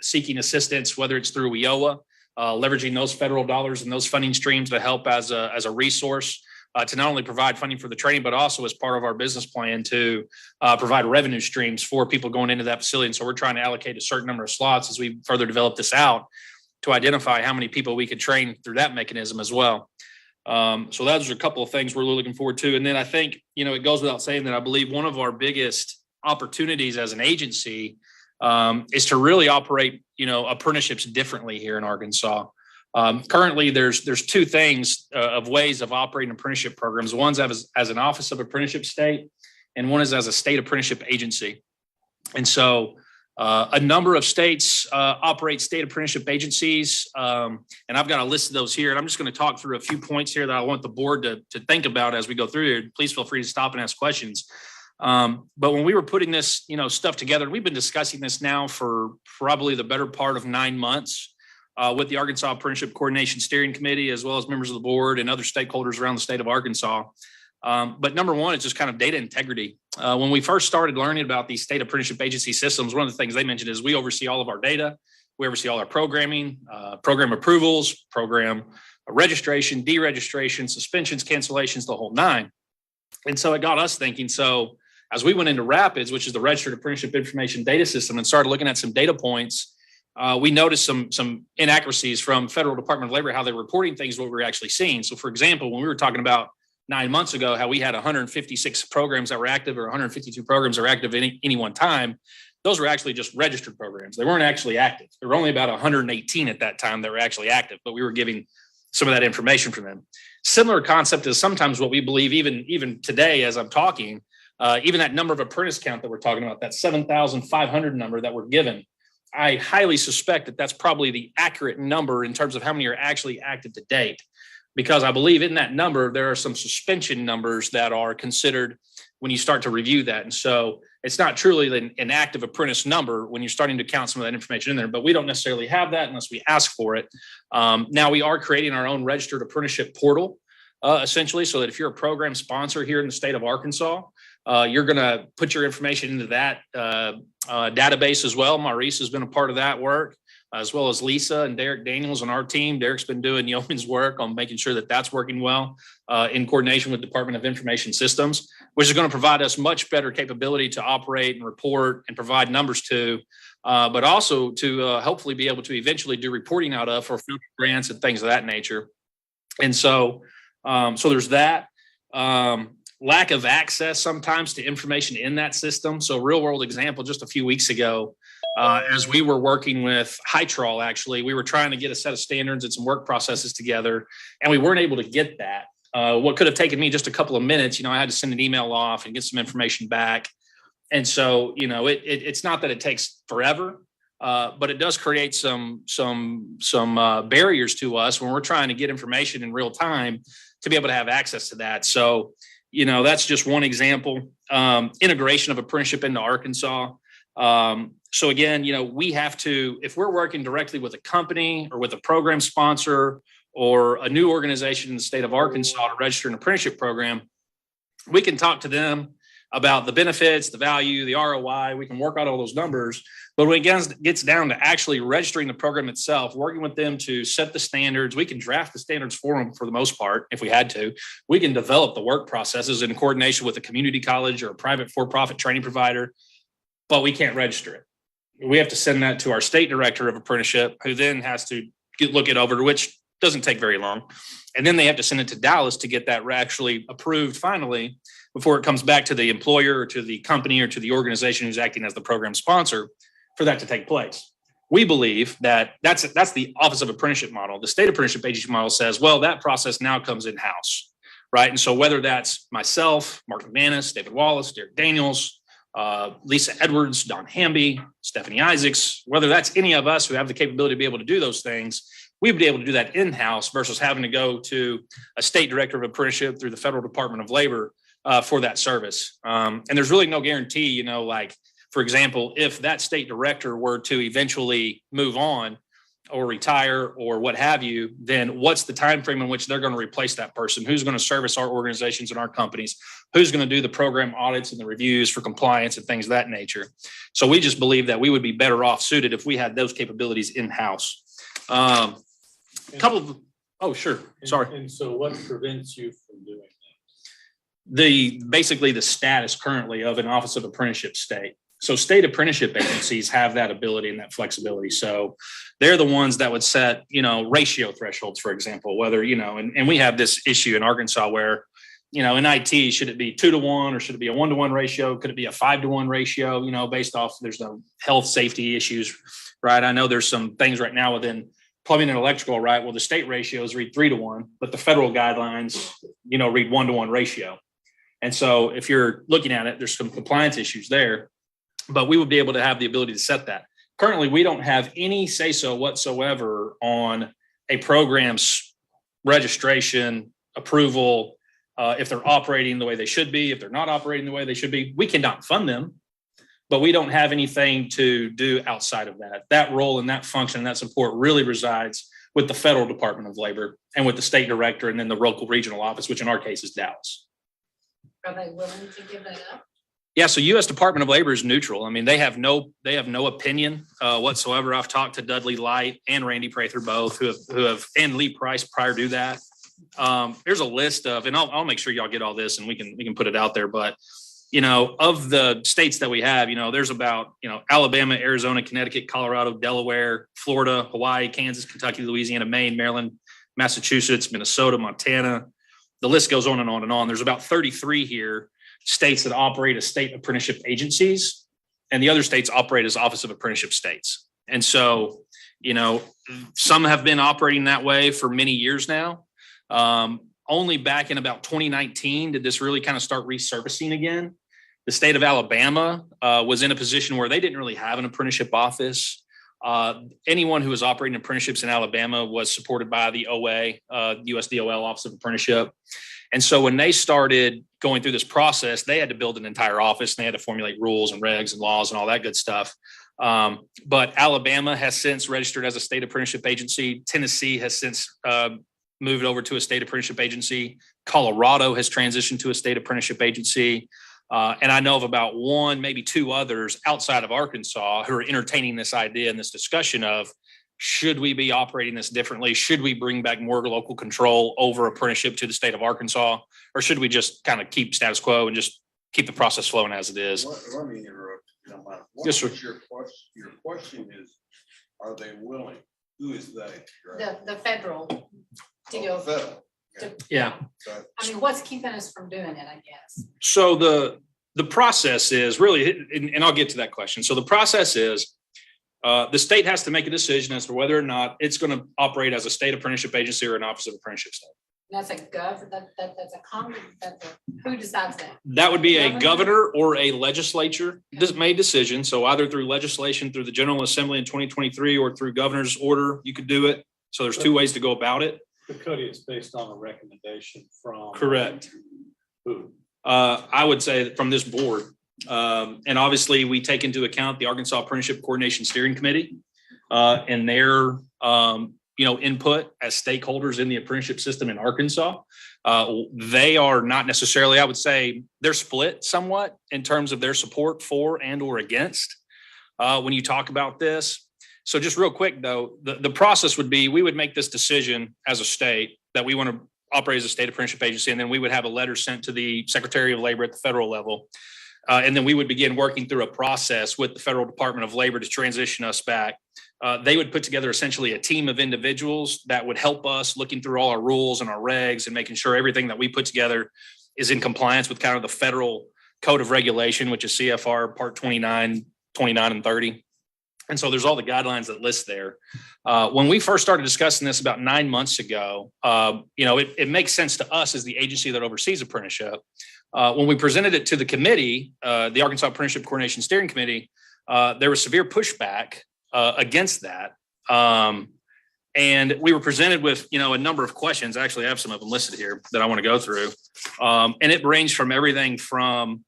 seeking assistance, whether it's through WIOA, leveraging those federal dollars and those funding streams to help as a resource to not only provide funding for the training, but also as part of our business plan to provide revenue streams for people going into that facility. And so we're trying to allocate a certain number of slots as we further develop this out to identify how many people we could train through that mechanism as well. So those are a couple of things we're really looking forward to. And then I think, you know, it goes without saying that I believe one of our biggest opportunities as an agency is to really operate, you know, apprenticeships differently here in Arkansas. Currently, there's 2 things of ways of operating apprenticeship programs. One's as an Office of Apprenticeship State, and one is as a state apprenticeship agency. And so a number of states operate state apprenticeship agencies, and I've got a list of those here. And I'm just going to talk through a few points here that I want the board to think about as we go through here. Please feel free to stop and ask questions. But when we were putting this, you know, stuff together, we've been discussing this now for probably the better part of 9 months. With the Arkansas Apprenticeship Coordination Steering Committee, as well as members of the board and other stakeholders around the state of Arkansas. But number one, it's just kind of data integrity. When we first started learning about these state apprenticeship agency systems, one of the things they mentioned is we oversee all of our data. We oversee all our programming, program approvals, program registration, deregistration, suspensions, cancellations, the whole 9. And so it got us thinking. So as we went into RAPIDS, which is the Registered Apprenticeship Information Data System, and started looking at some data points, we noticed some inaccuracies from Federal Department of Labor, how they're reporting things, what we're actually seeing. So for example, when we were talking about 9 months ago, how we had 156 programs that were active or 152 programs that were active at any one time, those were actually just registered programs. They weren't actually active. There were only about 118 at that time that were actually active, but we were giving some of that information from them. Similar concept is sometimes what we believe even today as I'm talking, even that number of apprentice count that we're talking about, that 7,500 number that we're given, I highly suspect that that's probably the accurate number in terms of how many are actually active to date. Because I believe in that number, there are some suspension numbers that are considered when you start to review that. And so it's not truly an active apprentice number when you're starting to count some of that information in there, but we don't necessarily have that unless we ask for it. Now we are creating our own registered apprenticeship portal, essentially, so that if you're a program sponsor here in the state of Arkansas, you're going to put your information into that database as well. Maurice has been a part of that work, as well as Lisa and Derek Daniels on our team. Derek's been doing yeoman's work on making sure that that's working well in coordination with Department of Information Systems, which is going to provide us much better capability to operate and report and provide numbers to, but also to hopefully be able to eventually do reporting out of for federal grants and things of that nature. And so, so there's that. Lack of access sometimes to information in that system. So real world example, just a few weeks ago, as we were working with Hytrol, actually, we were trying to get a set of standards and some work processes together, and we weren't able to get that. What could have taken me just a couple of minutes, I had to send an email off and get some information back. And so, it's not that it takes forever, but it does create some barriers to us when we're trying to get information in real time to be able to have access to that. So, that's just one example. Integration of apprenticeship into Arkansas. So again, we have to, if we're working directly with a company or with a program sponsor or a new organization in the state of Arkansas to register an apprenticeship program, we can talk to them about the benefits, the value, the ROI. We can work out all those numbers. But when it gets down to actually registering the program itself, working with them to set the standards, we can draft the standards for them for the most part, if we had to. We can develop the work processes in coordination with a community college or a private for-profit training provider, but we can't register it. We have to send that to our state director of apprenticeship, who then has to look it over, which doesn't take very long. And then they have to send it to Dallas to get that actually approved finally before it comes back to the employer or to the company or to the organization who's acting as the program sponsor for that to take place. We believe that that's the Office of Apprenticeship model. The state apprenticeship agency model says, well, that process now comes in-house, right? And so whether that's myself, Mark McManus, David Wallace, Derek Daniels, Lisa Edwards, Don Hamby, Stephanie Isaacs, whether that's any of us who have the capability to be able to do those things, we would be able to do that in-house versus having to go to a state director of apprenticeship through the Federal Department of Labor for that service. And there's really no guarantee, like, for example, if that state director were to eventually move on or retire or what have you, then what's the time frame in which they're going to replace that person? Who's going to service our organizations and our companies? Who's going to do the program audits and the reviews for compliance and things of that nature? So we just believe that we would be better off suited if we had those capabilities in-house. Oh, sure. Sorry. And so what prevents you from doing Basically the status currently of an Office of Apprenticeship state. So state apprenticeship agencies have that ability and that flexibility. So they're the ones that would set, ratio thresholds, for example, whether, and we have this issue in Arkansas where, in IT, should it be 2-to-1 or should it be a 1-to-1 ratio? Could it be a 5-to-1 ratio, based off, there's no health safety issues, right? I know there's some things right now within plumbing and electrical, right? Well, the state ratios read 3-to-1, but the federal guidelines, read 1-to-1 ratio. And so if you're looking at it, there's some compliance issues there. But we would be able to have the ability to set that. Currently, we don't have any say-so whatsoever on a program's registration, approval, if they're operating the way they should be, if they're not operating the way they should be. We cannot fund them, but we don't have anything to do outside of that. That role and that function and that support really resides with the Federal Department of Labor and with the state director and then the local regional office, which in our case is Dallas. Are they willing to give that up? Yeah, so U.S. Department of Labor is neutral. I mean, they have no opinion whatsoever. I've talked to Dudley Light and Randy Prather both, who have and Lee Price prior to that. There's a list of, and I'll make sure y'all get all this, and we can put it out there. But of the states that we have, there's about, Alabama, Arizona, Connecticut, Colorado, Delaware, Florida, Hawaii, Kansas, Kentucky, Louisiana, Maine, Maryland, Massachusetts, Minnesota, Montana. The list goes on and on and on. There's about 33 here states that operate as state apprenticeship agencies, and the other states operate as Office of Apprenticeship states. And so, some have been operating that way for many years now. Only back in about 2019 did this really kind of start resurfacing again. The state of Alabama was in a position where they didn't really have an apprenticeship office. Anyone who was operating apprenticeships in Alabama was supported by the OA, USDOL Office of Apprenticeship. And so when they started going through this process, they had to build an entire office, and they had to formulate rules and regs and laws and all that good stuff. But Alabama has since registered as a state apprenticeship agency. Tennessee has since moved over to a state apprenticeship agency. Colorado has transitioned to a state apprenticeship agency. And I know of about one, maybe two others outside of Arkansas who are entertaining this idea and this discussion of, should we be operating this differently? Should we bring back more local control over apprenticeship to the state of Arkansas? Or should we just kind of keep status quo and just keep the process flowing as it is? Let me interrupt. If you don't mind. Yes, sir. Your question is, are they willing? Who is they? The federal deal. Federal. Yeah. I mean, what's keeping us from doing it, I guess? So the process is really, and I'll get to that question. So the process is the state has to make a decision as to whether or not it's going to operate as a state apprenticeship agency or an Office of Apprenticeship state. That's a that's a common, who decides that? That would be a governor or a legislature made decision. So either through legislation, through the General Assembly in 2023, or through governor's order, you could do it. So there's two ways to go about it. The CODI is based on a recommendation from. Correct. Who? I would say from this board. And obviously we take into account the Arkansas Apprenticeship Coordination Steering Committee and their input as stakeholders in the apprenticeship system in Arkansas. They are not necessarily, I would say they're split somewhat in terms of their support for and or against when you talk about this. So just real quick though, the process would be, we would make this decision as a state that we want to operate as a state apprenticeship agency, and then we would have a letter sent to the Secretary of Labor at the federal level. And then we would begin working through a process with the Federal Department of Labor to transition us back. They would put together essentially a team of individuals that would help us looking through all our rules and our regs and making sure everything that we put together is in compliance with kind of the federal code of regulation, which is CFR Part 29, 29 and 30. And so there's all the guidelines that list there. When we first started discussing this about 9 months ago, it makes sense to us as the agency that oversees apprenticeship. When we presented it to the committee, the Arkansas Apprenticeship Coordination Steering Committee, there was severe pushback against that. And we were presented with, a number of questions. Actually, I have some of them listed here that I want to go through. And it ranged from everything from,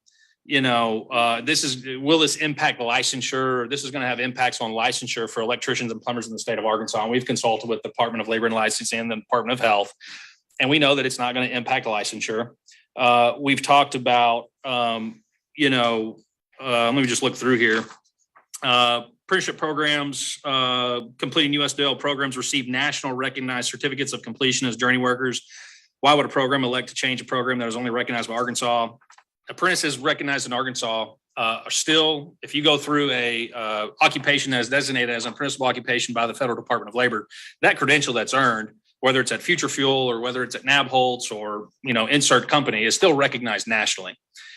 will this impact licensure? This is going to have impacts on licensure for electricians and plumbers in the state of Arkansas. And we've consulted with the Department of Labor and Licensing and the Department of Health. And we know that it's not going to impact licensure. We've talked about, let me just look through here. Apprenticeship programs, completing USDL programs receive national recognized certificates of completion as journey workers. Why would a program elect to change a program that is only recognized by Arkansas? Apprentices recognized in Arkansas are still, if you go through a occupation that is designated as an apprenticeable occupation by the Federal Department of Labor, that credential that's earned, whether it's at Future Fuel or whether it's at Nabholz or, insert company, is still recognized nationally.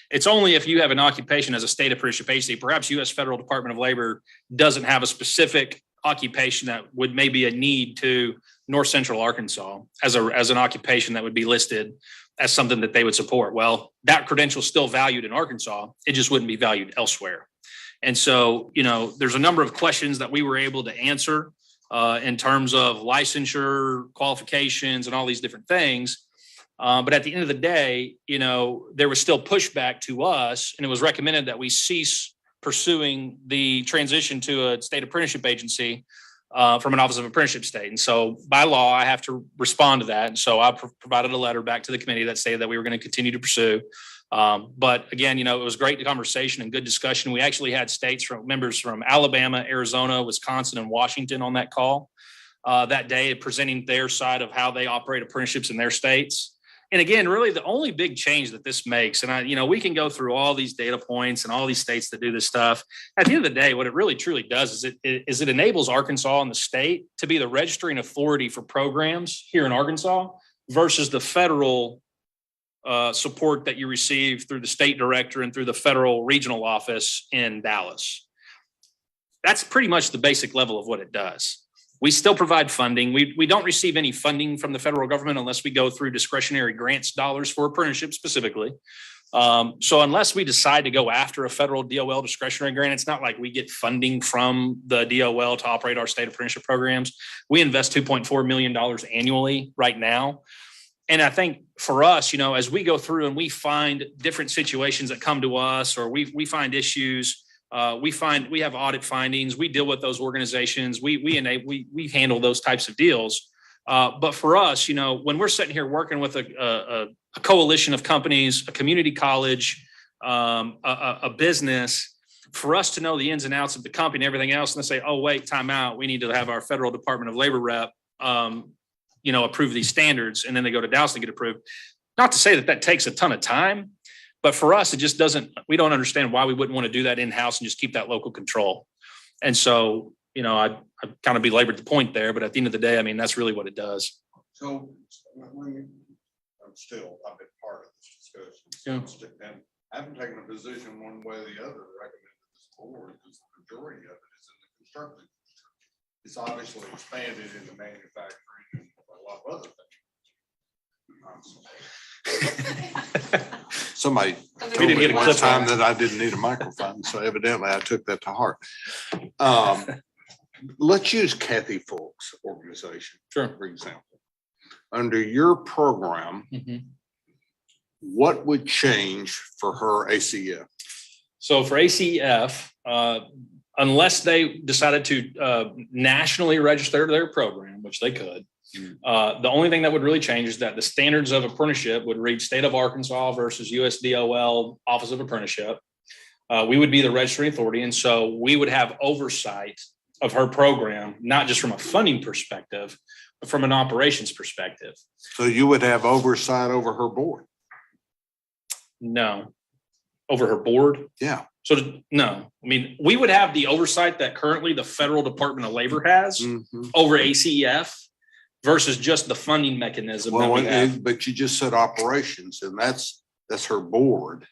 It's only if you have an occupation as a state apprenticeship agency, perhaps U.S. Federal Department of Labor doesn't have a specific occupation that would maybe a need to North Central Arkansas as an occupation that would be listed as something that they would support. Well, that credential is still valued in Arkansas. It just wouldn't be valued elsewhere. And so, there's a number of questions that we were able to answer in terms of licensure, qualifications, and all these different things. But at the end of the day, there was still pushback to us, and it was recommended that we cease pursuing the transition to a state apprenticeship agency from an Office of Apprenticeship state. And so by law, I have to respond to that. And so I provided a letter back to the committee that stated that we were going to continue to pursue. But again, it was great conversation and good discussion. We actually had members from Alabama, Arizona, Wisconsin, and Washington on that call that day, presenting their side of how they operate apprenticeships in their states. And again, really the only big change that this makes, and we can go through all these data points and all these states that do this stuff. At the end of the day, what it really truly does is it enables Arkansas and the state to be the registering authority for programs here in Arkansas versus the federal support that you receive through the state director and through the federal regional office in Dallas. That's pretty much the basic level of what it does. We still provide funding. We don't receive any funding from the federal government unless we go through discretionary grants dollars for apprenticeship specifically. So unless we decide to go after a federal DOL discretionary grant, it's not like we get funding from the DOL to operate our state apprenticeship programs. We invest $2.4 million annually right now. And I think for us, as we go through and we find different situations that come to us, or we find issues, we have audit findings, we deal with those organizations, we handle those types of deals. But for us, when we're sitting here working with a coalition of companies, a community college, a business, for us to know the ins and outs of the company and everything else, and they say, oh, wait, time out, we need to have our federal Department of Labor rep, approve these standards, and then they go to Dallas to get approved. Not to say that takes a ton of time, but for us, it just doesn't, we don't understand why we wouldn't want to do that in-house and just keep that local control. And so, I kind of belabored the point there, but at the end of the day, that's really what it does. So I've been part of this discussion. And I haven't taken a position one way or the other recommended this board because the majority of it is in the construction. It's obviously expanded into manufacturing and a lot of other things. Somebody told me one time that I didn't need a microphone, so evidently I took that to heart. Let's use Kathy Fulk's organization, for example. Under your program, what would change for her ACF? So for ACF, unless they decided to nationally register their program, which they could, the only thing that would really change is that the standards of apprenticeship would read State of Arkansas versus USDOL Office of Apprenticeship. We would be the registering authority. And so we would have oversight of her program, not just from a funding perspective, but from an operations perspective. So you would have oversight over her board? No. Over her board? Yeah. So no, we would have the oversight that currently the federal Department of Labor has over ACF versus just the funding mechanism. But you just said operations, and that's her board.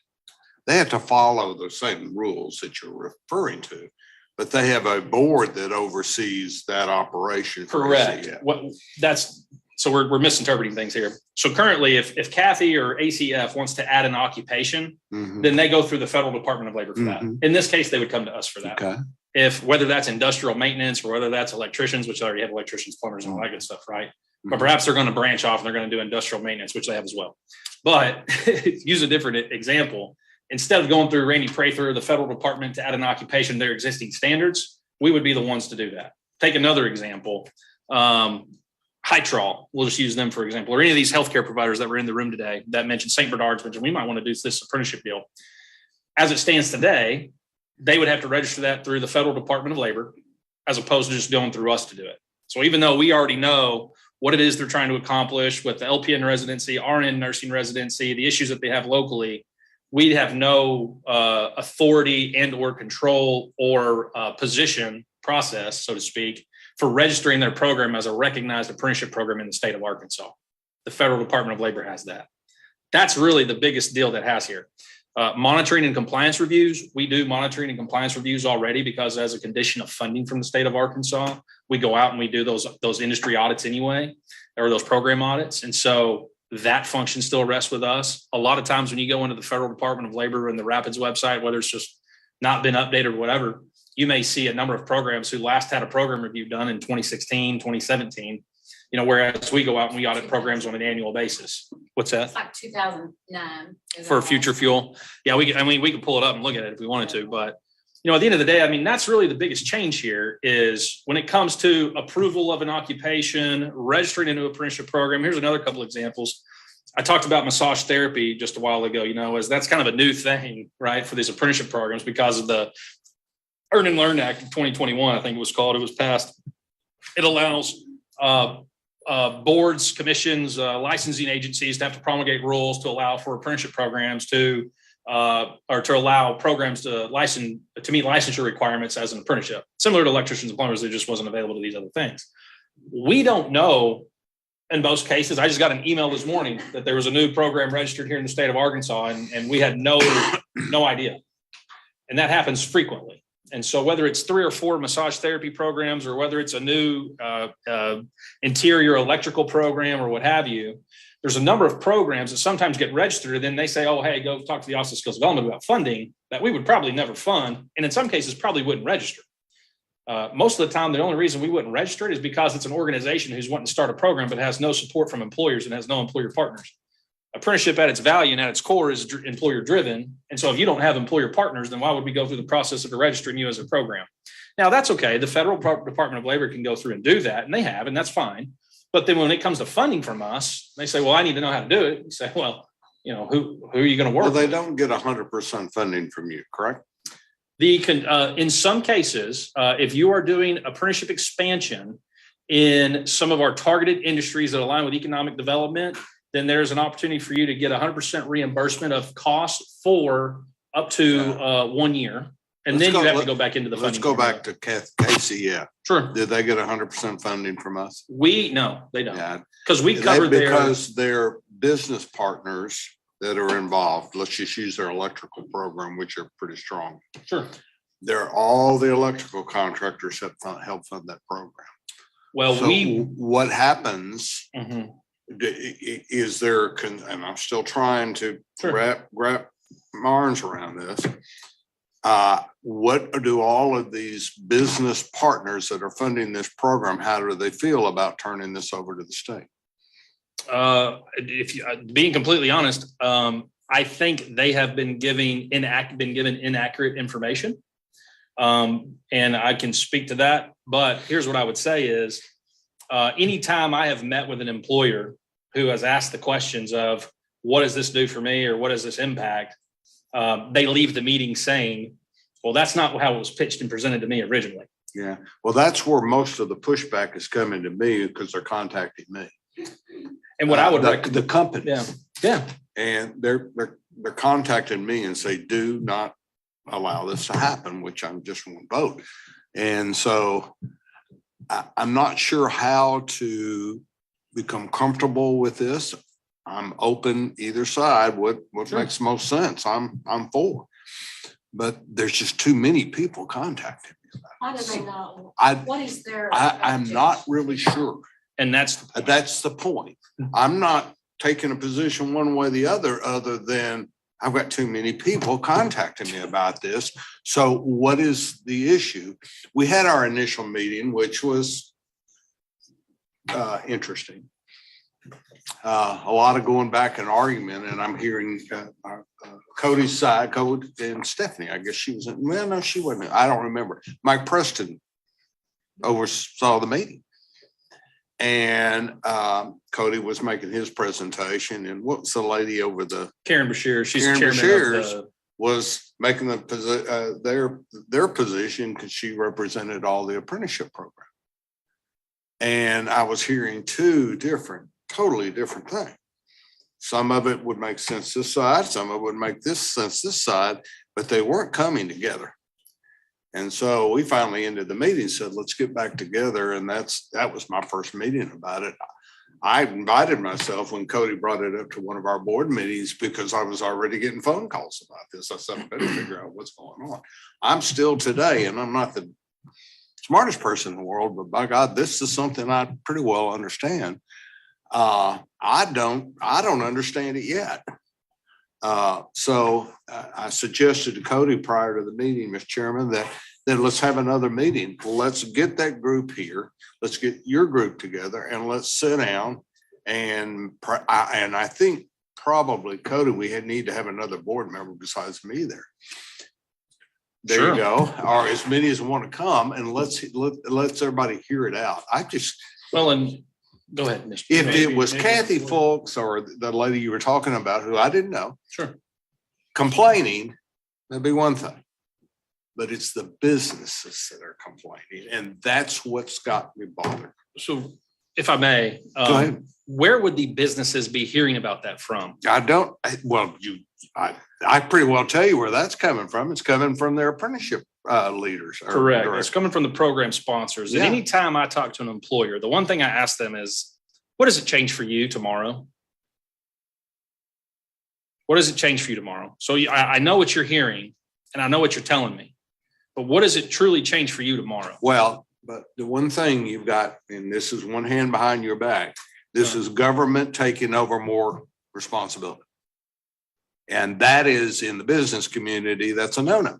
They have to follow the same rules that you're referring to, but they have a board that oversees that operation. Correct. So we're misinterpreting things here. So currently, if Kathy or ACF wants to add an occupation, then they go through the federal Department of Labor for that. In this case, they would come to us for that. Okay. If whether that's industrial maintenance or whether that's electricians, which they already have electricians, plumbers, and all that good stuff, right? But perhaps they're going to branch off and they're going to do industrial maintenance, which they have as well. But use a different example. Instead of going through Randy Prather, the federal department, to add an occupation to their existing standards, we would be the ones to do that. Take another example. Hytrol, we'll just use them for example, or any of these healthcare providers that were in the room today that mentioned St. Bernard's, mentioned we might want to do this apprenticeship deal. As it stands today, they would have to register that through the federal Department of Labor, as opposed to just going through us to do it. So even though we already know what it is they're trying to accomplish with the LPN residency, RN nursing residency, the issues that they have locally, we have no authority and or control or position process, so to speak, for registering their program as a recognized apprenticeship program in the state of Arkansas. The federal Department of Labor has that. That's really the biggest deal that has here. Monitoring and compliance reviews. We do monitoring and compliance reviews already because as a condition of funding from the state of Arkansas, we go out and we do those industry audits anyway, or those program audits. And so that function still rests with us. A lot of times when you go into the federal Department of Labor and the Rapids website, whether it's just not been updated or whatever, you may see a number of programs who last had a program review done in 2016, 2017, whereas we go out and we audit programs on an annual basis. What's that? It's like 2009. For future fuel. Yeah, we can pull it up and look at it if we wanted to, but at the end of the day, that's really the biggest change here is when it comes to approval of an occupation, registering into an apprenticeship program. Here's another couple examples. I talked about massage therapy just a while ago, as that's kind of a new thing, right, for these apprenticeship programs because of the Earn and Learn Act of 2021, I think it was called. It was passed. It allows boards, commissions, licensing agencies to have to promulgate rules to allow for apprenticeship programs or to allow programs to meet licensure requirements as an apprenticeship, similar to electricians and plumbers. It just wasn't available to these other things. We don't know in most cases. I just got an email this morning that there was a new program registered here in the state of Arkansas, and we had no idea. And that happens frequently. And so whether it's 3 or 4 massage therapy programs, or whether it's a new interior electrical program or what have you, there's a number of programs that sometimes get registered, and then they say, oh, hey, go talk to the Office of Skills Development about funding that we would probably never fund. And in some cases probably wouldn't register. Most of the time, the only reason we wouldn't register it is because it's an organization who's wanting to start a program, but has no support from employers and has no employer partners. Apprenticeship at its value and at its core is employer driven. And so if you don't have employer partners, then why would we go through the process of registering you as a program? Now that's okay. The Federal Department of Labor can go through and do that, and they have, and that's fine. But then when it comes to funding from us, they say, well, I need to know how to do it. You say, well, who are you going to work Well, they with? don't get 100% funding from you, correct? In some cases, if you are doing apprenticeship expansion in some of our targeted industries that align with economic development, then there's an opportunity for you to get 100% reimbursement of costs for up to 1 year. And then you have to go back into the funding. Let's go back to Casey. Yeah. Sure. Did they get 100% funding from us? No, they don't. Yeah. Because we covered because their business partners that are involved, let's just use their electrical program, which are pretty strong. Sure. They're all the electrical contractors that help fund that program. Well, So what happens is there, and I'm still trying to wrap my arms around this. What do all of these business partners that are funding this program, how do they feel about turning this over to the state? Being completely honest, I think they have been given inaccurate information. And I can speak to that, but here's what I would say is, anytime I have met with an employer who has asked the questions of what does this do for me, or what does this impact? They leave the meeting saying, well, that's not how it was pitched and presented to me originally. Yeah. Well, that's where most of the pushback is coming to me, because they're contacting me. And what I would the company. Yeah. And they're contacting me and say, do not allow this to happen, which I'm just one vote. And so I'm not sure how to become comfortable with this. I'm open either side. What makes most sense, I'm for. But there's just too many people contacting me. Why do they know? What is their? I'm not really sure. And that's the point. I'm not taking a position one way or the other than I've got too many people contacting me about this. So what is the issue? We had our initial meeting, which was interesting. A lot of going back and argument, and I'm hearing Cody's side, Cody and Stephanie. I guess she was in, well, no, she wasn't. I don't remember. Mike Preston oversaw the meeting. And Cody was making his presentation, and what was the lady over the Karen Bashir? She's Karen chairman Bashir's of the, was making their position because she represented all the apprenticeship program. And I was hearing two totally different things. Some of it would make sense this side, some of it would make sense this side, but they weren't coming together. And so we finally ended the meeting, said, let's get back together. And that was my first meeting about it. I invited myself when Cody brought it up to one of our board meetings, because I was already getting phone calls about this. I said, I better figure out what's going on. I'm still today, and I'm not the smartest person in the world, but by God, this is something I pretty well understand. I don't understand it yet. So I suggested to Cody prior to the meeting, Mr. Chairman, that let's have another meeting. Let's get that group here. Let's get your group together and let's sit down. And I think probably, Cody, we need to have another board member besides me there. There Sure. you go. Or as many as want to come, and let's everybody hear it out. and go ahead, Mr. If it was Kathy Fulks or the lady you were talking about, who I didn't know, Sure. complaining, that'd be one thing. But it's the businesses that are complaining, and that's what's got me bothered. So if I may, ahead. where would the businesses be hearing about that from? I pretty well tell you where that's coming from. It's coming from their apprenticeship leaders. or Correct. It's directors. coming from the program sponsors. And Yeah. anytime I talk to an employer, the one thing I ask them is, what does it change for you tomorrow? What does it change for you tomorrow? So I know what you're hearing and I know what you're telling me, but what does it truly change for you tomorrow? Well, but the one thing you've got, and this is one hand behind your back, this is government taking over more responsibility. And that is in the business community, that's a no-no.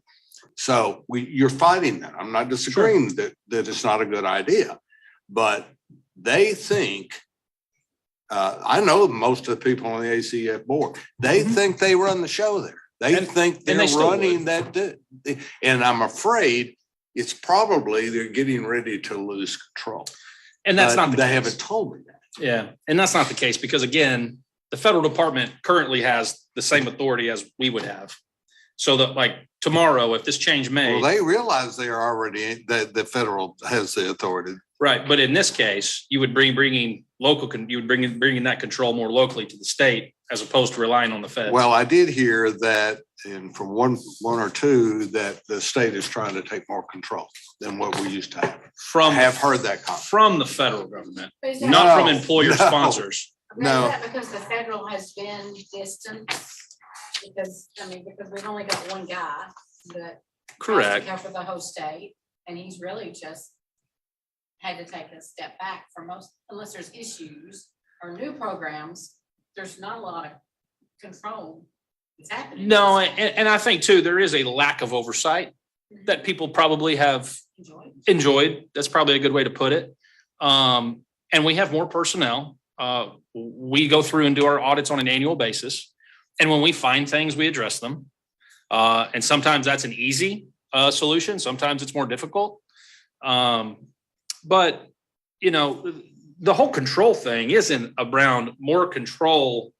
So you're fighting that. I'm not disagreeing that it's not a good idea, but they think, I know most of the people on the ACF board, they think they run the show there. They think they're running that. And I'm afraid it's probably they're getting ready to lose control. And that's not the They case. haven't told me that. Yeah. And that's not the case because again, the federal department currently has the same authority as we would have. So that like tomorrow, if this change made. Well, they realize they are already, that the federal has the authority. Right. But in this case, you would bringing that control more locally to the state as opposed to relying on the feds. Well, I did hear that, and from one or two, that the state is trying to take more control than what we used to have. I have heard that comment. From the federal government, Is that- not from No, employer no. sponsors. Is that because the federal has been distant? Because we've only got one guy that. Correct. has to cover the whole state, and he's really just had to take a step back for most, unless there's issues or new programs, there's not a lot of control. It's happening. No, and I think too, there is a lack of oversight that people probably have enjoyed. That's probably a good way to put it. And we have more personnel. We go through and do our audits on an annual basis. And when we find things, we address them. And sometimes that's an easy solution. Sometimes it's more difficult. But, you know, the whole control thing isn't around more control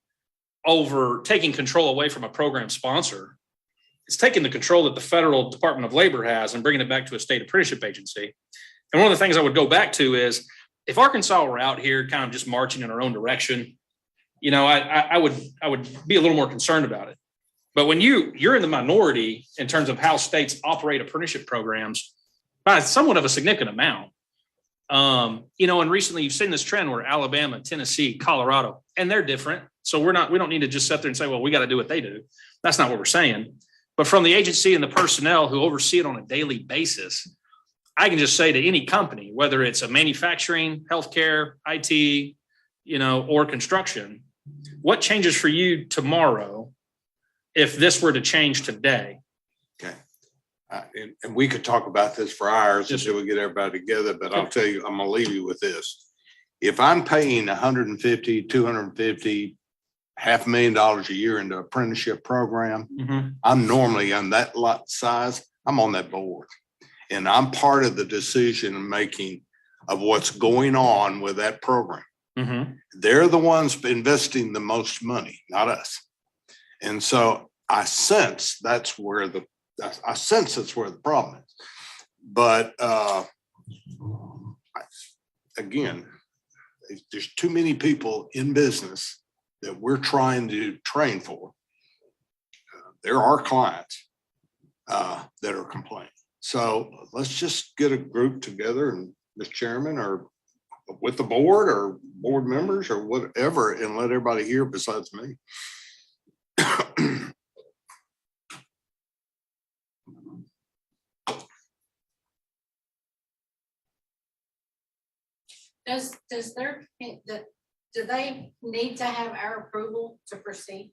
over taking control away from a program sponsor. It's taking the control that the federal Department of Labor has and bringing it back to a state apprenticeship agency. And one of the things I would go back to is if Arkansas were out here kind of just marching in our own direction, you know, I would be a little more concerned about it. But when you're in the minority in terms of how states operate apprenticeship programs by somewhat of a significant amount, you know, and recently you've seen this trend where Alabama, Tennessee, Colorado, and they're different. So we don't need to just sit there and say, well, we got to do what they do. That's not what we're saying. But from the agency and the personnel who oversee it on a daily basis, I can just say to any company, whether it's a manufacturing, healthcare, IT, you know, or construction, what changes for you tomorrow if this were to change today? Okay. And we could talk about this for hours until we get everybody together, but I'll tell you, I'm gonna leave you with this. If I'm paying 150, 250, $500,000 a year into apprenticeship program, I'm normally on that lot size, I'm on that board. And I'm part of the decision making of what's going on with that program. They're the ones investing the most money, not us. And so I sense that's where the problem is. But again, there's too many people in business that we're trying to train for. There are clients that are complaining. So let's just get a group together and Mr. Chairman or with the board or board members or whatever and let everybody hear besides me. Do they need to have our approval to proceed?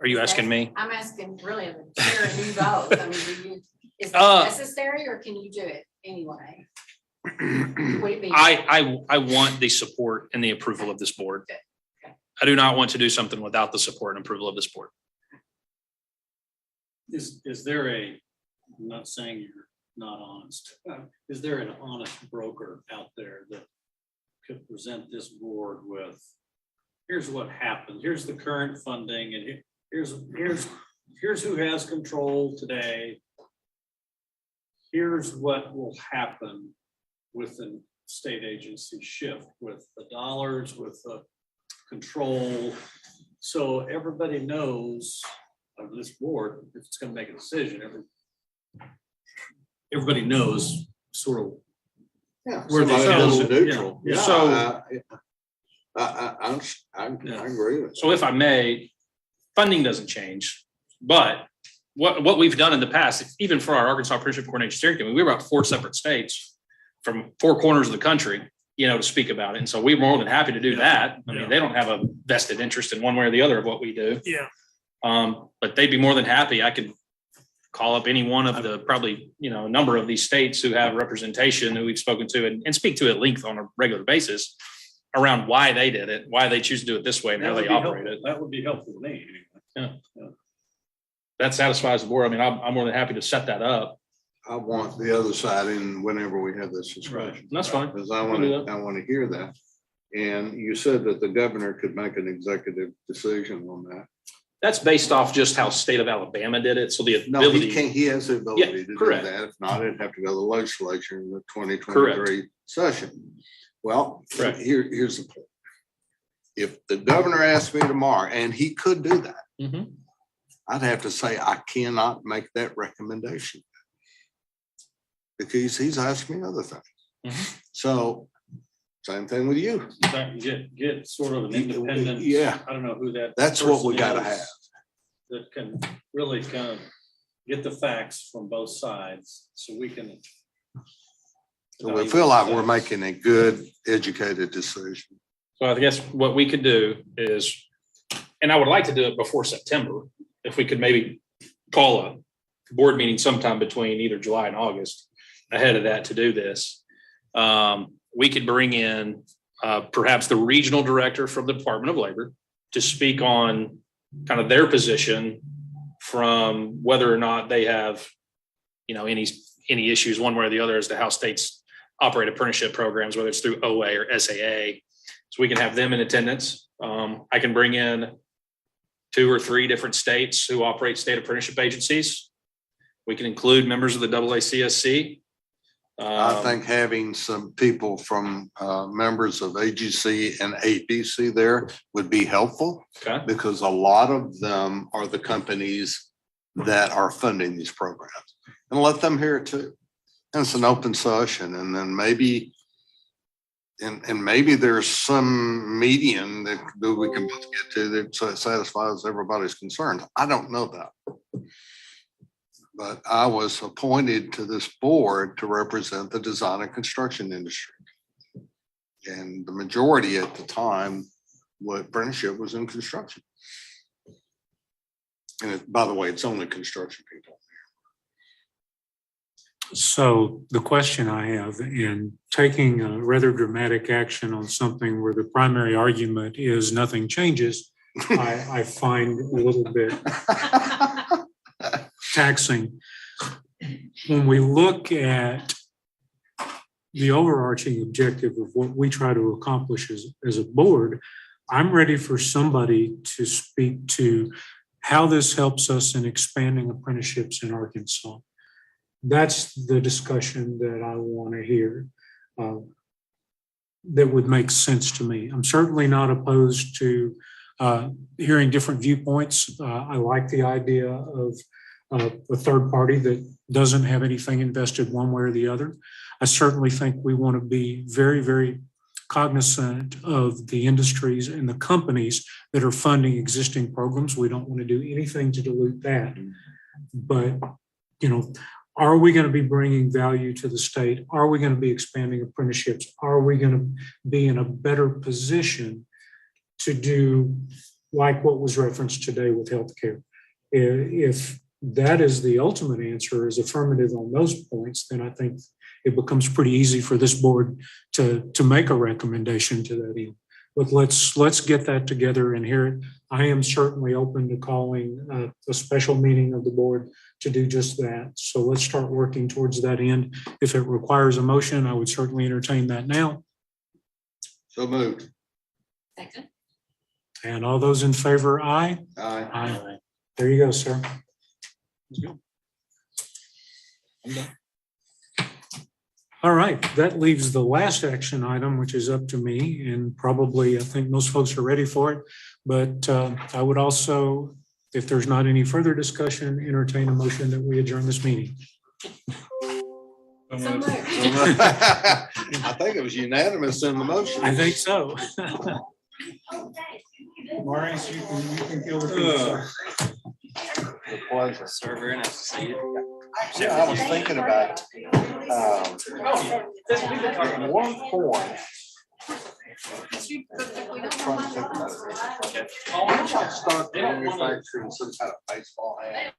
Are you asking me? I'm asking really the chair and you both. I mean, is that necessary or can you do it anyway? Would it be? I want the support and the approval of this board. I do not want to do something without the support and approval of this board. Is there I'm not saying you're not honest. Is there an honest broker out there that could present this board with, here's what happened, here's the current funding, and here's who has control today. Here's what will happen with state agency shift with the dollars, with the control. So everybody knows of this board, if it's gonna make a decision, everybody knows sort of. Yeah, where they somebody a stand. little neutral. Yeah. So- I agree with So if I may, funding doesn't change, but what we've done in the past, even for our Arkansas Apprenticeship Coordination Steering Committee, we were about 4 separate states from 4 corners of the country, to speak about it. And so we're more than happy to do that. I mean, they don't have a vested interest in one way or the other of what we do. Yeah. But they'd be more than happy. I could call up any one of the probably, a number of these states who have representation who we've spoken to and speak to at length on a regular basis around why they did it, why they choose to do it this way and how they operate it. That would be helpful to me. Yeah. That satisfies the board. I mean, I'm more than happy to set that up. I want the other side in whenever we have this discussion. That's fine. Because I We can do want to hear that. And you said that the governor could make an executive decision on that. That's based off just how state of Alabama did it. So the No, ability. he can't, he has the ability to do correct. that. If not, it'd have to go to the legislature in the 2023 session. Well, Correct. here's the point. If the governor asked me tomorrow, and he could do that, Mhm. I'd have to say I cannot make that recommendation. Because he's asked me other things. Mhm. So, same thing with you. Get sort of an independent. Yeah. I don't know who that. That's what we person gotta is have. That can really kind of get the facts from both sides so we can. So we feel like we're making a good, educated decision. So I guess what we could do is, and I would like to do it before September, if we could maybe call a board meeting sometime between either July and August ahead of that to do this. We could bring in perhaps the regional director from the Department of Labor to speak on kind of their position from whether or not they have, any issues one way or the other as to how states operate apprenticeship programs, whether it's through OA or SAA. So we can have them in attendance. I can bring in 2 or 3 different states who operate state apprenticeship agencies. We can include members of the AACSC. I think having some people from members of AGC and APC there would be helpful. Okay. Because a lot of them are the companies that are funding these programs. And let them hear it too. And it's an open session, and then maybe and maybe there's some median that we can both get to that satisfies everybody's concerns. I don't know that. But I was appointed to this board to represent the design and construction industry. And the majority at the time, what apprenticeship was in construction. And by the way, it's only construction people. So the question I have in taking a rather dramatic action on something where the primary argument is nothing changes, I find a little bit taxing. When we look at the overarching objective of what we try to accomplish as a board, I'm ready for somebody to speak to how this helps us in expanding apprenticeships in Arkansas. That's the discussion that I want to hear. That would make sense to me. I'm certainly not opposed to hearing different viewpoints. I like the idea of a third party that doesn't have anything invested one way or the other. I certainly think we want to be very, very cognizant of the industries and the companies that are funding existing programs. We don't want to do anything to dilute that. But, are we going to be bringing value to the state? Are we going to be expanding apprenticeships? Are we going to be in a better position to do like what was referenced today with healthcare? If that is the ultimate answer, is affirmative on those points, then I think it becomes pretty easy for this board to make a recommendation to that end. But let's get that together and hear it. I am certainly open to calling a special meeting of the board to do just that. So let's start working towards that end. If it requires a motion, I would certainly entertain that now. So moved. Second. And all those in favor, aye? Aye. Aye. There you go, sir. All right, that leaves the last action item, which is up to me, and probably I think most folks are ready for it. But I would also, if there's not any further discussion, entertain a motion that we adjourn this meeting. I think it was unanimous in the motion. I think so. Maurice, you can kill the pizza. The pleasure. Sir, very nice to see you. Yeah, I was thinking about, one point. Trying to think about it. Start manufacturing some kind of baseball hat.